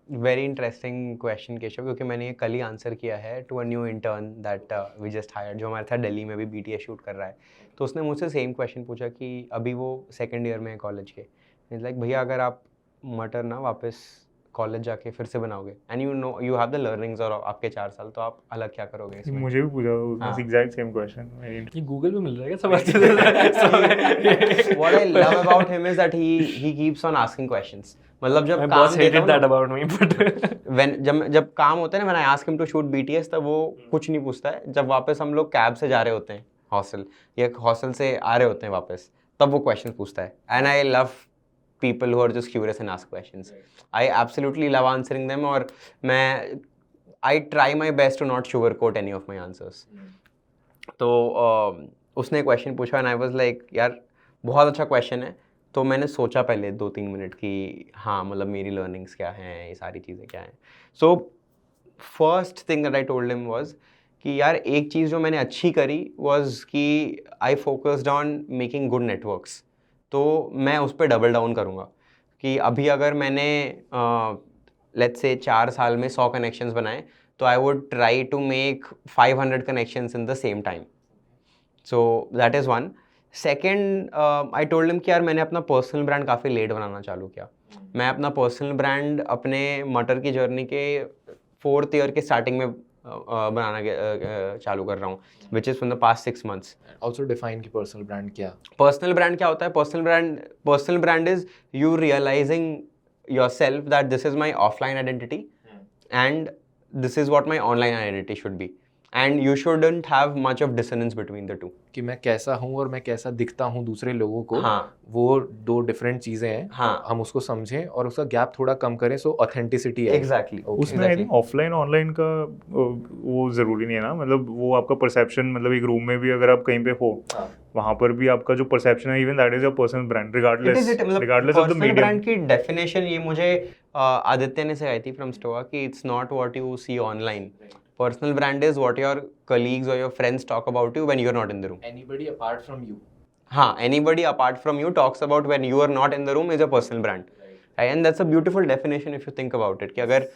very interesting question Keshav, क्योंकि मैंने ये कल ही आंसर किया है to a new intern that we just hired, जो हमारे साथ दिल्ली में भी BTS शूट कर रहा है. तो उसने मुझसे सेम क्वेश्चन पूछा कि अभी वो 2nd ईयर में है कॉलेज के. इट्स लाइक भैया अगर आप मटर ना वापस कॉलेज जाके फिर से बनाओगे and you know you have the learnings और आपके 4 साल, तो आप अलग क्या करोगे इसमें? मुझे भी पूछा एग्जैक्ट सेम क्वेश्चन. ये गूगल पे मिल रहा है क्या सब? What I love about him is that he keeps on asking questions. मतलब जब काम देता हूँ that about me, but जब काम होता है ना, when I ask him to shoot BTS, तब वो कुछ नहीं पूछता है. जब वापस हम लोग कैब से जा रहे होते हैं हॉस्टल, या हॉस्टल से आ रहे होते हैं वापस, तब वो क्वेश्चन पूछता है. And I love people who are just curious and ask questions. I absolutely love answering them, और I try my best to not sugarcoat any of my answers. तो उसने क्वेश्चन पूछा and I was like यार बहुत अच्छा question है. तो मैंने सोचा पहले 2-3 मिनट कि हाँ मतलब मेरी लर्निंग्स क्या हैं, ये सारी चीज़ें क्या हैं. So first thing that I told him was कि यार एक चीज़ जो मैंने अच्छी करी वाज कि I focused on making good networks. तो मैं उस पर डबल डाउन करूँगा कि अभी अगर मैंने लेट्स से 4 साल में 100 कनेक्शंस बनाए, तो I would try to make 500 connections in the same time. So that is one. Second, I told him कि यार मैंने अपना पर्सनल ब्रांड काफ़ी लेट बनाना चालू किया. मैं अपना पर्सनल ब्रांड अपने मटर की जर्नी के 4th ईयर के स्टार्टिंग में बनाना चालू कर रहा हूँ, which is from the past 6 months. Also define की पर्सनल ब्रांड क्या? पर्सनल ब्रांड क्या होता है? Personal brand is you realising yourself that this is my offline identity and this is what my online identity should be, and you shouldn't have much of dissonance between the two. कि मैं कैसा हूँ और मैं कैसा दिखता हूँ दूसरे लोगों को, हाँ. वो दो डिफरेंट चीजें हैं. हाँ. हम उसको समझें और उसका गैप थोड़ा कम करें, सो ऑथेंटिसिटी है. एग्जैक्टली. उसमें आई थिंक ऑफलाइन ऑनलाइन का वो ज़रूरी नहीं है ना, मतलब वो आपका परसेप्शन, मतलब एक रूम में भी अगर आप कहीं पे हो वहाँ पर भी आपका जो परसेप्शन है, even that is your personal brand regardless of the medium. Brand की डेफिनेशन ये मुझे आदित्य ने सिखाई थी फ्रॉम स्टोआ कि it's not what you see online. Personal brand is what your colleagues or your friends talk about you when you're not in the room. Anybody apart from you. हाँ, anybody apart from you talks about when you are not in the room is a personal brand. Right? And that's a beautiful definition if you think about it. कि अगर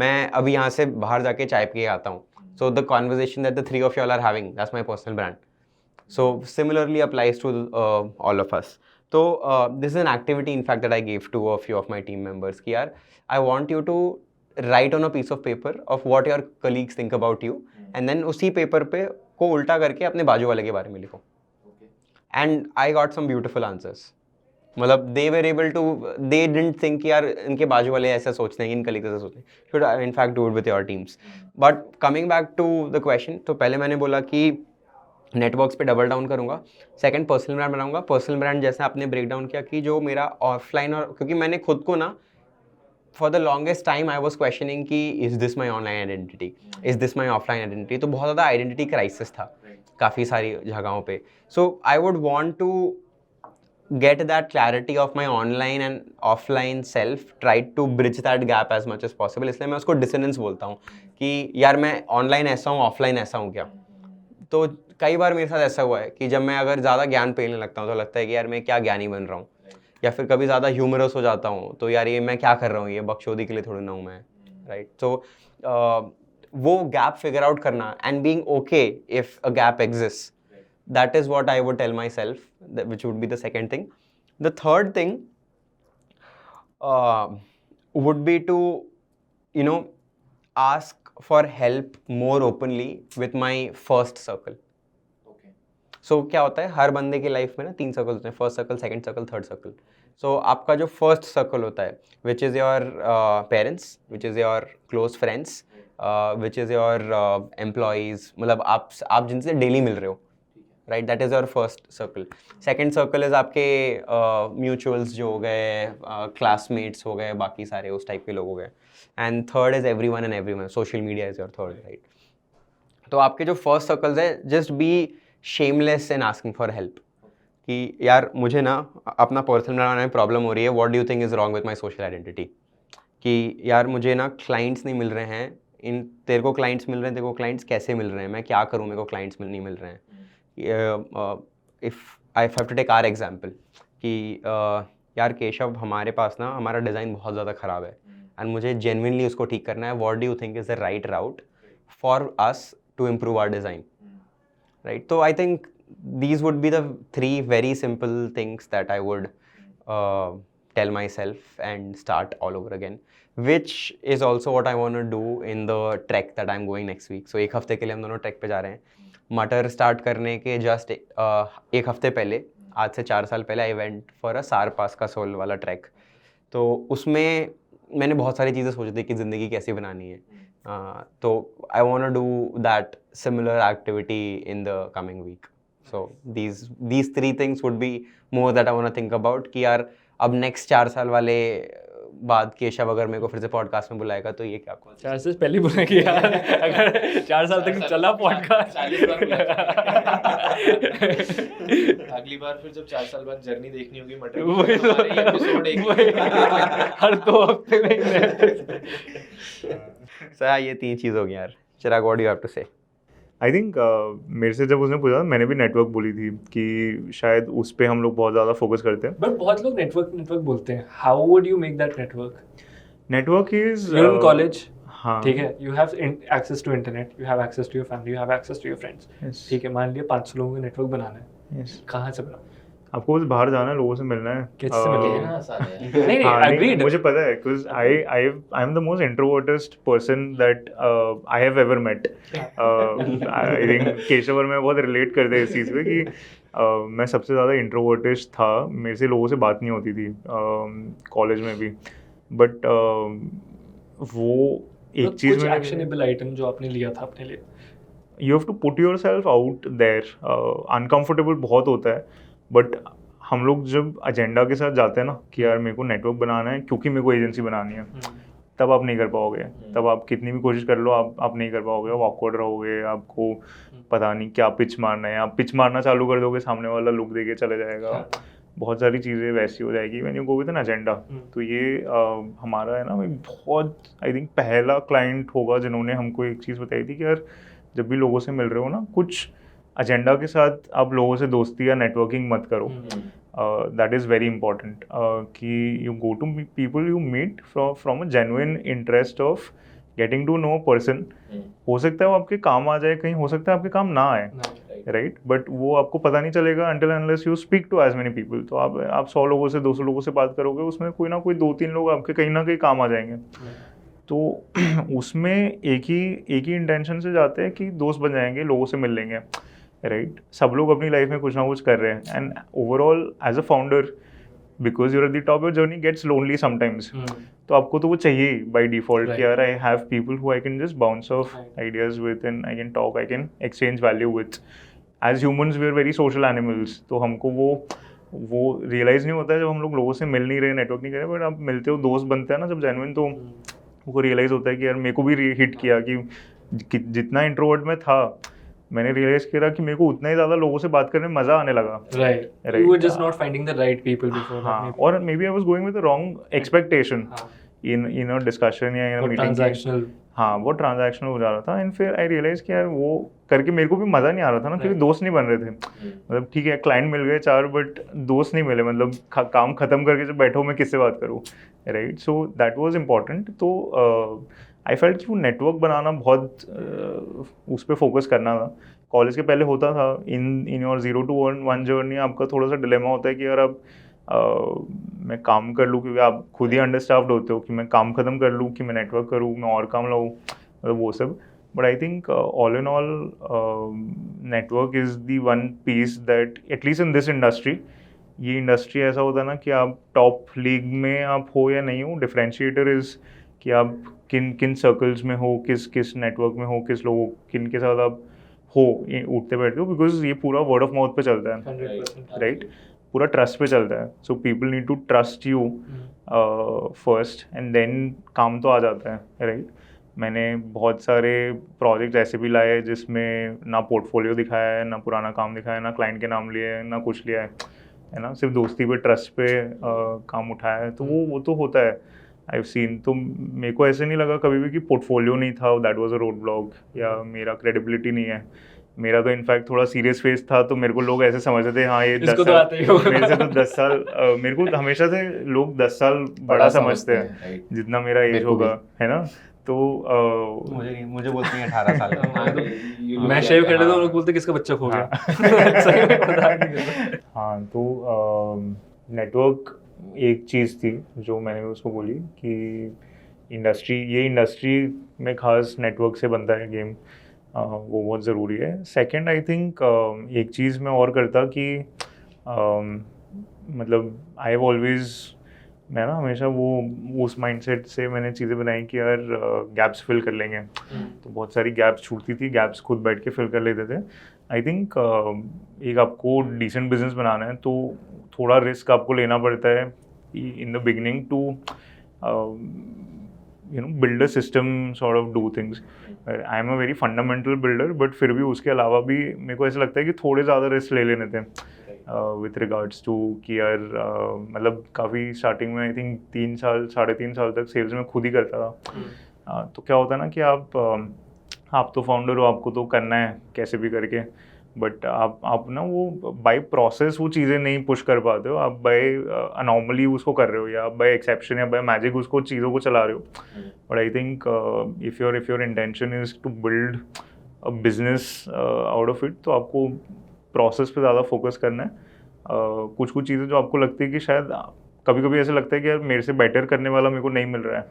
मैं अभी यहाँ से बाहर जाके चाय पी के आता हूँ, so the conversation that the three of you all are having, that's my personal brand. So similarly applies to all of us. So this is an activity in fact that I gave to a few of my team members कि यार I want you to write on a piece of paper of what your colleagues think about you, and then उसी paper पे को उल्टा करके अपने बाजू वाले के बारे में लिखो. And I got some beautiful answers. मतलब they were able to, they didn't think कि यार इनके बाजू वाले ऐसा सोचते हैं, इन colleagues ऐसा सोचते हैं. Should in fact do it with your teams. But coming back to the question, तो पहले मैंने बोला कि नेटवर्क्स पे डबल डाउन करूँगा. सेकंड पर्सनल ब्रांड बनाऊंगा. पर्सनल ब्रांड जैसे आपने ब्रेक डाउन किया कि जो मेरा ऑफलाइन, और क्योंकि मैंने खुद को ना for the longest time I was questioning कि is this my online identity, is this my offline identity. तो बहुत ज़्यादा identity crisis था काफ़ी सारी जगहों पे. So I would want to get that clarity of my online and offline self, try to bridge that gap as much as possible. इसलिए मैं उसको dissonance बोलता हूँ कि यार मैं online ऐसा हूँ, offline ऐसा हूँ क्या. तो कई बार मेरे साथ ऐसा हुआ है कि जब मैं अगर ज़्यादा ज्ञान पेलने लगता हूँ तो लगता है कि यार मैं क्या ज्ञानी बन रहा हूँ, या फिर कभी ज़्यादा ह्यूमरस हो जाता हूँ तो यार ये मैं क्या कर रहा हूँ, ये बकचोदी के लिए थोड़ी ना हूँ मैं. राइट. तो वो गैप फिगर आउट करना and being okay if a gap exist, that is what I would tell myself, which would be the second thing. The third thing would be to, you know, ask for help more openly with my first circle. So क्या होता है, हर बंदे की life में ना 3 circle होते हैं, first circle, second circle, third circle. So आपका जो फर्स्ट सर्कल होता है which is your parents, which is your close friends, which is your employees, मतलब आप जिनसे डेली मिल रहे हो, right, that is your first circle. Second circle is आपके म्यूचुअल्स जो हो गए, क्लासमेट्स हो गए, बाकी सारे उस टाइप के लोग हो गए. And third is every one and every one. Social media is your third, right. तो आपके जो फर्स्ट सर्कल्स है, just be shameless in asking for help कि यार मुझे ना अपना पर्सनल बनाने में प्रॉब्लम हो रही है, what do you think is wrong with my social identity. कि यार मुझे ना क्लाइंट्स नहीं मिल रहे हैं, तेरे को क्लाइंट्स मिल रहे हैं, तेरे को क्लाइंट्स कैसे मिल रहे हैं, मैं क्या करूँ, मेरे को क्लाइंट्स नहीं मिल रहे हैं. If I have to take our example कि यार केशव, हमारे पास ना हमारा डिज़ाइन बहुत ज़्यादा ख़राब है एंड मुझे जेन्युइनली उसको ठीक करना है. What do you think is the right route for us to improve our design. Right, so I think these would be the 3 very simple things that I would tell myself and start all over again, which is also what I want to do in the trek that I'm going next week. So 1 हफ्ते के लिए हम दोनों track पे जा रहे हैं. मटर स्टार्ट करने के जस्ट 1 हफ्ते पहले, आज से 4 साल पहले, आई वेंट फॉर अ सार पास का सोल वाला ट्रैक. तो उसमें मैंने बहुत सारी चीज़ें सोची थी कि ज़िंदगी कैसी बनानी है. तो I want to do that similar activity in the coming week. So these 3 things would be more that I want to think about कि यार अब नेक्स्ट 4 साल वाले बाद केशव अगर मेरे को फिर से पॉडकास्ट में बुलाएगा तो ये क्या कौन 4 साल पहले बुलाएंगे यार, अगर 4 साल तक चला पॉडकास्ट. अगली बार फिर जब 4 साल बाद जर्नी देखनी होगी मटर, वही तो, एपिसोड हर 2 हफ्ते में. सर ये 3 चीज़ हो गई यार. Chirag, what do you have to say? I think मेरे से जब उसने पूछा मैंने भी नेटवर्क बोली थी कि शायद उस पर हम लोग बहुत ज़्यादा फोकस करते हैं. बट बहुत लोग नेटवर्क बोलते हैं. How would you make that network? Network is you in college, हाँ ठीक है, you have access to internet, you have access to your family, you have access to your friends. ठीक है, मान लिया 500 लोगों का नेटवर्क बनाना है. कहाँ से बना? आपको बस बाहर जाना है, लोगों से मिलना है। कैसे से मिलोगे? कहना आसान है। नहीं हाँ, नहीं, agreed. मुझे पता है because I am the most introvertest person that I have ever met. I think Keshav और मैं बहुत रिलेट करते हैं इस चीज़ पे कि मैं सबसे ज़्यादा इंट्रोवर्टिस्ट था, मेरे से लोगों से बात नहीं होती थी कॉलेज में भी, बट वो एक कुछ चीज़ में एक्शनेबल आइटम जो आपने लिया था अपने लिए। You have to put yourself out there. Uncomfortable बहुत होता है, बट हम लोग जब एजेंडा के साथ जाते हैं ना कि यार मेरे को नेटवर्क बनाना है क्योंकि मेरे को एजेंसी बनानी है, तब आप नहीं कर पाओगे। तब आप कितनी भी कोशिश कर लो, आप नहीं कर पाओगे, आप ऑकवर्ड रहोगे, आपको पता नहीं क्या पिच मारना है, आप पिच मारना चालू कर दोगे, सामने वाला लुक दे के चले जाएगा, बहुत सारी चीज़ें वैसी हो जाएगी when you go with an agenda. तो ये हमारा है ना, एक बहुत आई थिंक पहला क्लाइंट होगा जिन्होंने हमको एक चीज़ बताई थी कि यार जब भी लोगों से मिल रहे हो ना, कुछ एजेंडा के साथ आप लोगों से दोस्ती या नेटवर्किंग मत करो। दैट इज़ वेरी इंपॉर्टेंट कि you go to people you meet from a genuine interest of getting to know person. हो सकता है वो आपके काम आ जाए, कहीं हो सकता है आपके काम ना आए, राइट, बट वो आपको पता नहीं चलेगा until unless you speak to as many people। तो आप 100 लोगों से 200 लोगों से बात करोगे, उसमें कोई ना कोई 2-3 लोग आपके कहीं ना कहीं काम आ जाएंगे। तो उसमें एक ही इंटेंशन से जाते हैं कि दोस्त बन जाएंगे, लोगों से मिल लेंगे, राइट। सब लोग अपनी लाइफ में कुछ ना कुछ कर रहे हैं, and overall as a founder because you're at the top, your journey gets lonely sometimes. तो आपको तो वो चाहिए बाय डिफॉल्ट कि यार I have people who I can just bounce off ideas with, and I can talk, I can exchange value with. As humans we are very social animals, तो हमको वो रियलाइज़ नहीं होता है जब हम लोग लोगों से मिल नहीं रहे, नेटवर्क नहीं कर रहे, बट आप मिलते हो, दोस्त बनते हैं ना जब जेन्युइन, तो वो रियलाइज़ होता है कि यार मेरे को भी हिट किया कि जितना इंट्रोवर्ट में था, मैंने रियलाइज़ किया कि मेरे को उतना ही ज़्यादा लोगों से बात करने में मज़ा आने लगा। Right. You were just not finding the right people before that. हाँ, maybe. और maybe I was going with the wrong expectation in a discussion या in a Or meeting. transactional. हाँ, वो ट्रांजैक्शनल हो जा रहा था, एंड फिर आई रियलाइज़ कि यार वो करके मेरे को भी मज़ा नहीं आ रहा था ना, क्योंकि दोस्त नहीं बन रहे थे। मतलब ठीक है, क्लाइंट मिल गए 4, बट दोस्त नहीं मिले, मतलब काम ख़त्म करके जब बैठो मैं किससे बात करूँ, right. So that was important. तो आई फेल्ट कि वो नेटवर्क बनाना बहुत उस पर फोकस करना था। कॉलेज के पहले होता था इन योर 0 to 1 जर्नी, आपका थोड़ा सा डिलेमा होता है कि यार अब मैं काम कर लूँ, क्योंकि आप खुद ही अंडरस्टाफ्ड होते हो कि मैं काम ख़त्म कर लूँ कि मैं नेटवर्क करूँ, मैं और काम लाऊँ, मतलब वो सब। But I think all in all network is the one piece that at least in this industry, ये इंडस्ट्री ऐसा होता है ना कि आप टॉप लीग में आप हो या नहीं हो, डिफरेंशिएटर इज़ कि आप किन सर्कल्स में हो, किस नेटवर्क में हो, किस लोगों किन के साथ आप हो उठते बैठते हो, बिकॉज ये पूरा वर्ड ऑफ माउथ पे चलता है, 100%. राइट, पूरा ट्रस्ट पे चलता है। So people need to trust you first, and then काम तो आ जाता है, राइट। मैंने बहुत सारे प्रोजेक्ट्स ऐसे भी लाए जिसमें ना पोर्टफोलियो दिखाया है, ना पुराना काम दिखाया है, ना क्लाइंट के नाम लिए है, ना कुछ लिया है ना, सिर्फ दोस्ती पे, ट्रस्ट पे काम उठाया है। तो वो तो होता है, आई हैव सीन। तो मेरे को ऐसे नहीं लगा कभी भी कि पोर्टफोलियो नहीं था, that was a road block, या मेरा क्रेडिबिलिटी नहीं है। मेरा तो इनफैक्ट थोड़ा सीरियस फेस था, तो मेरे को लोग ऐसे समझते थे, हाँ ये 10 इसको तो साल आते ही होगा। मेरे से तो 10 साल मेरे को हमेशा से लोग 10 साल बड़ा समझते हैं, right. जितना मेरा एज मेरे को भी। होगा, है ना। तो मुझे बोलते हैं 18 साल का। मैं शेव कर लेता हूँ, लोग बोलते किसका बच्चा खो गया। सही में पता नहीं। हाँ, तो नेटवर्क एक चीज़ थी जो मैंने उसको बोली कि ये इंडस्ट्री में खास नेटवर्क से बनता है गेम, वो बहुत ज़रूरी है। सेकंड आई थिंक एक चीज़ मैं और करता कि मतलब आई हैव ऑलवेज, मैं ना हमेशा वो उस माइंडसेट से मैंने चीज़ें बनाई कि यार गैप्स फिल कर लेंगे। तो बहुत सारी गैप्स छूटती थी, गैप्स खुद बैठ के फिल कर लेते थे। आई थिंक एक आपको डिसेंट बिजनेस बनाना है तो थोड़ा रिस्क आपको लेना पड़ता है in the beginning to build a system, sort of do things. I am a very fundamental builder, but फिर भी उसके अलावा भी मेरे को ऐसा लगता है कि थोड़े ज़्यादा रिस्क ले लेने थे विथ रिगार्ड्स टू कि यार मतलब काफ़ी स्टार्टिंग में आई थिंक 3 साल 3.5 साल तक सेल्स में खुद ही करता था। तो क्या होता है ना कि आप तो फाउंडर हो, आपको तो करना है कैसे भी करके, बट आप ना वो बाय प्रोसेस वो चीज़ें नहीं पुश कर पाते हो, आप बाय अनॉर्मली उसको कर रहे हो, या आप बाय एक्सेप्शन या बाय मैजिक उसको चीज़ों को चला रहे हो। But I think if your intention is to build a business out of it, तो आपको प्रोसेस पे ज़्यादा फोकस करना है, कुछ कुछ चीज़ें जो आपको लगती है कि शायद कभी कभी ऐसा लगता है कि यार मेरे से बेटर करने वाला मेरे को नहीं मिल रहा है,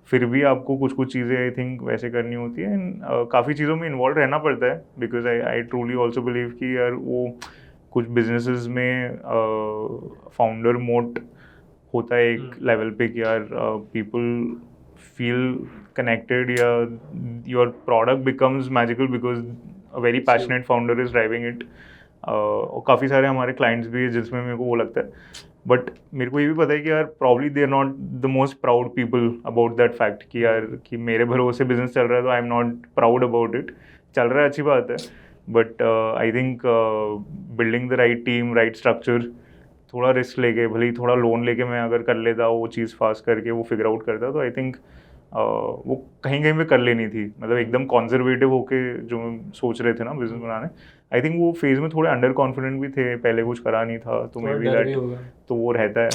फिर भी आपको कुछ कुछ चीज़ें आई थिंक वैसे करनी होती है। एंड काफ़ी चीज़ों में इन्वॉल्व रहना पड़ता है, because I truly also believe कि यार वो कुछ बिजनेसेस में फाउंडर मोड होता है एक लेवल पे कि यार पीपल फील कनेक्टेड या your product becomes magical because a very passionate founder is driving it. और काफ़ी सारे हमारे क्लाइंट्स भी हैं जिसमें मेरे को वो लगता है, बट मेरे को ये भी पता है कि यार probably they are not the most proud people about that fact कि यार कि मेरे भरोसे बिजनेस चल रहा है तो आई am not proud about it. चल रहा है अच्छी बात है, but I think building the right team, right structure, थोड़ा रिस्क लेके, भले ही थोड़ा लोन लेके मैं अगर कर लेता वो चीज़ फास्ट करके वो फिगर आउट करता, तो आई थिंक वो कहीं कहीं पे कर लेनी थी। मतलब एकदम कॉन्जर्वेटिव होके जो सोच रहे थे ना बिजनेस बनाने, आई थिंक वो फेज में थोड़े अंडर कॉन्फिडेंट भी थे, पहले कुछ करा नहीं था, तो मे बी दैट तो वो रहता है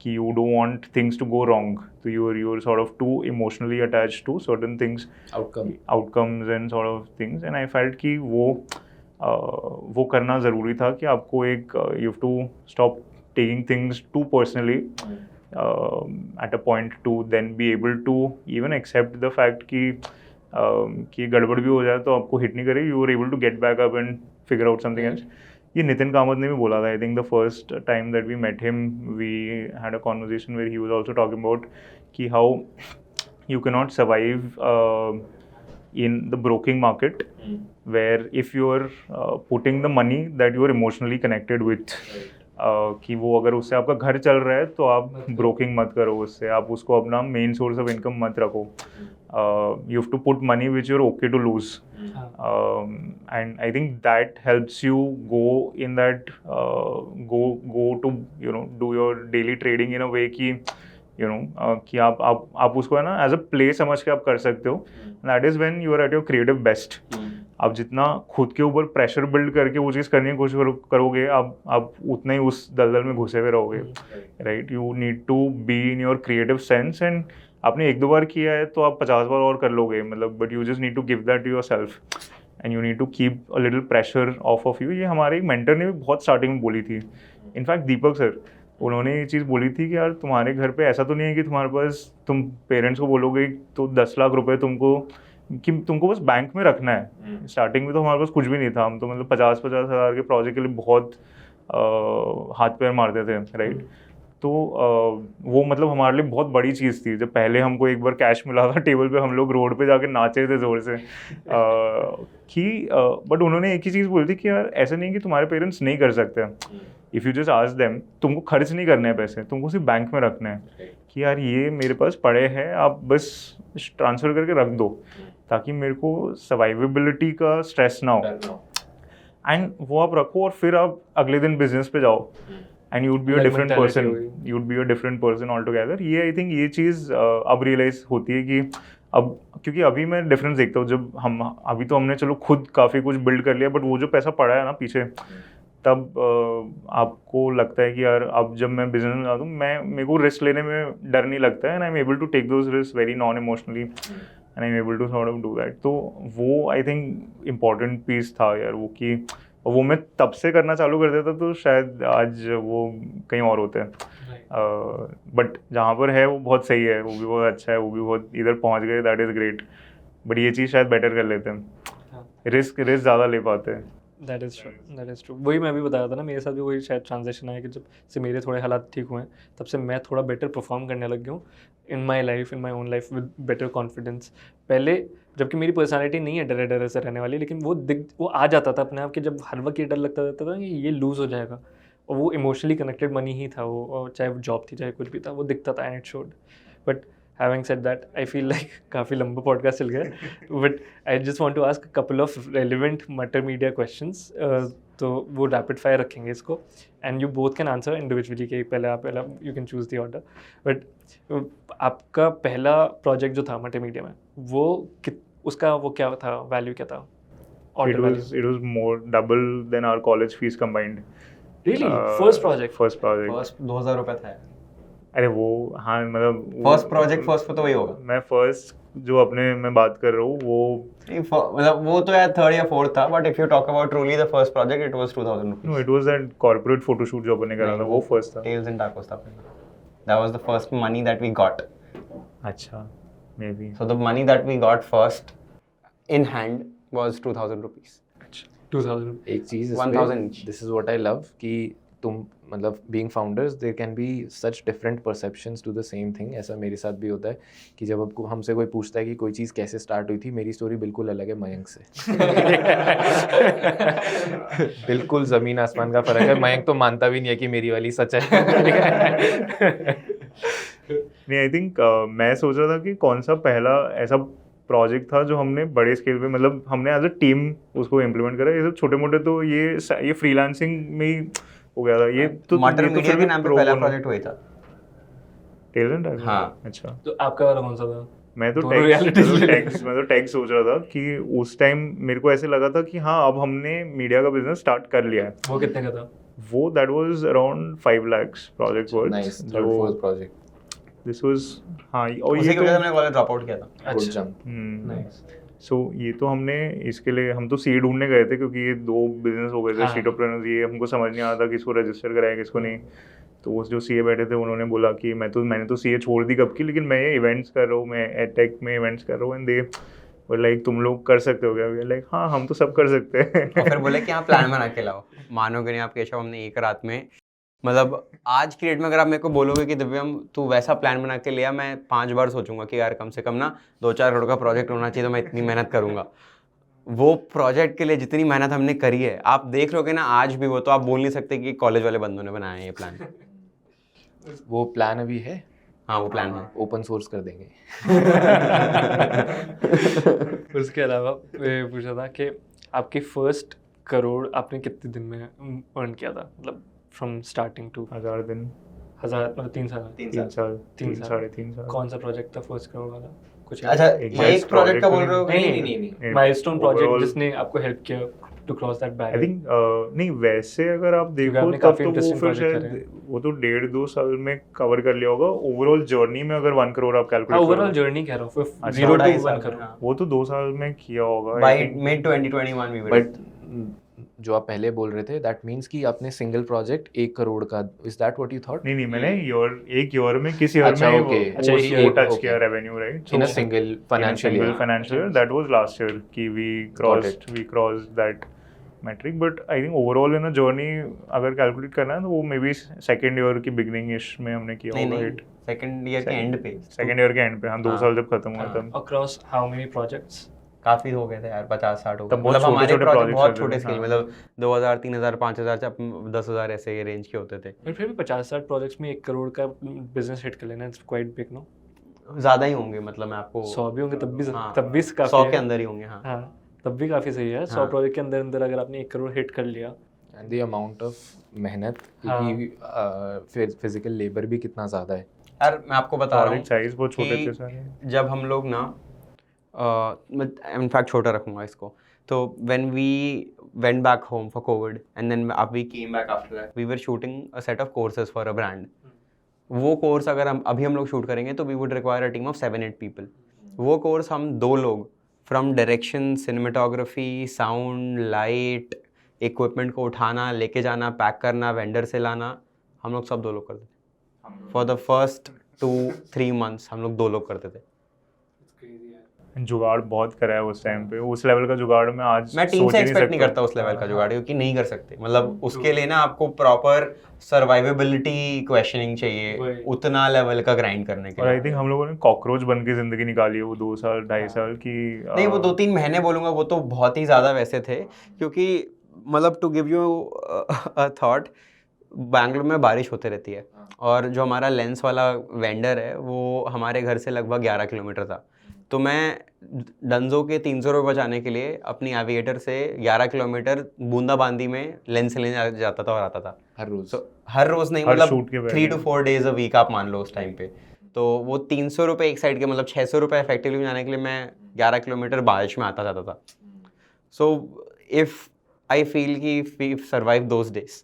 कि you don't want things to go wrong, तो you're sort of too emotionally attached to certain things, outcomes and sort of things, and I felt कि वो करना ज़रूरी था कि आपको एक you have to stop taking things too personally at a point to then be able to even accept the fact कि गड़बड़ भी हो जाए तो आपको हिट नहीं करेगी, you are able to get back up and figure out something else। ये नितिन कामत ने भी बोला था, I think the first time that we met him we had a conversation where he was also talking about कि how you cannot survive in the broking market where if you are putting the money that you are emotionally connected with, कि वो अगर उससे आपका घर चल रहा है तो आप ब्रोकिंग मत करो उससे, आप उसको अपना मेन सोर्स ऑफ इनकम मत रखो। You have to put money which you are okay to lose, and I think that helps you go in that go to you know do your daily trading in a way कि you no कि आप उसको है ना as a play समझ के आप कर सकते हो। That is when you are at your creative best. आप जितना खुद के ऊपर प्रेशर बिल्ड करके वो चीज़ करने की कोशिश करोगे, आप उतना ही उस दलदल में घुसे हुए रहोगे, right. You need to be in your creative sense, and आपने एक दो बार किया है तो आप 50 बार और कर लोगे, मतलब but you just need to give that to yourself and you need to keep a little pressure of you. ये हमारे एक मेंटर ने भी बहुत स्टार्टिंग में बोली थी, इनफैक्ट दीपक सर, उन्होंने ये चीज़ बोली थी कि यार तुम्हारे घर पे ऐसा तो नहीं है कि तुम्हारे पास तुम पेरेंट्स को बोलोगे तो 10 लाख रुपए तुमको बस बैंक में रखना है। स्टार्टिंग में तो हमारे पास कुछ भी नहीं था, हम तो मतलब 50-50 हज़ार के प्रोजेक्ट के लिए बहुत हाथ पैर मारते थे, राइट। तो वो मतलब हमारे लिए बहुत बड़ी चीज़ थी। जब पहले हमको एक बार कैश मिला था टेबल पे, हम लोग रोड पे जाके नाचे थे ज़ोर से कि बट उन्होंने एक ही चीज़ बोली थी कि यार ऐसा नहीं कि तुम्हारे पेरेंट्स नहीं कर सकते, if you just ask them, तुमको खर्च नहीं करने हैं पैसे, तुमको सिर्फ बैंक में रखने हैं कि यार ये मेरे पास पड़े हैं, आप बस ट्रांसफ़र करके रख दो ताकि मेरे को सर्वाइवेबिलिटी का स्ट्रेस ना हो, एंड वो आप रखो और फिर आप अगले दिन बिजनेस पे जाओ and you would be a different person, you would be a different person all together. ये आई थिंक ये चीज़ अब रियलाइज होती है कि अब, क्योंकि अभी मैं डिफरेंस देखता हूँ, जब हम अभी तो हमने चलो खुद काफ़ी कुछ बिल्ड कर लिया, बट वो जो पैसा पड़ा है ना पीछे, तब आपको लगता है कि यार अब जब मैं बिजनेस में जाता हूँ, मेरे को रिस्क लेने में डर नहीं लगता है, and I am able to take those risk very non emotionally and I am able to sort of do that. तो वो आई थिंक इम्पॉर्टेंट पीस था यार वो, कि वो मैं तब से करना चालू कर देता तो शायद आज वो कहीं और होते हैं, बट जहाँ पर है वो बहुत सही है, वो भी बहुत अच्छा है, वो भी बहुत इधर पहुँच गए, दैट इज़ ग्रेट। बट ये चीज़ शायद बेटर कर लेते हैं, रिस्क ज़्यादा ले पाते हैं। That is true. वही मैं भी बताया था ना, मेरे साथ भी वही शायद ट्रांजेक्शन आया कि जब से मेरे थोड़े हालात ठीक हुए हैं, तब से मैं थोड़ा बेटर परफॉर्म करने लग गया हूँ in my own life with better confidence. पहले जबकि मेरी पर्सनालिटी नहीं है डरे डरे से रहने वाली, लेकिन वो आ जाता था अपने आप कि जब हर वक्त ये डर लगता रहता था कि ये लूज़ हो जाएगा, और वो इमोशनली कनेक्टेड मनी ही था वो, और चाहे वो जॉब थी चाहे कुछ भी था, वो दिखता था and it showed. But having said that, I feel like काफ़ी लंबा पॉडकास्ट चल गया, but I just want to ask couple of relevant multimedia questions, तो वो रैपिड फायर रखेंगे इसको, and you both can answer individually कि पहला you can choose the order. But आपका पहला प्रोजेक्ट जो था मटर मीडिया में, वो क्या था, वैल्यू क्या था? It was more double than our college fees combined. Really? First project? First project. First 2000 रुपये था। अरे वो हाँ मतलब फर्स्ट प्रोजेक्ट फर्स्ट पे तो वही होगा। मैं फर्स्ट जो अपने मैं बात कर रहा हूँ वो मतलब वो तो यार थर्ड या फोर्थ था, but if you talk about truly the first project it was 2000 no rupees. It was that corporate photoshoot जो अपने करा था वो फर्स्ट था। टेल्स एंड टाकोस था। That was the first money that we got. अच्छा may be so the money that we got first in hand was 2000 rupees. 2000 एक चीज 1000 each. This is what I love कि तुम मतलब being founders there can be such different perceptions to the same thing. ऐसा मेरे साथ भी होता है कि जब आपको हमसे कोई पूछता है कि कोई चीज़ कैसे स्टार्ट हुई थी, मेरी स्टोरी बिल्कुल अलग है मयंक से। बिल्कुल ज़मीन आसमान का फ़र्क है। मयंक तो मानता भी नहीं है कि मेरी वाली सच है। नहीं आई थिंक मैं सोच रहा था कि कौन सा पहला ऐसा प्रोजेक्ट था जो हमने बड़े स्केल पे मतलब हमने एज अ टीम उसको इम्प्लीमेंट करा। ये सब छोटे मोटे तो ये फ्रीलांसिंग में ही हो गया था। ये तो मटर ये तो मीडिया फिर के भी नाम पे pro पहला bono। प्रोजेक्ट हुआ था। टेलेंट है हाँ। अच्छा तो आपका वाला कौन सा था? मैं तो दोनों realities ले रहे हैं। मैं तो टैक्स सोच रहा था कि उस टाइम मेरे को ऐसे लगा था कि हाँ अब हमने मीडिया का बिजनेस स्टार्ट कर लिया है। वो कितने का था? वो that was around 5 lakhs project nice worth third fourth जो प्रोजेक्ट दिस वाज हाँ और उसी ये की तो वजह से मैंने कॉलेज ड्रॉप आउट किया था। गुड जंप हम्म, नाइस। सो ये तो हमने इसके लिए हम तो सीए ढूंढने गए थे क्योंकि ये दो बिजनेस हो गए थे हाँ। स्ट्रीटरप्रेन्योर्स। ये हमको समझ नहीं आता किसको रजिस्टर कराया किसको नहीं। तो वो जो सीए बैठे थे उन्होंने बोला कि मैंने तो सीए छोड़ दी कब की, लेकिन मैं ये इवेंट्स कर रहा हूँ, मैं एडटेक में इवेंट्स कर रहा हूँ एंड दे वर लाइक तुम लोग कर सकते हो क्या? लाइक हाँ हम तो सब कर सकते हैं। और फिर बोले कि हाँ प्लान बना के लाओ। मानोगे नहीं आप केशव, हमने एक रात में मतलब आज की डेट में अगर आप मेरे को बोलोगे कि दिव्यम तू वैसा प्लान बना के लिया, मैं 5 बार सोचूंगा कि यार कम से कम ना 2-4 करोड़ का प्रोजेक्ट होना चाहिए तो मैं इतनी मेहनत करूंगा। वो प्रोजेक्ट के लिए जितनी मेहनत हमने करी है आप देख लोगे ना आज भी, वो तो आप बोल नहीं सकते कि कॉलेज वाले बंदों ने बनाया है ये प्लान। वो प्लान अभी है, हाँ वो प्लान है। ओपन सोर्स कर देंगे। उसके अलावा मैं पूछा था कि आपकी फर्स्ट करोड़ आपने कितने दिन में अर्न किया था? मतलब फ्रॉम स्टार्टिंग टू 1000 दिन 1000 मतलब 3 साल? 3 साल तीन 3 साल। साढ़े 3 साल। कौन सा प्रोजेक्ट था फर्स्ट करोड़ वाला? कुछ अच्छा ये एक प्रोजेक्ट का बोल रहे हो? नहीं माइलस्टोन प्रोजेक्ट Overall- जिसने आपको हेल्प किया to cross that I barrier. Think नहीं वैसे अगर आप देखो आपने तब काफी तो वो interesting फिर project शायद करे वो तो 1.5-2 साल में कवर कर लिया होगा। ओवरऑल जर्नी में अगर 1 करोड़ आप कैलकुलेट ओवरऑल करो जर्नी कह रहा हूँ अच्छा, 0 2.5 to 1 साल करोड़। हाँ। वो तो 2 साल में किया होगा। By I think। mid 2021 we were but जो आप पहले बोल रहे थे दैट मीन्स कि आपने सिंगल प्रोजेक्ट 1 करोड़ का, is that what you thought? नहीं मैंने एक ईयर में किस ईयर अच्छा, में okay. अच्छा, वो एक year, टच okay. किया revenue right in a single financial year. financial year that was last year कि we crossed that metric but I think overall in a journey अगर कैलकुलेट करना है तो वो मे बी सेकेंड ईयर की beginning इश में हमने किया नहीं होगा नहीं हिट। सेकंड ईयर के एंड पे सेकेंड ईयर के एंड पे हाँ 2 हाँ। साल जब खत्म हुआ हाँ। तब अक्रॉस हाउ मेनी प्रोजेक्ट्स? काफी हो गए थे यार 50-60 हो गए। तब बहुत मतलब हमारे छोटे-छोटे प्रोजेक्ट बहुत projects छोटे होते थे, स्केल हाँ। मतलब 2000 3000 5000 से 10,000 ऐसे रेंज के होते थे। बट फिर भी 50-60 प्रोजेक्ट्स में 1 करोड़ का बिजनेस हिट कर लेना इट्स क्वाइट बिग नो। ज्यादा ही होंगे मतलब मैं आपको 100 भी होंगे तब भी हाँ, काफी 100 के है। अंदर ही होंगे हाँ। हाँ तब भी काफी सही है। 100 हाँ। प्रोजेक्ट के अंदर अंदर अगर आपने 1 करोड़ हिट कर लिया एंड द अमाउंट ऑफ मेहनत, क्योंकि फिजिकल लेबर भी कितना ज़्यादा है। यार मैं आपको बता रहा प्रोजेक्ट हूँ साइज बहुत छोटे कि थे सारे। जब हम लोग ना इनफैक्ट छोटा रखूंगा इसको, तो when we went back home for covid and then we came back after that we were shooting a set of courses for a brand. वो कोर्स अगर हम लोग शूट करेंगे तो we would require a team of 7-8 people. वो course हम 2 लोग from direction, cinematography, sound, light, equipment को उठाना, लेके जाना, पैक करना, वेंडर से लाना, हम लोग सब 2 लोग करते थे। फॉर द फर्स्ट 2-3 मंथ्स हम लोग 2 लोग करते थे। जुगाड़ बहुत करा है उस टाइम पे। उस लेवल का जुगाड़ मैं आज मैं टीम सोच से ही एक्सपेक्ट नहीं सकता। करता उस लेवल का जुगाड़, क्योंकि नहीं कर सकते। मतलब उसके लिए ना आपको प्रॉपर सर्वाइवेबिलिटी क्वेश्चनिंग चाहिए वही। उतना लेवल का ग्राइंड करने के और आई लिए। थिंक हम लोगों ने कॉकरोच बन के जिंदगी निकाली है वो 2 साल 2.5 साल की। नहीं वो 2-3 महीने बोलूँगा वो तो बहुत ही ज़्यादा वैसे थे, क्योंकि मतलब to give you a thought, Bangalore में बारिश होती रहती है और जो हमारा लेंस वाला वेंडर है वो हमारे घर से लगभग 11 किलोमीटर था। तो मैं डंजो के 300 रुपये बचाने के लिए अपनी एविएटर से 11 किलोमीटर बूंदाबांदी में लेंस लेने जाता था और आता था हर रोज। So, हर रोज़ नहीं, हर shoot मतलब के 3 to पहले। 4 days अ वीक आप मान लो उस टाइम पे। तो वो 300 रुपये एक साइड के, मतलब 600 रुपये इफेक्टिवली जाने के लिए मैं 11 किलोमीटर बारिश में आता जाता था। सो इफ़ आई फील कि if we survive those days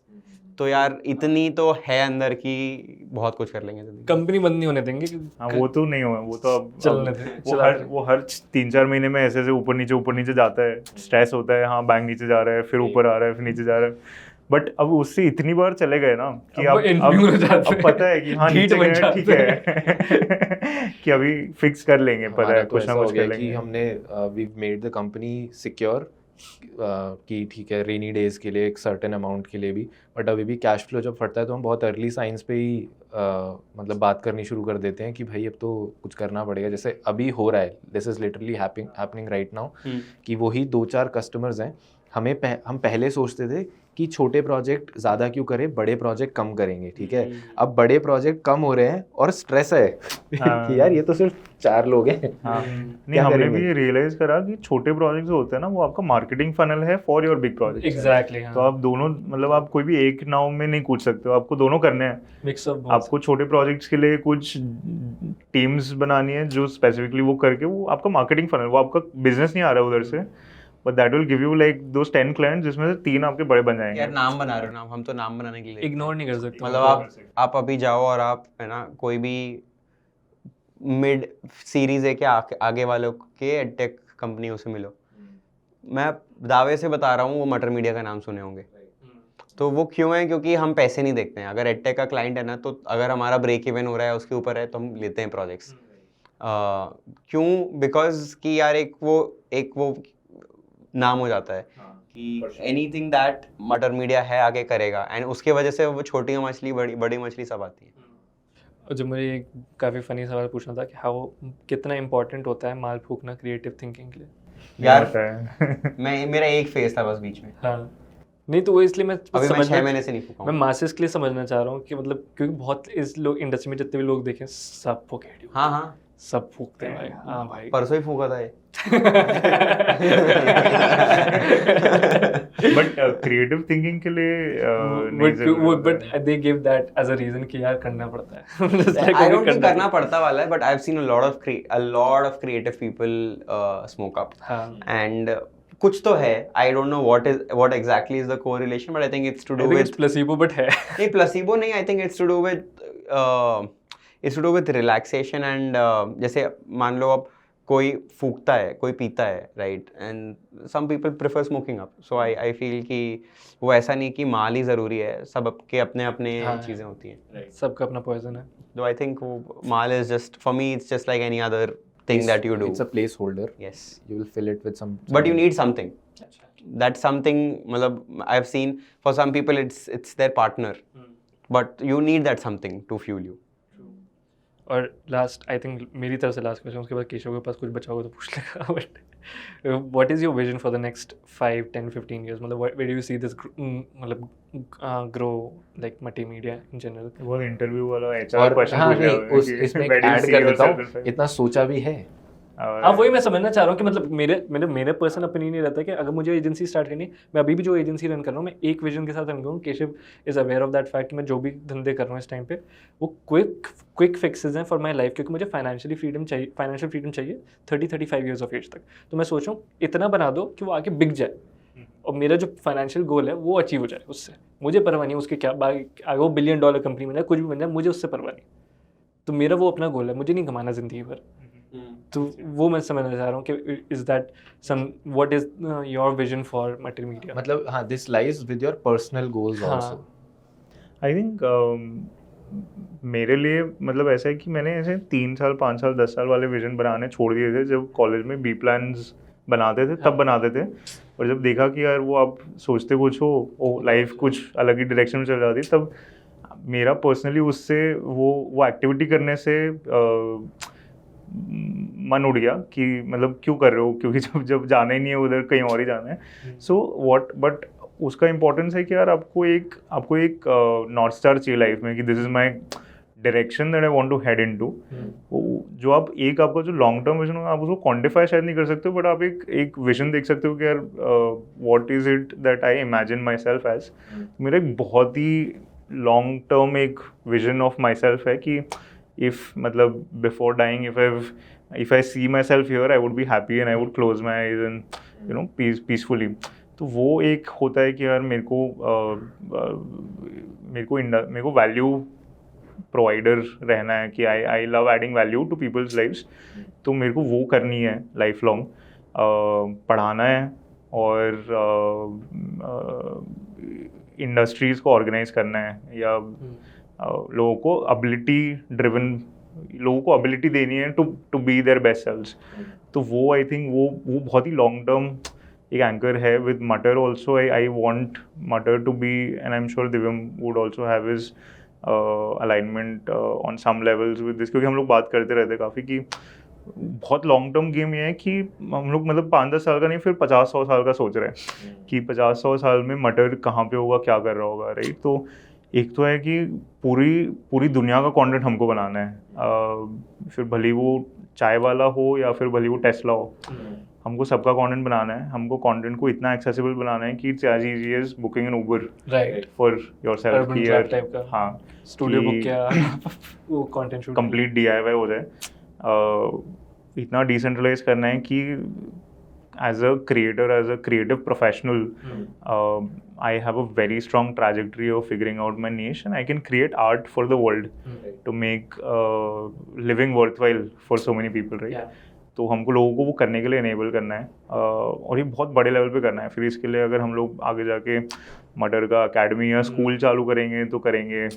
तो यार इतनी तो है अंदर की, बहुत कुछ कर लेंगे जिंदगी। कंपनी बंद नहीं होने देंगे हाँ वो तो नहीं हुआ, वो तो अब चलने दे, चलाते वो हर 3-4 महीने में ऐसे ऐसे ऊपर नीचे जाता है, स्ट्रेस होता है, हाँ बैंक नीचे जा रहा है, फिर ऊपर आ रहा है, फिर नीचे जा रहा है। बट अब उससे इतनी बार चले गए ना कि अब इन्फ्यूज हो जाते अब हैं। पता है कि हाँ हीट नीचे बन गए ठीक है कि अभी फिक्स कर लेंगे, पता हमारा है तो कुछ ऐसा ना हो कुछ गया कर कि लेंगे। हमने we made the company secure कि ठीक है रेनी डेज के लिए एक सर्टेन अमाउंट के लिए भी, बट अभी भी कैश फ्लो जब फटता है तो हम बहुत अर्ली साइंस पे ही मतलब बात करनी शुरू कर देते हैं कि भाई अब तो कुछ करना पड़ेगा। जैसे अभी हो रहा है, this is literally happening right now, कि वही 2-4 कस्टमर्स हैं। हम पहले सोचते थे कि छोटे प्रोजेक्ट ज़्यादा क्यों करें, बड़े प्रोजेक्ट कम करेंगे, ठीक है। अब बड़े प्रोजेक्ट कम हो रहे हैं और स्ट्रेस है कि यार ये तो सिर्फ 4 लोग हैं। हाँ नहीं, क्या हमने करेंगे? भी ये रियलाइज करा कि छोटे प्रोजेक्ट जो होते हैं ना, वो आपका मार्केटिंग फनल है for your big project. Exactly, तो आप दोनों मतलब आप कोई भी एक नाव में नहीं कूद सकते हो, आपको दोनों करने हैं। मिक्स अप आपको छोटे प्रोजेक्ट्स के लिए कुछ टीम्स बनानी है जो स्पेसिफिकली वो करके, वो आपका मार्केटिंग फनल, वो आपका बिजनेस नहीं आ रहा है उधर से, but that will give you like those 10 clients जिसमें से 3 आपके बड़े बन जाएंगे। यार नाम बना रहे हो, नाम हम तो नाम बनाने के लिए इग्नोर नहीं कर सकते। मतलब आप अभी जाओ और आप है ना कोई भी मिड सीरीज है के आगे वालों के एडटेक कंपनियों से मिलो, मैं दावे से बता रहा हूँ वो मटर मीडिया का नाम सुने होंगे। तो वो क्यों है? क्योंकि हम पैसे नहीं देखते हैं। अगर एडटेक का क्लाइंट है ना, तो अगर हमारा ब्रेक इवन हो रहा है उसके ऊपर है तो हम लेते हैं प्रोजेक्ट्स। क्यों? बिकॉज कि यार एक वो नाम हो जाता है कि एनीथिंग दैट मटर मीडिया है आगे करेगा, एंड उसके वजह से वो छोटी मछली बड़ी मछली सब आती है। और जो मुझे एक काफ़ी फनी सवाल पूछना था कि हाउ कितना इंपॉर्टेंट होता है माल फूकना क्रिएटिव थिंकिंग के लिए। यार मेरा एक फेज था बस बीच में, हाँ नहीं तो वो इसलिए मैं अभी मैं 6 महीने से नहीं फूका मैं हूँ। मासेस के लिए समझना चाह रहा हूँ कि मतलब क्योंकि बहुत इस लोग इंडस्ट्री में जितने भी लोग देखे सब फूके, हाँ हाँ सब फूकते हैं भाई। हाँ भाई परसों ही फूका था ये। बट क्रिएटिव थिंकिंग के लिए नहीं जरूरी होता but they give that as a reason कि यार करना पड़ता है। I don't think करना पड़ता वाला है, but I've seen a lot of creative people smoke up, हाँ and कुछ तो है। I don't know what exactly is the correlation, but I think it's to do with placebo but है। नहीं प्लेसिबो नहीं, I think it's to do with relaxation and जैसे मान लो अब कोई फूकता है, कोई पीता है, right, and some people prefer smoking up. So I feel कि वो ऐसा नहीं कि माल ही ज़रूरी है, सब आपके अपने अपने चीज़ें होती हैं। सबका अपना पॉइजन है। तो आई थिंक वो mall is just for me, it's just like any other thing that you do. It's a placeholder. Yes, You will fill it with some. but you need something. That something, मतलब I've seen for some people it's their partner, but you need that something to fuel you. और last I think मेरी तरफ से last question, उसके बाद केशव के पास कुछ बचा होगा तो पूछ लेगा। But what is your vision for the next 5, 10, 15 years? मतलब where do you see this मतलब grow like multimedia in general? वो इंटरव्यू वाला एचआर और क्वेश्चन हाँ पूछ नहीं, रहा उस इसमें ऐड कर देता हूँ, इतना सोचा भी है। हाँ वही मैं समझना चाह रहा हूँ कि मतलब मेरे पर्सनल ओपिनियन ये रहता है कि अगर मुझे एजेंसी स्टार्ट करनी है, मैं अभी भी जो एजेंसी रन कर रहा हूँ मैं एक विजन के साथ रन कर रहा हूँ। Keshav is aware of that fact, मैं जो भी धंधे कर रहा हूँ इस टाइम पे वो क्विक फिक्सेस हैं फॉर माई लाइफ, क्योंकि मुझे फाइनेंशियल फ्रीडम चाहिए 30-35 ईयर्स ऑफ एज तक। तो मैं सोच रहा हूँ इतना बना दो कि वो आगे बिक जाए, और मेरा जो फाइनेंशियल गोल है वो अचीव हो जाए। उससे मुझे परवाह नहीं उसके क्या आगे वो $1 बिलियन कंपनी बन जाए, कुछ भी बन जाए, मुझे उससे परवाह नहीं। तो मेरा वो अपना गोल है, मुझे नहीं कमाना ज़िंदगी भर। तो वो मैं समझना चाह रहा हूँ कि is that some what is your vision for multimedia? मतलब हाँ, this lies with your personal goals also. I think मेरे लिए मतलब ऐसा है कि मैंने ऐसे 3 साल 5 साल 10 साल वाले विजन बनाने छोड़ दिए थे। जब कॉलेज में बी प्लान्स बनाते थे तब बनाते थे, और जब देखा कि यार वो आप सोचते कुछ हो, लाइफ कुछ अलग ही डायरेक्शन में चल जाती, तब मेरा पर्सनली उससे वो एक्टिविटी करने से मन उड़ गया कि मतलब क्यों कर रहे हो, क्योंकि जब जाना ही नहीं है उधर, कहीं और ही जाना है। सो बट उसका इम्पोर्टेंस है कि यार आपको एक नॉर्थ स्टार चाहिए लाइफ में कि this is my direction that I want to head into. जो आपका जो लॉन्ग टर्म विजन होगा, आप उसको क्वांटिफाई शायद नहीं कर सकते हो, बट आप एक विजन देख सकते हो कि यार what is it that I imagine myself as. मेरा एक बहुत ही लॉन्ग टर्म एक विजन ऑफ माई सेल्फ है कि if मतलब before dying, if I see myself here, I would be happy and I would close my eyes and peacefully. तो वो एक होता है कि यार मेरे को वैल्यू प्रोवाइडर रहना है, कि I love adding value to people's lives. तो मेरे को वो करनी है लाइफ लॉन्ग, पढ़ाना है और इंडस्ट्रीज़ को ऑर्गेनाइज करना है, या लोगों को अबिलिटी देनी है to be their best selves. तो वो आई थिंक वो बहुत ही लॉन्ग टर्म एक एंकर है with Matter also. I want Matter to be, and I am sure Divyam would also have his alignment on some levels with this, क्योंकि हम लोग बात करते रहते काफ़ी कि बहुत लॉन्ग टर्म गेम ये है कि हम लोग मतलब 5-10 साल का नहीं, फिर 50-100 साल का सोच रहे हैं कि 50-100 साल में मटर कहाँ पे होगा, क्या कर रहा होगा, राइट। तो एक तो है कि पूरी दुनिया का कंटेंट हमको बनाना है, फिर भले वो चाय वाला हो या फिर भले वो टेस्ला हो, हमको सबका कंटेंट बनाना है। हमको कंटेंट को इतना एक्सेसिबल बनाना है कि it's as easy as booking an Uber ride for yourself, Urban कि Trap यार type का। हाँ स्टूडियो कि बुक क्या वो कंटेंट शूट कंप्लीट DIY हो जाए। इतना डिसेंट्रलाइज करना है कि as a creative professional I have a very strong trajectory of figuring out my niche, and I can create art for the world to make living worthwhile for so many people, right? तो हमको लोगों को वो करने के लिए enable करना है, और ये बहुत बड़े लेवल पे करना है। फिर इसके लिए अगर हम लोग आगे जाके मटर का अकेडमी या स्कूल चालू करेंगे तो करेंगे,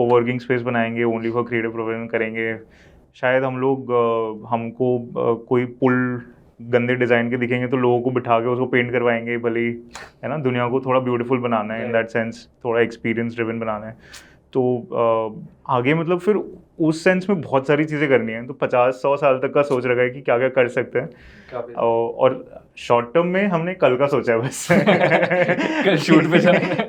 कोवर्किंग स्पेस बनाएंगे ओनली फॉर क्रिएटिव प्रोफेशन करेंगे। शायद हम लोग हमको कोई पुल गंदे डिज़ाइन के दिखेंगे तो लोगों को बिठा के उसको पेंट करवाएंगे, भले ही, है ना। दुनिया को थोड़ा ब्यूटीफुल बनाना है इन दैट सेंस, थोड़ा एक्सपीरियंस ड्रिवन बनाना है। तो आगे मतलब फिर उस सेंस में बहुत सारी चीज़ें करनी है। तो 50-100 साल तक का सोच रखा है कि क्या क्या कर सकते हैं, और शॉर्ट टर्म में हमने कल का सोचा है बस कल शूट पे जाना है।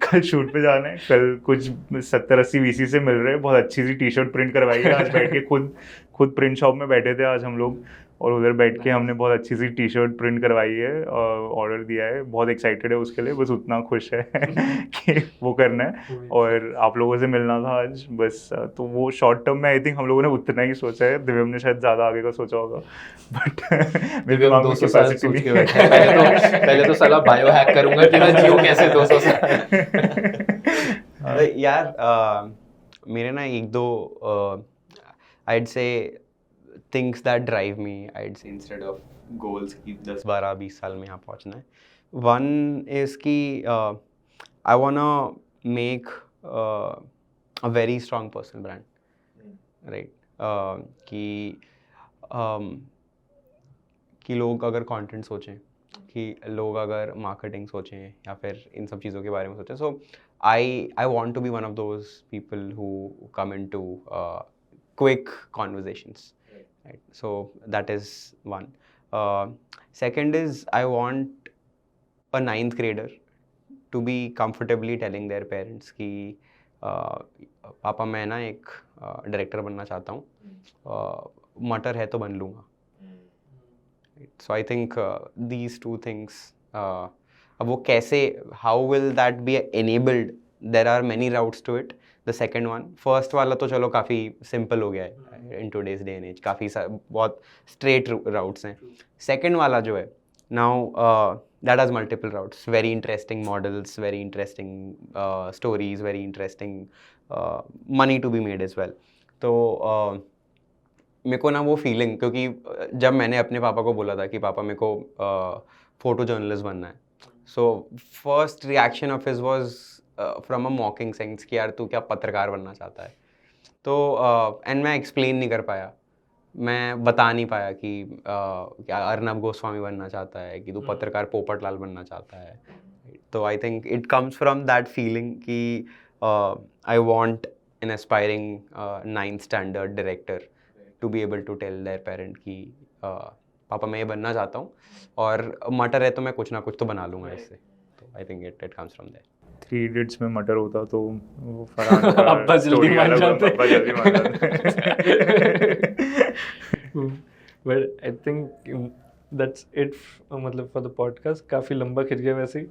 कल शूट पे जाना है। कल कुछ 70-80 VC से मिल रहे हैं, बहुत अच्छी सी टी-शर्ट प्रिंट करवाई है आज बैठ के, खुद प्रिंट शॉप में बैठे थे आज हम लोग, और उधर बैठ के हमने बहुत अच्छी सी टी-शर्ट प्रिंट करवाई है, ऑर्डर दिया है। बहुत एक्साइटेड है उसके लिए, बस उतना खुश है कि वो करना है, और आप लोगों से मिलना था आज बस। तो वो शॉर्ट टर्म में आई थिंक हम लोगों ने उतना ही सोचा है। दिव्यम ने शायद ज़्यादा आगे का सोचा होगा, बट मेरे दिमाग में कैपेसिटी नहीं है। पहले तो साला बायो हैक करूंगा कि मैं जीऊं कैसे 200 साल। यार मेरे ना एक दो I'd say things that drive me, I'd say, instead of goals कि 10-12-20 साल में यहाँ पहुँचना है। One is कि I wanna make a very strong personal brand, right? कि लोग अगर कंटेंट सोचें, कि लोग अगर मार्केटिंग सोचें या फिर इन सब चीज़ों के बारे में सोचें, सो I want to be one of those people who come into quick conversations, right? So that is one. Second is I want a 9th grader to be comfortably telling their parents कि पापा मैं ना एक director बनना चाहता हूँ, मटर है तो बन लूँगा। So I think these two things, अब वो कैसे, how will that be enabled? There are many routes to it. The second one, first वाला तो चलो काफ़ी simple हो गया है in today's day and age, काफ़ी बहुत straight routes हैं। Second वाला जो है, now that has multiple routes, very interesting models, very interesting stories, very interesting money to be made as well. तो मेरे को ना वो फीलिंग, क्योंकि जब मैंने अपने पापा को बोला था कि पापा मेरे को फोटो जर्नलिस्ट बनना है, so first reaction of his was from a मॉकिंग sense कि यार तू क्या पत्रकार बनना चाहता है। तो एंड मैं एक्सप्लेन नहीं कर पाया, मैं बता नहीं पाया कि क्या अर्नब गोस्वामी बनना चाहता है, कि तू पत्रकार पोपटलाल बनना चाहता है। तो I think it comes from that feeling कि I want an aspiring 9th standard director to be able to tell their parent कि पापा मैं ये बनना चाहता हूँ, और मटर है तो मैं कुछ ना कुछ तो बना लूँगा इससे। तो I think it comes from there. 3 Idiots में मटर होता तो वो फरहान का अब्बा जल्दी story मान अलग जाते। होता, अब्बा जल्दी मान जाते। But I think that's it, मतलब for the podcast। काफ़ी लंबा खिंच गया वैसे ही।